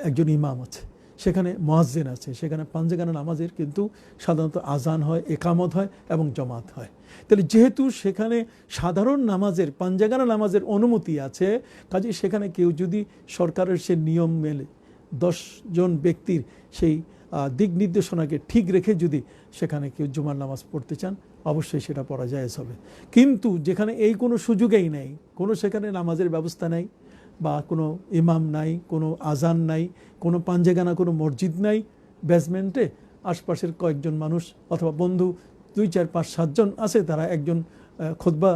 একজন ইমাম আছে, সেখানে মুয়াজ্জিন আছে, সেখানে পাঞ্জাগানা নামাজের কিন্তু সাধারণত আজান হয়, একামত হয় এবং জমাত হয়। তাহলে যেহেতু সেখানে সাধারণ নামাজের পাঞ্জাগানা নামাজের অনুমতি আছে, কাজে সেখানে কেউ যদি সরকারের সে নিয়ম মেলে 10 জন ব্যক্তির সেই দিক নির্দেশনাকে ঠিক রেখে যদি সেখানে কেউ জুমার নামাজ পড়তে চান, অবশ্যই সেটা পড়া জায়েজ হবে। কিন্তু যেখানে এই কোনো সুযোগই নেই, কোনো সেখানে নামাজের ব্যবস্থা নেই বা কোনো ইমাম নাই, কোনো আজান নাই, কোনো পাঞ্জাগানা কোনো মসজিদ নাই, বেসমেন্টে আশপাশের কয়েকজন মানুষ অথবা বন্ধু 2, 4, 5, 7 জন আছে, তারা একজন খুতবা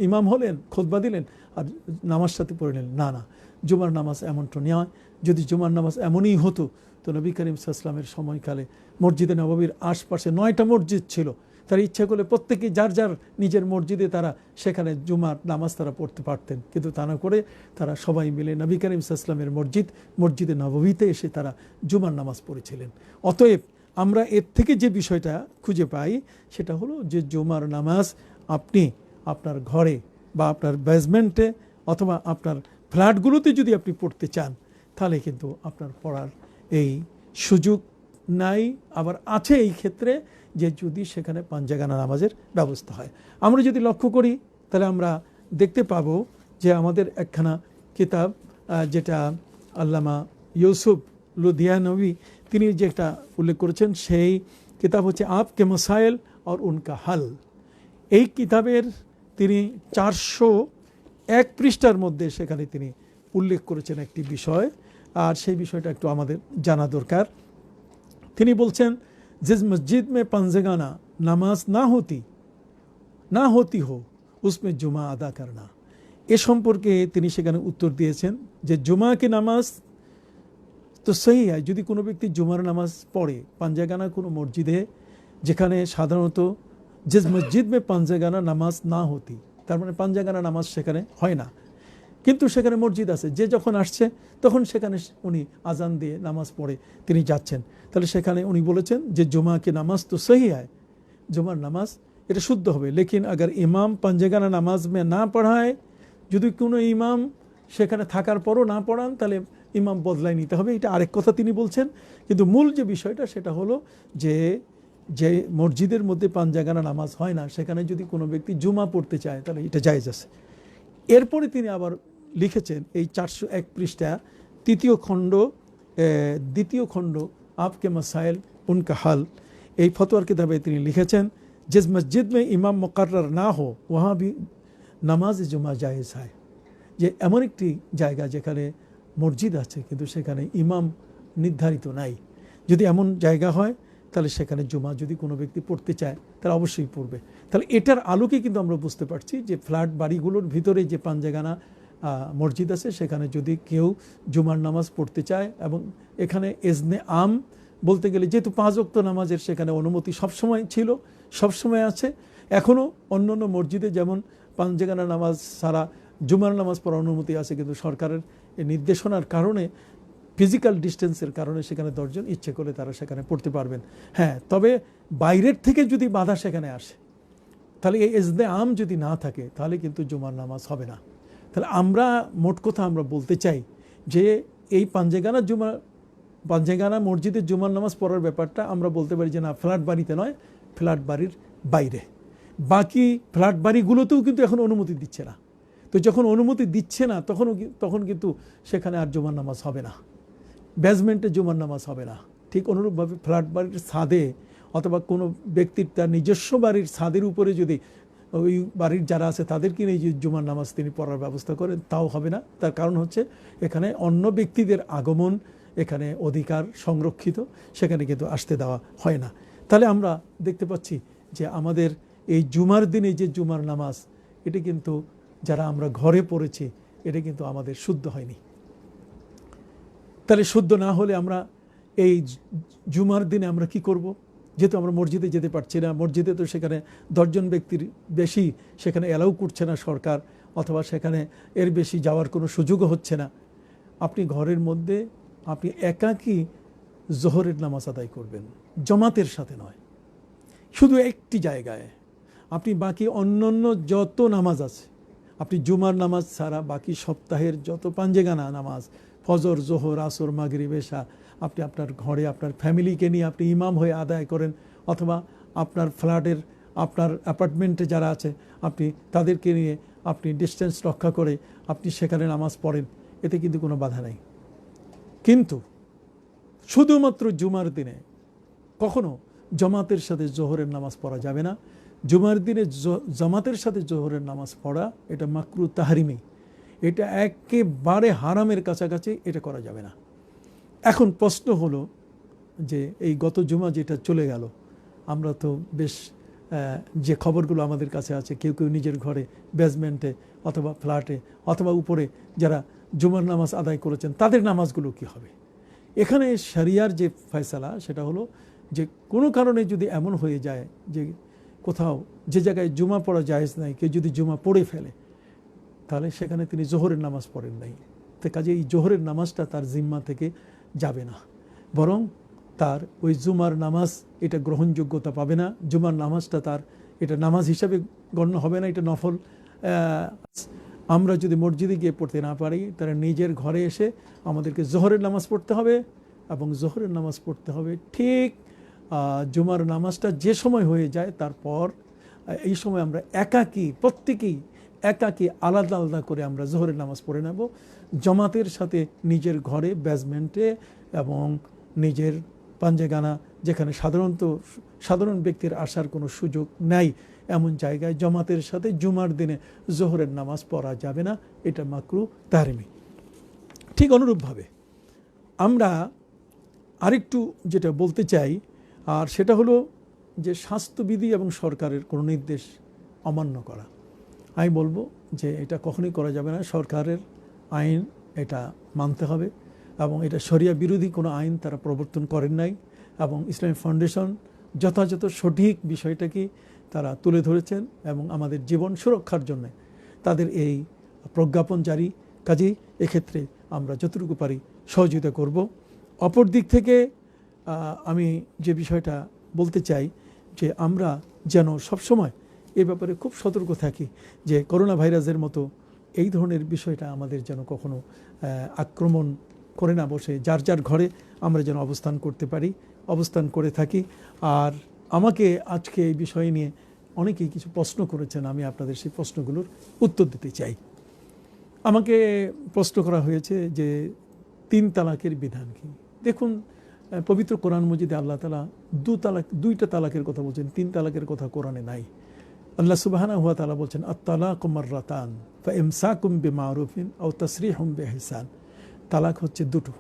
ইমাম হলেন, খুতবা দিলেন আর নামাজ সাথে পড়ে নিলেন। না না, জুমার নামাজ এমনটা নয়। যদি জুমার নামাজ এমনই হতো তো নবী করিম সাল্লাল্লাহু আলাইহি ওয়াসাল্লামের সময়কালে মসজিদে নববীর আশপাশে 9টা মসজিদ ছিল, তারা ইচ্ছা করলে প্রত্যেকেই যার যার নিজের মসজিদে তারা সেখানে জুমার নামাজ তারা পড়তে পারতেন, কিন্তু তা না করে তারা সবাই মিলে নবী করিম সাল্লাল্লাহু আলাইহি ওয়াসাল্লামের মসজিদে নববীতে এসে তারা জুমার নামাজ পড়েছিলেন। অতএব আমরা এর থেকে যে বিষয়টা খুঁজে পাই সেটা হলো যে জুমার নামাজ আপনি আপনার ঘরে বা আপনার বেসমেন্টে অথবা আপনার ফ্ল্যাটগুলোতে যদি আপনি পড়তে চান তাহলে কিন্তু আপনার পড়ার এই সুযোগ নাই। আবার আছে এই ক্ষেত্রে যে যদি সেখানে পাঞ্জাগানা নামাজের ব্যবস্থা হয়। আমরা যদি লক্ষ্য করি তাহলে আমরা দেখতে পাবো যে আমাদের একখানা কিতাব যেটা আল্লামা ইউসুফ লুধিয়ানবী তিনি যে একটা উল্লেখ করেছেন, সেই কিতাব হচ্ছে আপকে মাসাইল আর উনকা হাল। এই কিতাবের তিনি 401 পৃষ্ঠার মধ্যে সেখানে তিনি উল্লেখ করেছেন একটি বিষয়, আর সেই বিষয়টা একটু আমাদের জানা দরকার। তিনি বলছেন जिस मस्जिद में पंजगाना नमाज ना होती हो उसमें जुमा अदा करना। এ সম্পর্কে তিনি সেখানে উত্তর দিয়েছেন যে জুমা কি নামাজ তো সহি হয়, যদি কোনো ব্যক্তি জুমার নামাজ পড়ে পাঞ্জাগানা কোনো মসজিদে, যেখানে সাধারণত জিস মসজিদ মে পাঞ্জাগানা নামাজ না হতি, তার মানে পাঞ্জাগানা নামাজ সেখানে হয় না, কিন্তু সেখানে মসজিদ আছে, যে যখন আসছে তখন সেখানে উনি আজান দিয়ে নামাজ পড়ে তিনি যাচ্ছেন, তাহলে সেখানে উনি বলেছেন যে জুমা কি নামাজ তো সহি হয়, জুমার নামাজ এটা শুদ্ধ হবে। লেকিন আগার ইমাম পাঞ্জাগানা নামাজ মে না পড়ায়, যদি কোনো ইমাম সেখানে থাকার পরও না পড়ান তাহলে ইমাম বদলাই নিতে হবে, এটা আরেক কথা তিনি বলছেন। কিন্তু মূল যে বিষয়টা সেটা হলো যে মসজিদের মধ্যে পাঞ্জাগানা নামাজ হয় না সেখানে যদি কোনো ব্যক্তি জুমা পড়তে চায় তাহলে এটা জায়েজ আছে। এরপরে তিনি আবার লিখেছেন এই 401 পৃষ্ঠা দ্বিতীয় খণ্ড আপকে মাসাইল উনকা হাল, এই ফতোয়ার কিতাবে তিনি লিখেছেন जिस मस्जिद में इमाम मुकर्रर ना हो वहाँ भी নামাজ জুমা জায়েজ হয়। যে এমন একটি জায়গা যেখানে মসজিদ আছে কিন্তু সেখানে ইমাম নির্ধারিত নাই, যদি এমন জায়গা হয় তাহলে সেখানে জুমা যদি কোনো ব্যক্তি পড়তে চায় তাহলে অবশ্যই পড়বে। তাহলে এটার আলোকে কিন্তু আমরা বুঝতে পারছি যে ফ্ল্যাট বাড়িগুলোর ভিতরে যে পাঞ্জাগানা মসজিদ আছে সেখানে যদি কেউ জুমার নামাজ পড়তে চায়, এবং এখানে এজনে আম বলতে গেলে যেহেতু 5 ওয়াক্ত নামাজের সেখানে অনুমতি সবসময় ছিল, সবসময় আছে, এখনও অন্য অন্য মসজিদে যেমন পাঞ্জাগানা নামাজ ছাড়া জুমার নামাজ পড়ার অনুমতি আছে, কিন্তু সরকারের এই নির্দেশনার কারণে ফিজিক্যাল ডিস্টেন্সের কারণে সেখানে 10 জন ইচ্ছে করে তারা সেখানে পড়তে পারবেন। হ্যাঁ, তবে বাইরের থেকে যদি বাধা সেখানে আসে তাহলে এই এজনে আম যদি না থাকে তাহলে কিন্তু জুমার নামাজ হবে না। তাহলে আমরা মোট কথা আমরা বলতে চাই যে এই পাঞ্জাগানা মসজিদে জুমার নামাজ পড়ার ব্যাপারটা আমরা বলতে পারি যে না, ফ্ল্যাট বাড়িতে নয়, ফ্ল্যাট বাড়ির বাইরে। বাকি ফ্ল্যাট বাড়িগুলোতেও কিন্তু এখন অনুমতি দিচ্ছে না, তো যখন অনুমতি দিচ্ছে না তখন কিন্তু সেখানে আর জুমার নামাজ হবে না, বেসমেন্টে জুমার নামাজ হবে না। ঠিক অনুরূপভাবে ফ্ল্যাট বাড়ির ছাদে অথবা কোনো ব্যক্তির তার নিজস্ব বাড়ির ছাদের উপরে যদি ওই বাড়ির যারা আছে তাদেরকে নিয়ে যে জুমার নামাজ তিনি পড়ার ব্যবস্থা করেন তাও হবে না। তার কারণ হচ্ছে এখানে অন্য ব্যক্তিদের আগমন, এখানে অধিকার সংরক্ষিত, সেখানে কিন্তু আসতে দেওয়া হয় না। তাহলে আমরা দেখতে পাচ্ছি যে আমাদের এই জুমার দিনে যে জুমার নামাজ এটা কিন্তু যারা আমরা ঘরে পড়েছি এটা কিন্তু আমাদের শুদ্ধ হয়নি। তাহলে শুদ্ধ না হলে আমরা এই জুমার দিনে আমরা কি করব? যেহেতু আমরা মসজিদে যেতে পারছি না, মসজিদে তো সেখানে 10 জন ব্যক্তির বেশি সেখানে অ্যালাউ করছে না সরকার, অথবা সেখানে এর বেশি যাওয়ার কোনো সুযোগও হচ্ছে না। আপনি ঘরের মধ্যে আপনি একাকী জোহরের নামাজ আদায় করবেন, জামাতের সাথে নয়, শুধু একটি জায়গায়। আপনি বাকি অন্যান্য যত নামাজ আছে, আপনি জুমার নামাজ ছাড়া বাকি সপ্তাহের যত পাঞ্জাগানা নামাজ, ফজর, জোহর, আসর, মাগরিব, এশা, আপনি আপনার ঘরে আপনার ফ্যামিলিকে নিয়ে আপনি ইমাম হয়ে আদায় করেন, অথবা আপনার ফ্ল্যাটের আপনার অ্যাপার্টমেন্টে যারা আছে আপনি তাদেরকে নিয়ে আপনি ডিস্টেন্স রক্ষা করে আপনি সেখানে নামাজ পড়েন, এতে কিন্তু কোনো বাধা নেই। কিন্তু শুধুমাত্র জুমার দিনে কখনো জামাতের সাথে জোহরের নামাজ পড়া যাবে না। জুমার দিনে জামাতের সাথে জোহরের নামাজ পড়া এটা মাকরু তাহরিমি, এটা একেবারে হারামের কাছাকাছি, এটা করা যাবে না। এখন প্রশ্ন হলো যে এই গত জুমা যেটা চলে গেল, আমরা তো বেশ যে খবরগুলো আমাদের কাছে আছে, কেউ কেউ নিজের ঘরে বেসমেন্টে অথবা ফ্ল্যাটে অথবা উপরে যারা জুমার নামাজ আদায় করেছেন তাদের নামাজগুলো কি হবে? এখানে শরিয়ার যে ফয়সালা সেটা হলো যে কোনো কারণে যদি এমন হয়ে যায় যে কোথাও যে জায়গায় জুমা পড়া জায়েজ নাই, কেউ যদি জুমা পড়ে ফেলে, তাহলে সেখানে তিনি জোহরের নামাজ পড়েন নাই, তো কাজে এই জোহরের নামাজটা তার জিম্মা থেকে যাবে না, বরং তার ওই জুমার নামাজ এটা গ্রহণযোগ্যতা পাবে না। জুমার নামাজটা তার এটা নামাজ হিসাবে গণ্য হবে না, এটা নফল। আমরা যদি মসজিদে গিয়ে পড়তে না পারি, তারা নিজের ঘরে এসে আমাদেরকে জোহরের নামাজ পড়তে হবে, এবং জোহরের নামাজ পড়তে হবে ঠিক জুমার নামাজটা যে সময় হয়ে যায় তারপর। এই সময় আমরা একাকী, প্রত্যেকেই একাকী আলাদা আলাদা করে আমরা জোহরের নামাজ পড়ে নেব, জামাতের সাথে নিজের ঘরে, বেজমেন্টে এবং নিজের পাঞ্জেগানা, যেখানে সাধারণ ব্যক্তির আসার কোনো সুযোগ নাই এমন জায়গায় জামাতের সাথে জুমার দিনে জোহরের নামাজ পড়া যাবে না, এটা মাকরুহ তাহরিমি। ঠিক অনুরূপভাবে আমরা আরেকটু যেটা বলতে চাই, আর সেটা হলো যে স্বাস্থ্যবিধি এবং সরকারের কোনো নির্দেশ অমান্য করা। আমি বলবো যে এটা কখনোই করা যাবে না। সরকারের আইন এটা মানতে হবে, এবং এটা শরিয়া বিরোধী কোনো আইন তারা প্রবর্তন করেন নাই, এবং ইসলামিক ফাউন্ডেশন যথাযথ সঠিক বিষয়টাকে তারা তুলে ধরেছেন, এবং আমাদের জীবন সুরক্ষার জন্য তাদের এই প্রজ্ঞাপন জারি। কাজেই এক্ষেত্রে আমরা যতটুকু পারি সহযোগিতা করব। অপর দিক থেকে আমি যে বিষয়টা বলতে চাই যে আমরা যেন সবসময় এ ব্যাপারে খুব সতর্ক থাকি যে করোনা ভাইরাসের মতো এই ধরনের বিষয়টা আমাদের যেন কখনো আক্রমণ করে না বসে, যার যার ঘরে আমরা যেন অবস্থান করতে পারি, অবস্থান করে থাকি। আর আমাকে আজকে এই বিষয় নিয়ে অনেকেই কিছু প্রশ্ন করেছেন, আমি আপনাদের সেই প্রশ্নগুলোর উত্তর দিতে চাই। আমাকে প্রশ্ন করা হয়েছে যে 3 তালাকের বিধান কি। দেখুন, পবিত্র কোরআন মজিদে আল্লাহ তাআলা 2টা তালাকের কথা বলছেন, 3 তালাকের কথা কোরআনে নাই। আল্লাহ সুবহানাহু ওয়া তাআলা বলছেন আত-তালাকু মাররাতান ফাইমসাকুম বিমারুফিন আও তাসরিহুম বিইহসান। তালাক হচ্ছে 2টো।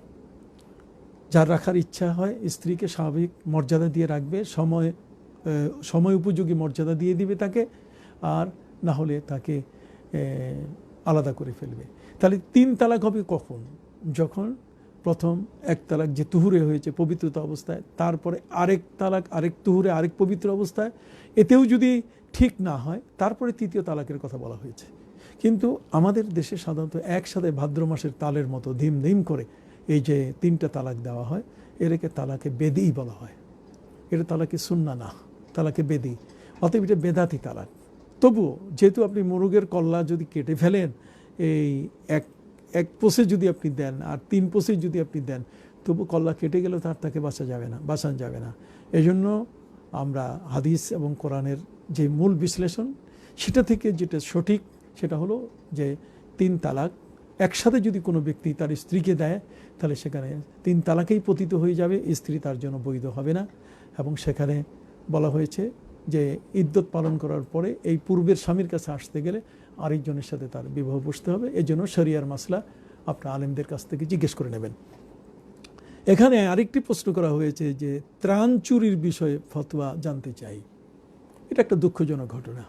যার রাখার ইচ্ছা হয় স্ত্রীকে স্বাভাবিক মর্যাদা দিয়ে রাখবে, সময় উপযোগী মর্যাদা দিয়ে দিবে তাকে, আর না হলে তাকে আলাদা করে ফেলবে। তাহলে 3 তালাক হবে কখন? যখন প্রথম 1 তালাক যে তুহুরে হয়েছে পবিত্রতা অবস্থায়, তারপরে আরেক তালাক আরেক তুহুরে আরেক পবিত্র অবস্থায়, এতেও যদি ঠিক না হয় তারপরে 3য় তালাকের কথা বলা হয়েছে। কিন্তু আমাদের দেশে সাধারণত একসাথে ভাদ্র মাসের তালের মতো ধিম ধিম করে এই যে 3টা তালাক দেওয়া হয়, এটাকে তালাকে বেদিই বলা হয়। এটা তালাকে সুন্নাহ না, তালাকে বেদি, অতএব এটা বেদাতি তালাক। তবুও যেহেতু আপনি মুরগের কল্লা যদি কেটে ফেলেন, এই এক পোষে যদি আপনি দেন আর 3 পোষে যদি আপনি দেন, তবু কল্লা কেটে গেলেও তাকে বাঁচানো যাবে না। এই জন্য আমরা হাদিস এবং কোরআনের যে মূল বিশ্লেষণ সেটা থেকে যেটা সঠিক সেটা হলো যে 3 তালাক একসাথে যদি কোনো ব্যক্তি তার স্ত্রীকে দেয়, তাহলে সেখানে 3 তালাকেই পতিত হয়ে যাবে, স্ত্রী তার জন্য বৈধ হবে না। এবং সেখানে বলা হয়েছে যে ইদ্যত পালন করার পরে এই পূর্বের স্বামীর কাছে আসতে গেলে আরেকজনের সাথে তার বিবাহ বসতে হবে। এই জন্য শরিয়ার মাসলা আপনার আলেমদের কাছ থেকে জিজ্ঞেস করে নেবেন। এখানে আরেকটি প্রশ্ন করা হয়েছে যে ত্রাণ চুরির বিষয়ে ফতোয়া জানতে চাই। এটা একটা দুঃখজনক ঘটনা।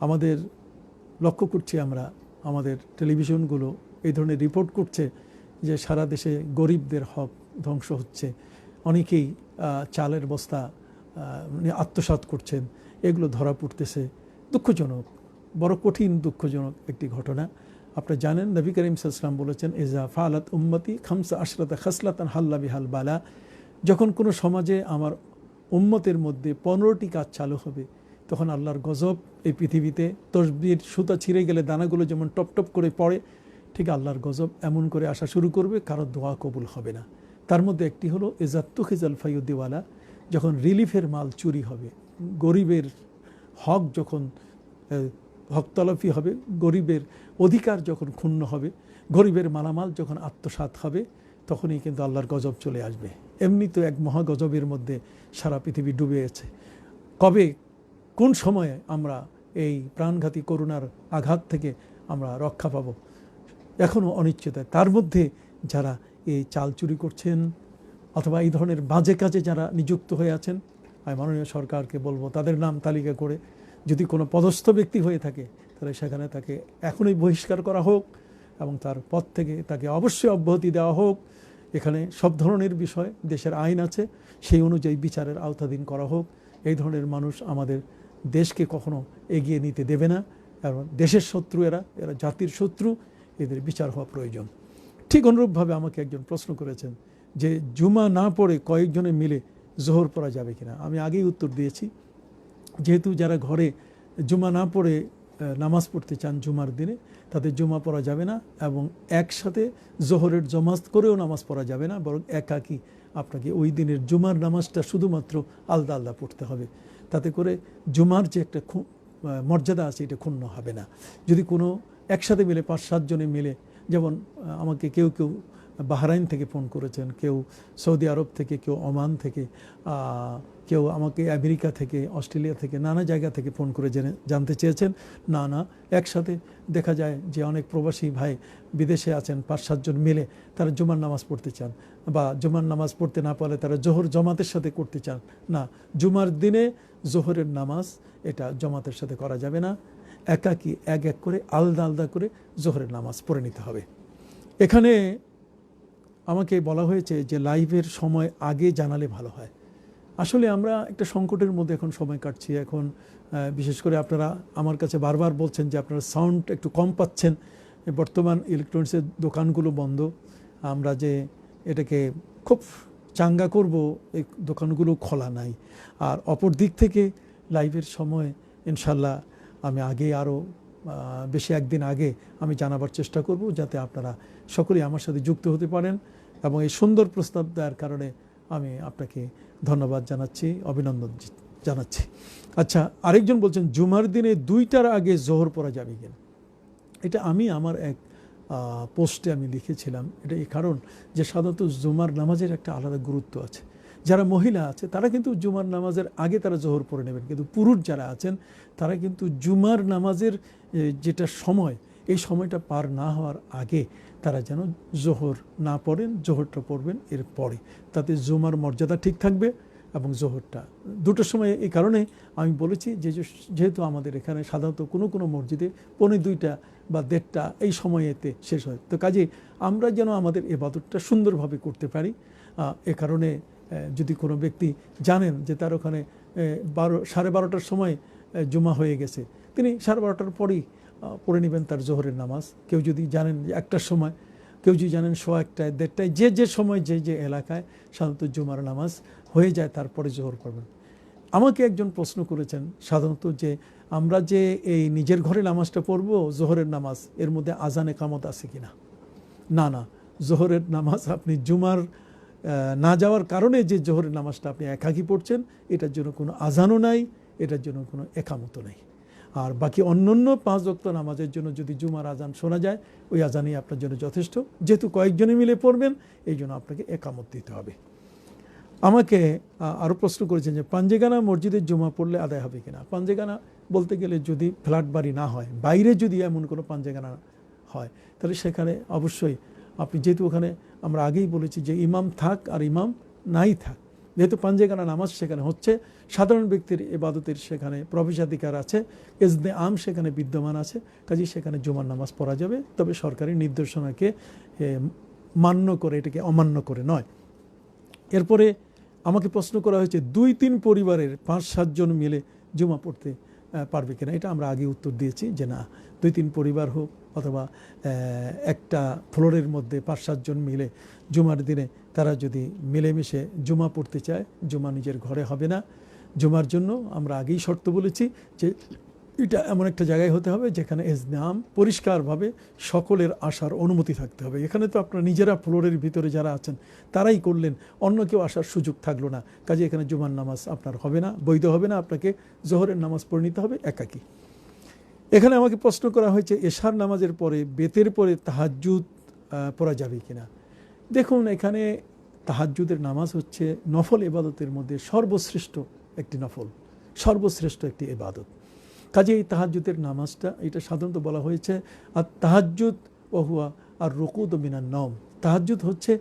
আমাদের লক্ষ্য করছি, আমরা আমাদের টেলিভিশনগুলো এই ধরনের রিপোর্ট করছে যে সারা দেশে গরিবদের হক ধ্বংস হচ্ছে, অনেকেই চালের বস্তা আত্মসাৎ করছেন, এগুলো ধরা পড়তেছে। দুঃখজনক, বড় কঠিন দুঃখজনক একটি ঘটনা। আপনারা জানেন নবী করিম সাল্লাল্লাহু আলাইহি ওয়াসাল্লাম বলেছেন ইজা ফালাত উম্মতি খামসা আশরাতা খাসলাতান হাল্লা বিহাল বালা। যখন কোনো সমাজে আমার উম্মতের মধ্যে 15টি কাজ চালু হবে, তখন আল্লাহর গজব এই পৃথিবীতে, তসবির সুতা ছিঁড়ে গেলে দানাগুলো যেমন টপ টপ করে পড়ে, ঠিক আল্লাহর গজব এমন করে আসা শুরু করবে, কারো দোয়া কবুল হবে না। তার মধ্যে একটি হলো ইজাত্তু খিজাল ফায়ুদ্দিওয়ালা, যখন রিলিফের মাল চুরি হবে, গরিবের হক যখন হকতলফি হবে, গরিবের অধিকার যখন ক্ষুণ্ণ হবে, গরিবের মালামাল যখন আত্মসাৎ হবে, তখনই কিন্তু আল্লাহর গজব চলে আসবে। এমনি তো এক মহা গজবের মধ্যে সারা পৃথিবী ডুবে আছে। কবে কোন সময়ে আমরা এই প্রাণঘাতী করোনার আঘাত থেকে আমরা রক্ষা পাব, এখনও অনিশ্চিত। তার মধ্যে যারা এই চাল চুরি করছেন অথবা এই ধরনের বাজে কাজে যারা নিযুক্ত হয়ে আছেন, আমি মাননীয় সরকারকে বলবো তাদের নাম তালিকা করে যদি কোনো পদস্থ ব্যক্তি হয়ে থাকে, তাহলে সেখানে তাকে এখনই বহিষ্কার করা হোক, এবং তার পথ থেকে তাকে অবশ্যই অব্যাহতি দেওয়া হোক। এখানে সব ধরনের বিষয় দেশের আইন আছে, সেই অনুযায়ী বিচারের আওতাধীন করা হোক। এই ধরনের মানুষ আমাদের দেশকে কখনো এগিয়ে নিতে দেবে না, এবং দেশের শত্রু এরা জাতির শত্রু, এদের বিচার হওয়া প্রয়োজন। ঠিক অনুরূপভাবে আমাকে একজন প্রশ্ন করেছেন যে জুমা না পড়ে কয়েকজনে মিলে জোহর পড়া যাবে কিনা। আমি আগেই উত্তর দিয়েছি, যেহেতু যারা ঘরে জুমা না পড়ে নামাজ পড়তে চান জুমার দিনে, তাদের জুমা পড়া যাবে না, এবং একসাথে জোহরের জমাত করেও নামাজ পড়া যাবে না, বরং একাকী আপনাকে ওই দিনের জুমার নামাজটা শুধুমাত্র আলাদা আলাদা পড়তে হবে। তাতে করে জুমার যে একটা মর্যাদা আছে এটা ক্ষুণ্ণ হবে না। যদি কোনো একসাথে মিলে 5-7 জনে মিলে, যেমন আমাকে কেউ কেউ বাহরাইন থেকে ফোন করেছেন, কেউ সৌদি আরব থেকে, কেউ ওমান থেকে, কেউ আমাকে আমেরিকা থেকে, অস্ট্রেলিয়া থেকে, নানা জায়গা থেকে ফোন করে জানতে চেয়েছেন। না, একসাথে দেখা যায় যে অনেক প্রবাসী ভাই বিদেশে আছেন, 5-7 জন মিলে তারা জুমার নামাজ পড়তে চান, বা জুমার নামাজ পড়তে না পারলে তারা জোহর জমাতের সাথে করতে চান। না, জুমার দিনে জোহরের নামাজ এটা জমাতের সাথে করা যাবে না, একাকী এক এক করে আলাদা আলাদা করে জোহরের নামাজ পড়ে নিতে হবে। এখানে আমাকে বলা হয়েছে যে লাইভের সময় আগে জানালে ভালো হয়। আসলে আমরা একটা সংকটের মধ্যে এখন সময় কাটছি। এখন বিশেষ করে আপনারা আমার কাছে বারবার বলছেন যে আপনারা সাউন্ড একটু কম পাচ্ছেন। বর্তমান ইলেকট্রনিক্সের দোকানগুলো বন্ধ, আমরা যে এটাকে খুব চাঙ্গা করব এই দোকানগুলো খোলা নাই। আর অপর দিক থেকে লাইভের সময় ইনশাল্লাহ আমি আগে আরও বেশি একদিন আগে আমি জানাবার চেষ্টা করব, যাতে আপনারা সকলেই আমার সাথে যুক্ত হতে পারেন। এবং এই সুন্দর প্রস্তাব দেওয়ার কারণে আমি আপনাকে ধন্যবাদ জানাচ্ছি, অভিনন্দন জানাচ্ছি। আচ্ছা, আরেকজন বলছেন জুমার দিনে 2টার আগে জোহর পড়া যাবে কিনা। এটা আমি আমার এক পোস্টে আমি লিখেছিলাম। এটা এই কারণ যে সাধারণত জুমার নামাজের একটা আলাদা গুরুত্ব আছে। যারা মহিলা আছে তারা কিন্তু জুমার নামাজের আগে তারা জোহর পড়ে নেবেন, কিন্তু পুরুষ যারা আছেন তারা কিন্তু জুমার নামাজের যেটা সময়, এই সময়টা পার না হওয়ার আগে তারা যেন জোহর না পড়েন, জোহরটা পড়বেন এর পরে, তাতে জুমার মর্যাদা ঠিক থাকবে। এবং জোহরটা 2টোর সময় এই কারণে আমি বলেছি যে যেহেতু আমাদের এখানে সাধারণত কোনো মসজিদে 1:45 বা 1:30 এই সময়েতে শেষ হয়, তো কাজে আমরা যেন আমাদের ইবাদতটা সুন্দরভাবে করতে পারি। এ কারণে যদি কোনো ব্যক্তি জানেন যে তার ওখানে 12:30টার সময় জুমা হয়ে গেছে, তিনি 12:30টার পরেই পড়ে নেবেন তার জোহরের নামাজ। কেউ যদি জানেন যে 1টার সময়, কেউ যদি জানেন 1:15, 1:30, যে সময় যে এলাকায় সাধারণত জুমার নামাজ হয়ে যায় তারপরে জোহর পড়বেন। আমাকে একজন প্রশ্ন করেছেন সাধারণত যে আমরা যে এই নিজের ঘরে নামাজটা পড়ব জোহরের নামাজ, এর মধ্যে আজান একামত আছে কিনা। না, জোহরের নামাজ আপনি জুমার না যাওয়ার কারণে যে জোহরের নামাজটা আপনি একাকী পড়ছেন, এটার জন্য কোনো আজানও নাই, এটার জন্য কোনো একামতও নাই। আর বাকি অন্যান্য 5 ওয়াক্ত নামাজের জন্য যদি জুমার আজান শোনা যায়, ওই আজানই আপনার জন্য যথেষ্ট। যেহেতু কয়েকজনে মিলে পড়বেন, এই জন্য আপনাকে একামত দিতে হবে। আমাকে আরও প্রশ্ন করেছেন যে পাঞ্জেগানা মসজিদের জুমা পড়লে আদায় হবে কিনা। পাঞ্জেগানা বলতে গেলে যদি ফ্ল্যাট বাড়ি না হয়, বাইরে যদি এমন কোনো পাঞ্জেগানা হয়, তাহলে সেখানে অবশ্যই আপনি, যেহেতু ওখানে আমরা আগেই বলেছি যে ইমাম থাক আর ইমাম নাই থাক, যেহেতু পাঞ্জেগানা নামাজ সেখানে হচ্ছে, সাধারণ ব্যক্তির ইবাদতের সেখানে প্রবেশাধিকার আছে, এজনে আম সেখানে বিদ্যমান আছে, কাজেই সেখানে জুমার নামাজ পড়া যাবে, তবে সরকারি নির্দেশনাকে মান্য করে, এটাকে অমান্য করে নয়। এরপরে আমাকে প্রশ্ন করা হয়েছে 2-3 পরিবারের 5-7 জন মিলে জুমা পড়তে পারবে কিনা। এটা আমরা আগে উত্তর দিয়েছি যে না, 2-3 পরিবার হোক অথবা একটা ফ্লোরের মধ্যে 5-7 জন মিলে জুমার দিনে তারা যদি মিলেমিশে জুমা পড়তে চায়, জুমা নিজের ঘরে হবে না। জুমার জন্য আমরা আগেই শর্ত বলেছি যে এটা এমন একটা জায়গায় হতে হবে যেখানে এজনাম পরিষ্কারভাবে সকলের আসার অনুমতি থাকতে হবে। এখানে তো আপনারা নিজেরা ফ্লোরের ভিতরে যারা আছেন তারাই করলেন, অন্য কেউ আসার সুযোগ থাকলো না, কাজে এখানে জুমার নামাজ আপনার হবে না, বৈধ হবে না, আপনাকে জোহরের নামাজ পড়ে নিতে হবে একাকী। এখানে আমাকে প্রশ্ন করা হয়েছে এশার নামাজের পরে বেতের পরে তাহাজ্জুদ পড়া যাবে কিনা। দেখুন, এখানে তাহাজ্জুদের নামাজ হচ্ছে নফল ইবাদতের মধ্যে সর্বশ্রেষ্ঠ একটি নফল, সর্বশ্রেষ্ঠ একটি ইবাদত। কাজে এই তাহাজ্জুদের নামাজটা, এটা সাধারণত বলা হয়েছে আর তাহাজ্জুদ ওহুয়া আর রুকুদ মিনান নওম। তাহাজ্জুদ হচ্ছে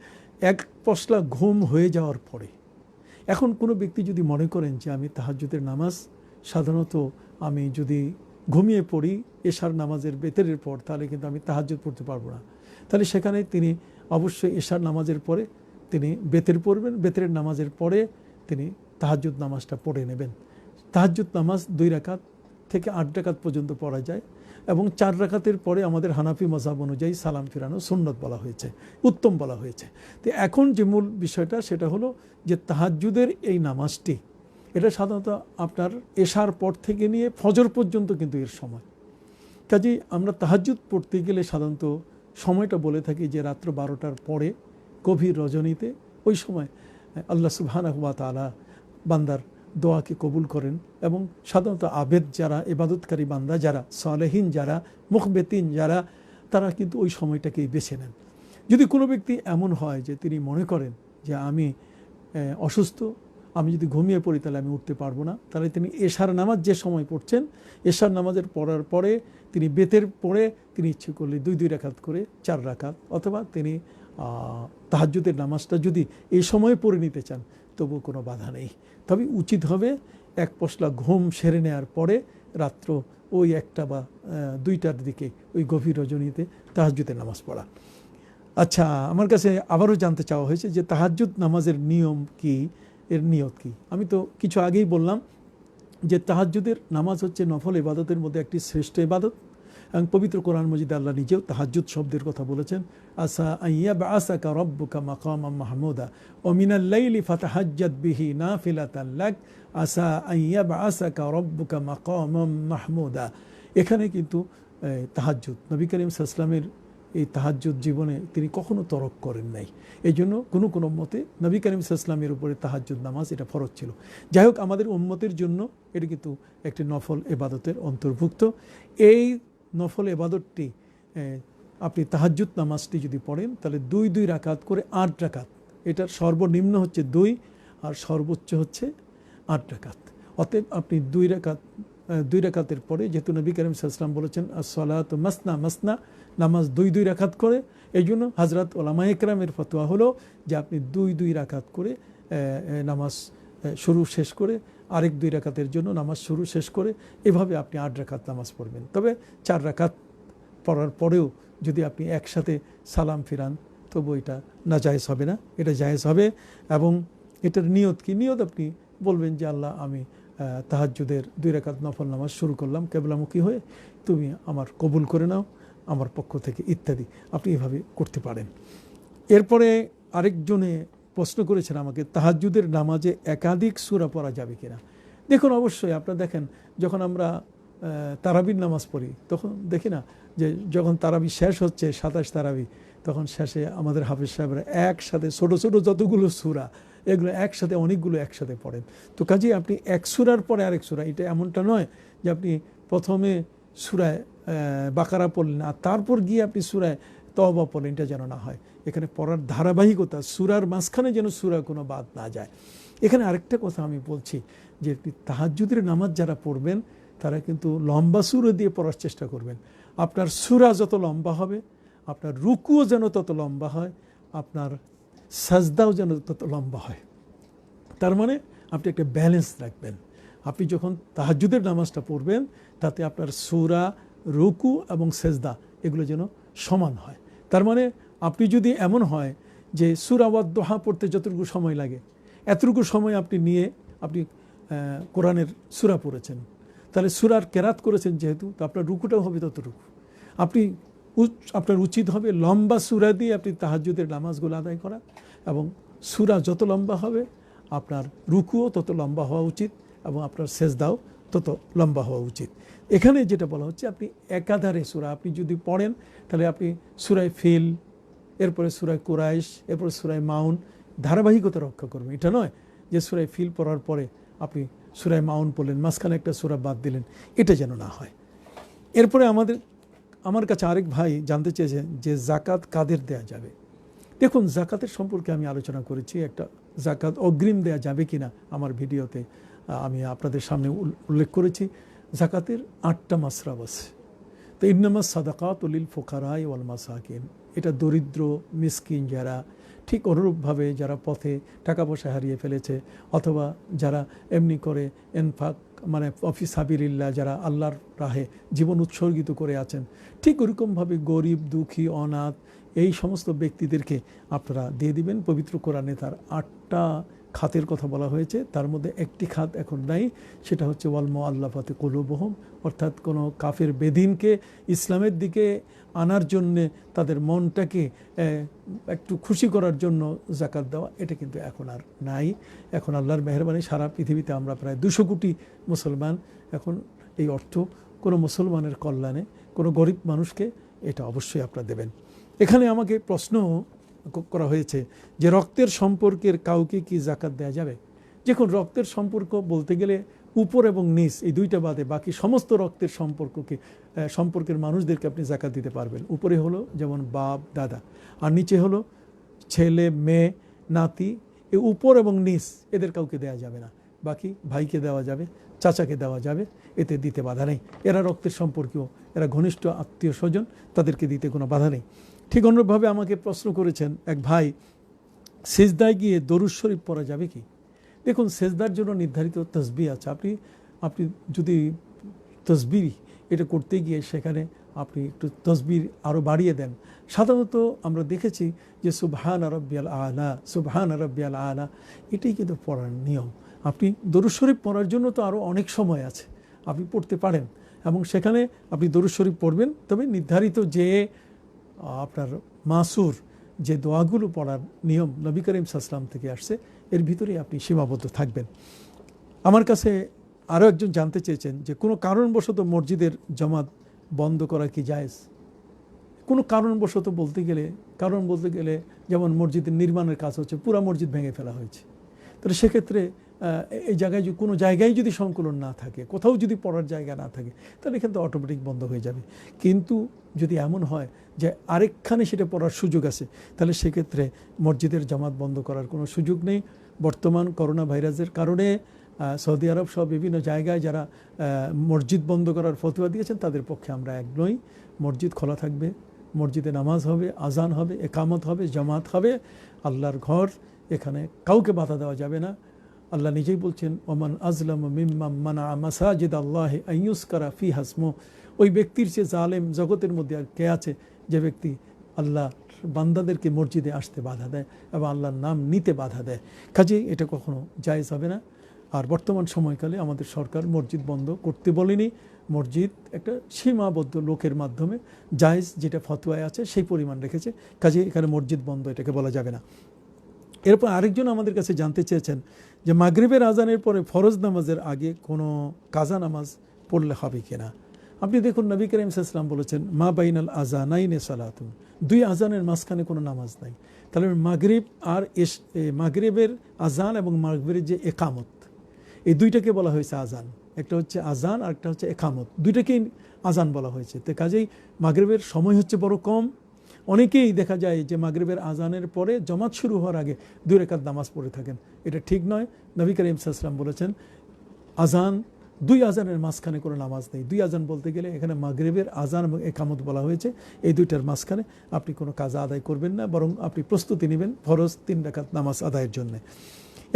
এক পশলা ঘুম হয়ে যাওয়ার পরে। এখন কোনো ব্যক্তি যদি মনে করেন যে আমি তাহাজ্জুদের নামাজ সাধারণত আমি যদি ঘুমিয়ে পড়ি এশার নামাজের বেতেরের পর, তাহলে কিন্তু আমি তাহাজ্জুদ পড়তে পারবো না। তাহলে সেখানে তিনি অবশ্যই এশার নামাজের পরে তিনি বেতের পড়বেন, বেতের নামাজের পরে তিনি তাহাজ্জুদ নামাজটা পড়ে নেবেন। তাহাজ্জুদ নামাজ 2 রাকাত থেকে 8 রাকাত পর্যন্ত পড়া যায় এবং 4 রাকাতের পরে আমাদের হানাফি মাযহাব অনুযায়ী সালাম ফিরানো সুন্নত বলা হয়েছে, উত্তম বলা হয়েছে। তো এখন যে মূল বিষয়টা সেটা হলো যে তাহাজ্জুদের এই নামাজটি, এটা সাধারণত আপনার এশার পর থেকে নিয়ে ফজর পর্যন্ত কিন্তু এর সময়। কাজেই আমরা তাহাজ্জুদ পড়তে গেলে সাধারণত সময়টা বলে থাকি যে রাত্র 12টার পরে গভীর রজনীতে, ওই সময় আল্লাহ সুবহানাহু ওয়া তাআলা বান্দার দোয়াকে কবুল করেন এবং সাধারণত আবেদ যারা, ইবাদতকারী বান্দা যারা, সালেহীন যারা, মুখবেতিন যারা, তারা কিন্তু ওই সময়টাকেই বেছে নেন। যদি কোনো ব্যক্তি এমন হয় যে তিনি মনে করেন যে আমি অসুস্থ, আমি যদি ঘুমিয়ে পড়ি তাহলে আমি উঠতে পারবো না, তাহলে তিনি এশার নামাজ যে সময় পড়ছেন, এশার নামাজের পড়ার পরে তিনি বেতের পড়ে তিনি ইচ্ছে করলে 2 রাকাত করে 4 রাকাত, অথবা তিনি তাহাজ্জুদের নামাজটা যদি এই সময়ে পড়ে নিতে চান তবুও কোনো বাধা নেই। তবে উচিত হবে এক পশলা ঘুম সেরে নেওয়ার পরে রাত্র ওই 1টা বা 2টার দিকে ওই গভীর রজনীতে তাহাজ্জুদের নামাজ পড়া। আচ্ছা, আমার কাছে আবারও জানতে চাওয়া হয়েছে যে তাহাজ্জুদ নামাজের নিয়ম কি, এর নিয়ত কি। আমি তো কিছু আগেই বললাম যে তাহাজ্জুদের নামাজ হচ্ছে নফল ইবাদতের মধ্যে একটি শ্রেষ্ঠ ইবাদত এবং পবিত্র কোরআন মজিদে আল্লাহ নিজেও তাহাজ্জুদ শব্দের কথা বলেছেন, আসা আইয়া বাআসাকা রব্বুকা মাকামান মাহমুদা ওয়া মিনাল লাইলি ফাতাহাজ্জাদ বিহি নাফিলাতান লাক আসা আইয়া বাআসাকা রব্বুকা মাকামান মাহমুদা। এখানে কিন্তু তাহাজ্জুদ, নবী করিম সাল্লাল্লাহু আলাইহি ওয়াসাল্লামের এই তাহাজ্জুদ জীবনে তিনি কখনো তরক করেন নাই। এই জন্য কোনো মতে নবী করিম সাল্লাল্লাহু আলাইহি ওয়াসাল্লামের উপরে তাহাজ্জুদ নামাজ এটা ফরজ ছিল। যাই হোক, আমাদের উম্মতের জন্য এটা কিন্তু একটি নফল ইবাদতের অন্তর্ভুক্ত। এই নফল ইবাদতটি আপনি তাহাজ্জুদ নামাজটি যদি পড়েন তাহলে 2 রাকাত করে 8 রাকাত, এটার সর্বনিম্ন হচ্ছে 2 আর সর্বোচ্চ হচ্ছে 8 রাকাত। অতএব আপনি 2 রাকাতের পরে, যেহেতু নবী করিম সাল্লাল্লাহু আলাইহি ওয়াসাল্লাম বলেছেন as-সালাতু মাসনা মাসনা, নামাজ 2 রাকাত করে, এই জন্য হযরত উলামায়ে কেরামের ফতোয়া হলো যে আপনি 2 রাকাত করে নামাজ শুরু শেষ করে আরেক 2 রাকাতের জন্য নামাজ শুরু শেষ করে এভাবে আপনি 8 রাকাত নামাজ পড়বেন। তবে 4 রাকাত পড়ার পরেও যদি আপনি একসাথে সালাম ফিরান তবু এটা নাজায়েজ হবে না, এটা জায়েজ হবে। এবং এটার নিয়ত কি? নিয়ত আপনি বলবেন যে আল্লাহ, আমি তাহাজ্জুদের 2 রাকাত নফল নামাজ শুরু করলাম কেবলামুখী হয়ে, তুমি আমার কবুল করে নাও আমার পক্ষ থেকে, ইত্যাদি আপনি এভাবে করতে পারেন। এরপরে আরেকজনে প্রশ্ন করেছেন আমাকে, তাহাজ্জুদের নামাজে একাধিক সূরা পড়া যাবে কিনা। দেখুন, অবশ্যই আপনারা দেখেন যখন আমরা তারাবির নামাজ পড়ি তখন দেখি না যে যখন তারাবি শেষ হচ্ছে, 27 তারাবি, তখন শেষে আমাদের হাফেজ সাহেবরা একসাথে ছোট ছোট যতগুলো সূরা, এগুলো একসাথে অনেকগুলো একসাথে পড়েন। তো কাজেই আপনি এক সূরার পরে আরেক সূরা, এটা এমনটা নয় যে আপনি প্রথমে সূরায় বাকারা পড়লেন আর তারপর গিয়ে আপনি সূরায় তওবা পড়লেন, এটা যেন না হয়। এখানে পড়ার ধারাবাহিকতা, সূরার মাঝখানে যেন সূরা কোনো বাদ না যায়। এখানে আরেকটা কথা আমি বলছি যে তাহাজ্জুদের নামাজ যারা পড়বেন তারা কিন্তু লম্বা সূরা দিয়ে পড়ার চেষ্টা করবেন। আপনার সূরা যত লম্বা হবে, আপনার রুকুও যেন তত লম্বা হয়, আপনার সাজদাও যেন তত লম্বা হয়। তার মানে আপনি একটা ব্যালেন্স রাখবেন। আপনি যখন তাহাজ্জুদের নামাজটা পড়বেন তাতে আপনার সূরা, রুকু এবং সেজদা এগুলো যেন সমান হয়। তার মানে আপনি যদি এমন হয় যে সূরা ওয়াদ দোহা পড়তে যতটুকু সময় লাগে এতটুকু সময় আপনি নিয়ে আপনি কোরআনের সূরা পড়েছেন, তাহলে সূরার কেরাত করেছেন যেহেতু, তো আপনার রুকুটাও হবে ততটুকু। আপনার উচিত হবে লম্বা সূরা দিয়ে আপনি তাহাজ্জুদের নামাজগুলো আদায় করা, এবং সূরা যত লম্বা হবে আপনার রুকুও তত লম্বা হওয়া উচিত এবং আপনার সেজদাও তত লম্বা হওয়া উচিত। এখানে যেটা বলা হচ্ছে, আপনি একাধারে সূরা আপনি যদি পড়েন তাহলে আপনি সূরায়ে ফিল, এরপরে সূরায়ে কুরাইশ, এরপরে সূরায়ে মাউন, ধারাবাহিকতা রক্ষা করবেন। এটা নয় যে সূরায়ে ফিল পড়ার পরে আপনি সূরায়ে মাউন পড়লেন, মাঝখানে একটা সূরা বাদ দিলেন, এটা যেন না হয়। এরপরে আমার কাছে আরেক ভাই জানতে চেয়েছেন যে জাকাত কাদের দেয়া যাবে। দেখুন, জাকাতের সম্পর্কে আমি আলোচনা করেছি, একটা জাকাত অগ্রিম দেয়া যাবে কিনা আমার ভিডিওতে আমি আপনাদের সামনে উল্লেখ করেছি। জাকাতের 8টা মাসরাব আছে। তো ইন্নামাস সাদাকাতু লিল ফুকারাই ওয়াল মাসাকিন, এটা দরিদ্র মিসকিন যারা, ঠিক অনুরূপভাবে যারা পথে টাকা পয়সা হারিয়ে ফেলেছে, অথবা যারা এমনি করে এনফাক মানে অফি সাবিলিল্লাহ, যারা আল্লাহর রাহে জীবন উৎসর্গিত করে আছেন, ঠিক ওরকমভাবে গরিব, দুঃখী, অনাথ এই সমস্ত ব্যক্তিদেরকে আপনারা দিয়ে দিবেন। পবিত্র কোরআনে তার 8টা খাতের কথা বলা হয়েছে, তার মধ্যে একটি খাত এখন নাই, সেটা হচ্ছে ওয়াল মুআল্লাফাতি কুলুবুহুম, অর্থাৎ কোনো কাফের বেদিনকে ইসলামের দিকে আনার জন্যে তাদের মনটাকে একটু খুশি করার জন্য জাকাত দেওয়া, এটা কিন্তু এখন আর নাই। এখন আল্লাহর মেহেরবানি সারা পৃথিবীতে আমরা প্রায় 200 কোটি মুসলমান, এখন এই অর্থ কোনো মুসলমানের কল্যাণে, কোনো গরিব মানুষকে এটা অবশ্যই আপনারা দেবেন। এখানে আমাকে প্রশ্ন করা হয়েছে যে রক্তের সম্পর্কের কাউকে কি জাকাত দেওয়া যাবে? দেখুন, রক্তের সম্পর্ক বলতে গেলে উপর এবং নিচ এই দুইটা বাদে বাকি সমস্ত রক্তের সম্পর্কের মানুষদেরকে আপনি জাকাত দিতে পারবেন। উপরে হলো যেমন বাপ দাদা, আর নিচে হলো ছেলে মেয়ে নাতি, এই উপর এবং নিচ এদের কাউকে দেওয়া যাবে না। বাকি ভাইকে দেওয়া যাবে, চাচাকে দেওয়া যাবে, এতে দিতে বাধা নেই। এরা রক্তের সম্পর্কীয়, এরা ঘনিষ্ঠ আত্মীয় স্বজন, তাদেরকে দিতে কোনো বাধা নেই। ঠিক অনুরূপভাবে আমাকে প্রশ্ন করেছেন এক ভাই, সেজদায় গিয়ে দরুদ শরীফ পড়া যাবে কি? দেখুন, সেজদার জন্য নির্ধারিত তসবিহ আছে। আপনি যদি তসবিহ এটা করতে গিয়ে সেখানে আপনি একটু তসবিহ আরও বাড়িয়ে দেন। সাধারণত আমরা দেখেছি যে সুবহান রাব্বিয়াল আলা, সুবহান রাব্বিয়াল আলা, এটাই কিন্তু পড়ার নিয়ম। আপনি দরুদ শরীফ পড়ার জন্য তো আরও অনেক সময় আছে, আপনি পড়তে পারেন, এবং সেখানে আপনি দরুদ শরীফ পড়বেন, তবে নির্ধারিত যে আপনার মাসুর যে দোয়াগুলো পড়ার নিয়ম নবী করিম সাল্লাল্লাহু আলাইহি ওয়াসাল্লাম থেকে আসছে, এর ভিতরেই আপনি সীমাবদ্ধ থাকবেন। আমার কাছে আরও একজন জানতে চেয়েছেন যে কোনো কারণবশত মসজিদের জামাত বন্ধ করা কি জায়েজ? কোনো কারণ বলতে গেলে যেমন মসজিদের নির্মাণের কাজ হচ্ছে, পুরা মসজিদ ভেঙে ফেলা হয়েছে, তাহলে সেক্ষেত্রে এই জায়গায় কোনো জায়গায় যদি সংকুলন না থাকে, কোথাও যদি পড়ার জায়গা না থাকে, তাহলে এখানে তো অটোমেটিক বন্ধ হয়ে যাবে। কিন্তু যদি এমন হয় যে আরেকখানে সেটা পড়ার সুযোগ আছে, তাহলে সেক্ষেত্রে মসজিদের জামাত বন্ধ করার কোনো সুযোগ নেই। বর্তমান করোনা ভাইরাসের কারণে সৌদি আরব সহ বিভিন্ন জায়গায় যারা মসজিদ বন্ধ করার ফতোয়া দিয়েছেন, তাদের পক্ষে আমরা এক নই। মসজিদ খোলা থাকবে, মসজিদে নামাজ হবে, আজান হবে, একামত হবে, জামাত হবে, আল্লাহর ঘর, এখানে কাউকে বাধা দেওয়া যাবে না। আল্লাহ নিজেই বলছেন, ওমান আজলাম মিম্মাম মানা মাসাজিদ আল্লাহি আন ইউযকারা ফিহা ইসমুহু, ওই ব্যক্তির চেয়ে জালেম জগতের মধ্যে আর কে আছে যে ব্যক্তি আল্লাহ বান্দাদেরকে মসজিদে আসতে বাধা দেয় এবং আল্লাহর নাম নিতে বাধা দেয়। কাজেই এটা কখনো জায়েজ হবে না। আর বর্তমান সময়কালে আমাদের সরকার মসজিদ বন্ধ করতে বলেনি, মসজিদ একটা সীমাবদ্ধ লোকের মাধ্যমে জায়েজ যেটা ফতোয়ায় আছে সেই পরিমাণ রেখেছে। কাজেই এখানে মসজিদ বন্ধ এটাকে বলা যাবে না। এরপর আরেকজন আমাদের কাছে জানতে চেয়েছেন যে মাগরিবের আজানের পরে ফরজ নামাজের আগে কোনো কাজা নামাজ পড়লে হবে কিনা। আপনি দেখুন, নবী করিম সাল্লাল্লাহু আলাইহি ওয়াসাল্লাম বলেছেন, মা বাইনাল আযানাইনি সালাতুন, দুই আজানের মাঝখানে কোনো নামাজ নাই। তাহলে মাগরিবের আজান এবং মাগরিবের যে একামত, এই দুইটাকে বলা হয়েছে আজান। একটা হচ্ছে আজান আর একটা হচ্ছে একামত, দুইটাকেই আজান বলা হয়েছে। তো কাজেই মাগরিবের সময় হচ্ছে বড় কম। অনেকেই দেখা যায় যে মাগরিবের আজানের পরে জামাত শুরু হওয়ার আগে 2 রাকাত নামাজ পড়ে থাকেন, এটা ঠিক নয়। নবী করিম সাল্লাল্লাহু আলাইহি ওয়াসাল্লাম বলেছেন, আজান 2 আজানের মাঝখানে কোনো নামাজ নেই। 2 আজান বলতে গেলে এখানে মাগরিবের আজান এবং একামত বলা হয়েছে, এই দুইটার মাঝখানে আপনি কোনো কাজা আদায় করবেন না, বরং আপনি প্রস্তুতি নেবেন ফরজ 3 রাকাত নামাজ আদায়ের জন্য।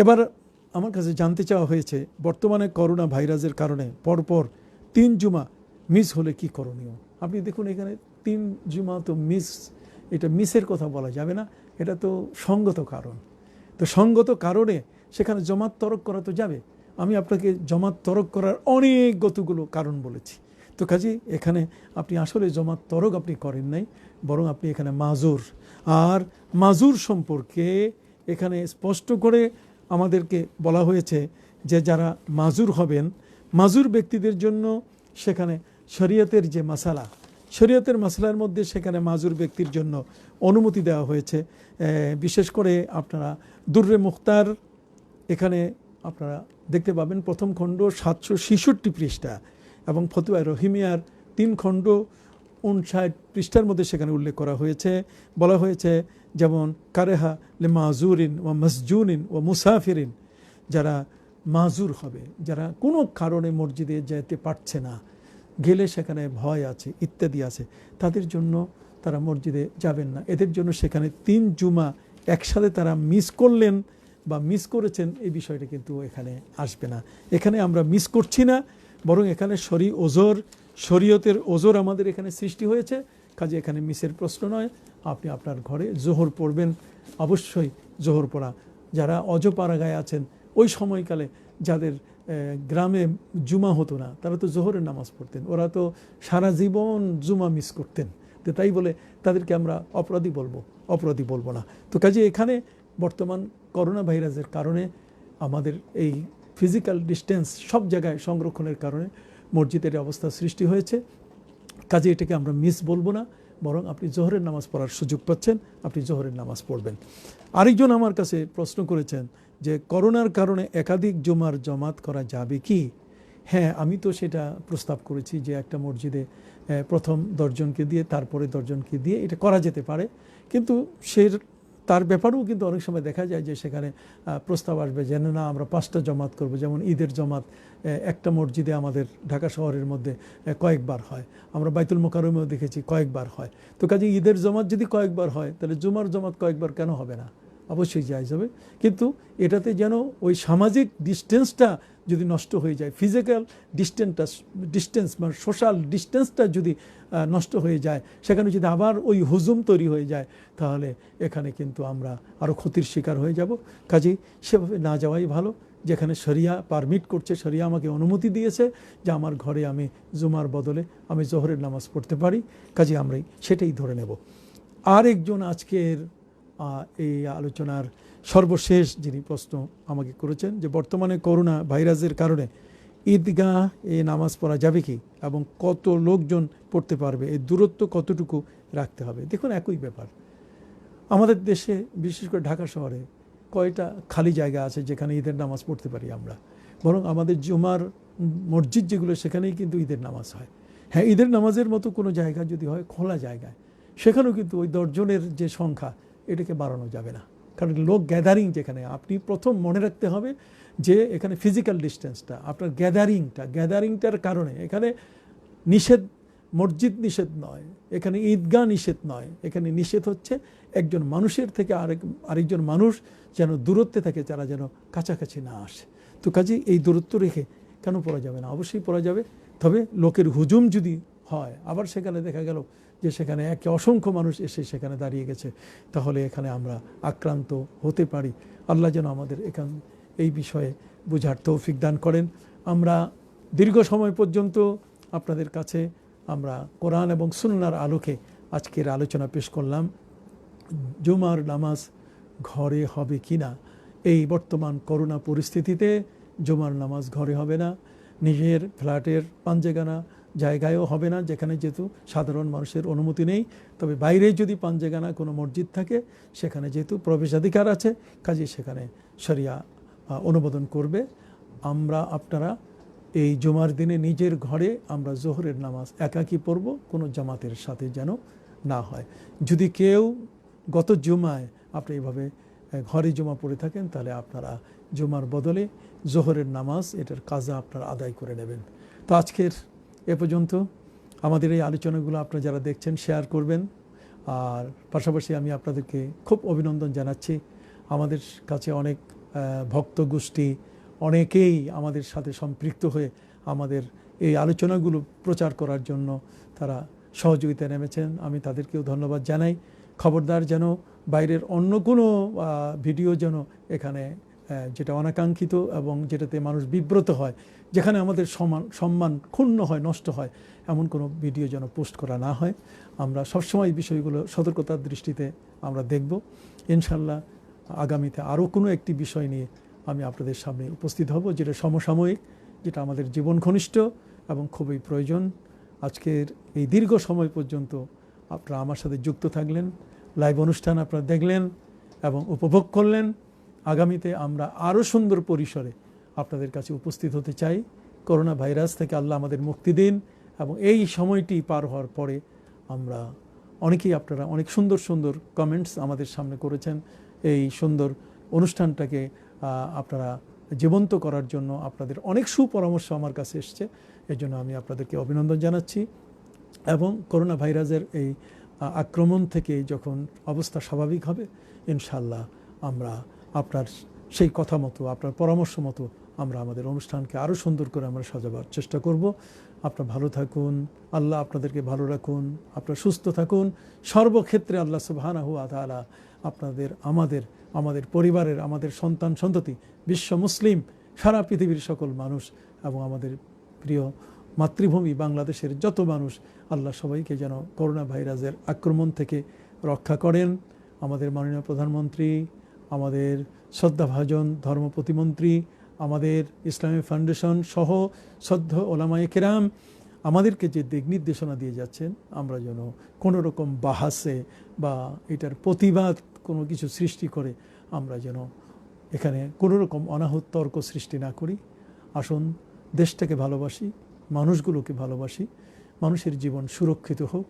এবার আমার কাছে জানতে চাওয়া হয়েছে, বর্তমানে করোনা ভাইরাসের কারণে পরপর 3 জুমা মিস হলে কি করণীয়। আপনি দেখুন, এখানে 3 জুমা তো এটা মিসের কথা বলা যাবে না, এটা তো সঙ্গত কারণ। তো সঙ্গত কারণে সেখানে জমাত তরক করা তো যাবে। আমি আপনাকে জমাত তরক করার অনেক কতগুলো কারণ বলেছি। তো কাজে এখানে আপনি আসলে জমাত তরক আপনি করেন নাই, বরং আপনি এখানে মাজুর। আর মাজুর সম্পর্কে এখানে স্পষ্ট করে আমাদেরকে বলা হয়েছে যে যারা মাজুর হবেন, মাজুর ব্যক্তিদের জন্য সেখানে শরীয়তের যে মাসালা, শরীয়তের মাসলার মধ্যে সেখানে মাজুর ব্যক্তির জন্য অনুমতি দেওয়া হয়েছে। বিশেষ করে আপনারা দুররে মুখতার এখানে আপনারা দেখতে পাবেন, প্রথম খণ্ড 766 পৃষ্ঠা, এবং ফতোয়া রহিমিয়ার 3 খণ্ড 59 পৃষ্ঠার মধ্যে সেখানে উল্লেখ করা হয়েছে। বলা হয়েছে যেমন কারেহা লে মাজুরিন ও মসজুনিন ও মুসাফিরিন, যারা মাজুর হবে, যারা কোনো কারণে মসজিদে যেতে পারছে না, গেলে সেখানে ভয় আছে ইত্যাদি আছে, তাদের জন্য তারা মসজিদে যাবেন না। এদের জন্য সেখানে 3 জুমা একসাথে তারা মিস করলেন বা মিস করেছেন, এই বিষয়টা কিন্তু এখানে আসবে না। এখানে আমরা মিস করছি না, বরং এখানে শরীয়তের ওজোর আমাদের এখানে সৃষ্টি হয়েছে। কাজে এখানে মিসের প্রশ্ন নয়। আপনি আপনার ঘরে জোহর পড়বেন, অবশ্যই জোহর পড়া। যারা অজপাড়াগায় আছেন, ওই সময়কালে যাদের গ্রামে জুমা হতো না, তারা তো জোহরের নামাজ পড়তেন, ওরা তো সারা জীবন জুমা মিস করতেন। তো তাই বলে তাদেরকে আমরা অপরাধী বলবো না। তো কাজে এখানে বর্তমান করোনা ভাইরাসের কারণে আমাদের এই ফিজিক্যাল ডিস্টেন্স সব জায়গায় সংরক্ষণের কারণে মসজিদের অবস্থা সৃষ্টি হয়েছে। কাজে এটাকে আমরা মিস বলবো না, বরং আপনি জোহরের নামাজ পড়ার সুযোগ পাচ্ছেন, আপনি জোহরের নামাজ পড়বেন। আরেকজন আমার কাছে প্রশ্ন করেছেন যে করোনার কারণে একাধিক জুমার জামাত করা যাবে কি? হ্যাঁ, আমি তো সেটা প্রস্তাব করেছি যে একটা মসজিদে প্রথম 10 জনকে দিয়ে তারপরে 10 জনকে দিয়ে এটা করা যেতে পারে। কিন্তু তার ব্যাপারেও কিন্তু অনেক সময় দেখা যায় যে সেখানে প্রস্তাব আসবে যে না, আমরা 5টা জমাত করব। যেমন ঈদের জমাত একটা মসজিদে আমাদের ঢাকা শহরের মধ্যে কয়েকবার হয়, আমরা বাইতুল মোকাররমেও দেখেছি কয়েকবার হয়। তো কাজে ঈদের জমাত যদি কয়েকবার হয়, তাহলে জুমার জমাত কয়েকবার কেন হবে না? অবশ্যই জায়েজ হবে। কিন্তু এটাতে যেন ওই সামাজিক ডিস্টেন্সটা যদি নষ্ট হয়ে যায়, ফিজিক্যাল ডিস্টেন্স মানে সোশ্যাল ডিস্টেন্সটা যদি নষ্ট হয়ে যায়, সেখানে যদি আবার ওই হুজুম তৈরি হয়ে যায়, তাহলে এখানে কিন্তু আমরা আরও ক্ষতির শিকার হয়ে যাব। কাজেই সেভাবে না যাওয়াই ভালো। যেখানে শরিয়া পারমিট করছে, শরিয়া আমাকে অনুমতি দিয়েছে যে আমার ঘরে আমি জুমার বদলে আমি জোহরের নামাজ পড়তে পারি, কাজে আমরাই সেটাই ধরে নেব। আর একজন আজকের এই আলোচনার সর্বশেষ যিনি প্রশ্ন আমাকে করেছেন যে বর্তমানে করোনা ভাইরাসের কারণে ঈদগাহ এ নামাজ পড়া যাবে কি এবং কত লোকজন পড়তে পারবে, এই দূরত্ব কতটুকু রাখতে হবে? দেখুন, একই ব্যাপার। আমাদের দেশে বিশেষ করে ঢাকা শহরে কয়টা খালি জায়গা আছে যেখানে ঈদের নামাজ পড়তে পারি আমরা? বরং আমাদের জুমার মসজিদ যেগুলো, সেখানেই কিন্তু ঈদের নামাজ হয়। হ্যাঁ, ঈদের নামাজের মতো কোনো জায়গা যদি হয় খোলা জায়গায়, সেখানেও কিন্তু ওই 10 জনের যে সংখ্যা, এটাকে বাড়ানো যাবে না। কারণ লোক গ্যাদারিং যেখানে, আপনি প্রথম মনে রাখতে হবে যে এখানে ফিজিক্যাল ডিস্টেন্সটা, আপনার গ্যাদারিংটার কারণে এখানে নিষেধ, মসজিদ নিষেধ নয়, এখানে ঈদগাহ নিষেধ নয়, এখানে নিষেধ হচ্ছে একজন মানুষের থেকে আরেকজন মানুষ যেন দূরত্বে থাকে, যারা যেন কাছাকাছি না আসে। তো কাজেই এই দূরত্ব রেখে কেন পড়া যাবে না? অবশ্যই পড়া যাবে। তবে লোকের হুজুম যদি হয়, আবার সেখানে দেখা গেল যে সেখানে অসংখ্য মানুষ এসে সেখানে দাঁড়িয়ে গেছে, তাহলে এখানে আমরা আক্রান্ত হতে পারি। আল্লাহ যেন আমাদের এই বিষয়ে বুঝার তৌফিক দান করেন। আমরা দীর্ঘ সময় পর্যন্ত আপনাদের কাছে আমরা কোরআন এবং সুন্নাহর আলোকে আজকের আলোচনা পেশ করলাম। জুমার নামাজ ঘরে হবে কি না? এই বর্তমান করোনা পরিস্থিতিতে জুমার নামাজ ঘরে হবে না, নিজের ফ্ল্যাটের পাঞ্জেগানা জায়গায়ও হবে না, যেখানে যেহেতু সাধারণ মানুষের অনুমতি নেই। তবে বাইরে যদি পাঞ্জেগানা কোনো মসজিদ থাকে, সেখানে যেহেতু প্রবেশাধিকার আছে, কাজে সেখানে শরিয়া অনুমোদন করবে। আপনারা এই জুমার দিনে নিজের ঘরে আমরা জোহরের নামাজ একাকী পড়ব, কোনো জামাতের সাথে যেন না হয়। যদি কেউ গত জুমায় আপনি এইভাবে ঘরে জুমা পড়ে থাকেন, তাহলে আপনারা জুমার বদলে জোহরের নামাজ, এটার কাজা আপনারা আদায় করে নেবেন। তো আজকের এ পর্যন্ত। আমাদের এই আলোচনাগুলো আপনারা যারা দেখছেন শেয়ার করবেন। আর পাশাপাশি আমি আপনাদেরকে খুব অভিনন্দন জানাচ্ছি। আমাদের কাছে অনেক ভক্ত গোষ্ঠী, অনেকেই আমাদের সাথে সম্পৃক্ত হয়ে আমাদের এই আলোচনাগুলো প্রচার করার জন্য তারা সহযোগিতায় নেমেছেন। আমি তাদেরকেও ধন্যবাদ জানাই। খবরদার যেন বাইরের অন্য কোনো ভিডিও যেন এখানে, যেটা অনাকাঙ্ক্ষিত এবং যেটাতে মানুষ বিব্রত হয়, যেখানে আমাদের সম্মান ক্ষুণ্ণ হয়, নষ্ট হয়, এমন কোনো ভিডিও যেন পোস্ট করা না হয়। আমরা সবসময় বিষয়গুলো সতর্কতার দৃষ্টিতে আমরা দেখব। ইনশাল্লাহ আগামীতে আরও কোনো একটি বিষয় নিয়ে আমি আপনাদের সামনে উপস্থিত হব, যেটা সমসাময়িক, যেটা আমাদের জীবন ঘনিষ্ঠ এবং খুবই প্রয়োজন। আজকের এই দীর্ঘ সময় পর্যন্ত আপনারা আমার সাথে যুক্ত থাকলেন, লাইভ অনুষ্ঠান আপনারা দেখলেন এবং উপভোগ করলেন। আগামীতে আমরা আরও সুন্দর পরিসরে আপনাদের কাছে উপস্থিত হতে চাই। করোনা ভাইরাস থেকে আল্লাহ আমাদের মুক্তি দিন এবং এই সময়টি পার হওয়ার পরে আমরা আপনারা অনেক সুন্দর সুন্দর কমেন্টস আমাদের সামনে করেছেন। এই সুন্দর অনুষ্ঠানটাকে আপনারা জীবন্ত করার জন্য আপনাদের অনেক সুপরামর্শ আমার কাছে এসছে। এর জন্য আমি আপনাদেরকে অভিনন্দন জানাচ্ছি। এবং করোনা ভাইরাসের এই আক্রমণ থেকে যখন অবস্থা স্বাভাবিক হবে ইনশাআল্লাহ আমরা আপনার সেই কথা মতো, আপনার পরামর্শ মতো আমরা আমাদের অনুষ্ঠানকে আরও সুন্দর করে আমরা সাজাবার চেষ্টা করব। আপনারা ভালো থাকুন, আল্লাহ আপনাদেরকে ভালো রাখুন, আপনারা সুস্থ থাকুন। সর্বক্ষেত্রে আল্লাহ সুবহানাহু ওয়া তাআলা আপনাদের, আমাদের পরিবারের, আমাদের সন্তান সন্ততি, বিশ্ব মুসলিম, সারা পৃথিবীর সকল মানুষ এবং আমাদের প্রিয় মাতৃভূমি বাংলাদেশের যত মানুষ, আল্লাহ সবাইকে যেন করোনা ভাইরাসের আক্রমণ থেকে রক্ষা করেন। আমাদের মাননীয় প্রধানমন্ত্রী, আমাদের শ্রদ্ধাভাজন ধর্ম প্রতিমন্ত্রী, আমাদের ইসলামী ফাউন্ডেশন সহ শ্রদ্ধ ওলামায়ে কেরাম আমাদেরকে যে দিক নির্দেশনা দিয়ে যাচ্ছেন, আমরা যেন কোনো রকম বাহাসে বা এটার প্রতিবাদ কোনো কিছু সৃষ্টি করে আমরা যেন এখানে কোনো রকম অনাহুত তর্ক সৃষ্টি না করি। আসুন দেশটাকে ভালোবাসি, মানুষগুলোকে ভালোবাসি, মানুষের জীবন সুরক্ষিত হোক।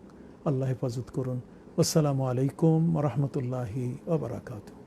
আল্লাহ হেফাজত করুন। আসসালামু আলাইকুম ওয়া রাহমাতুল্লাহি ওয়া বারাকাতুহু।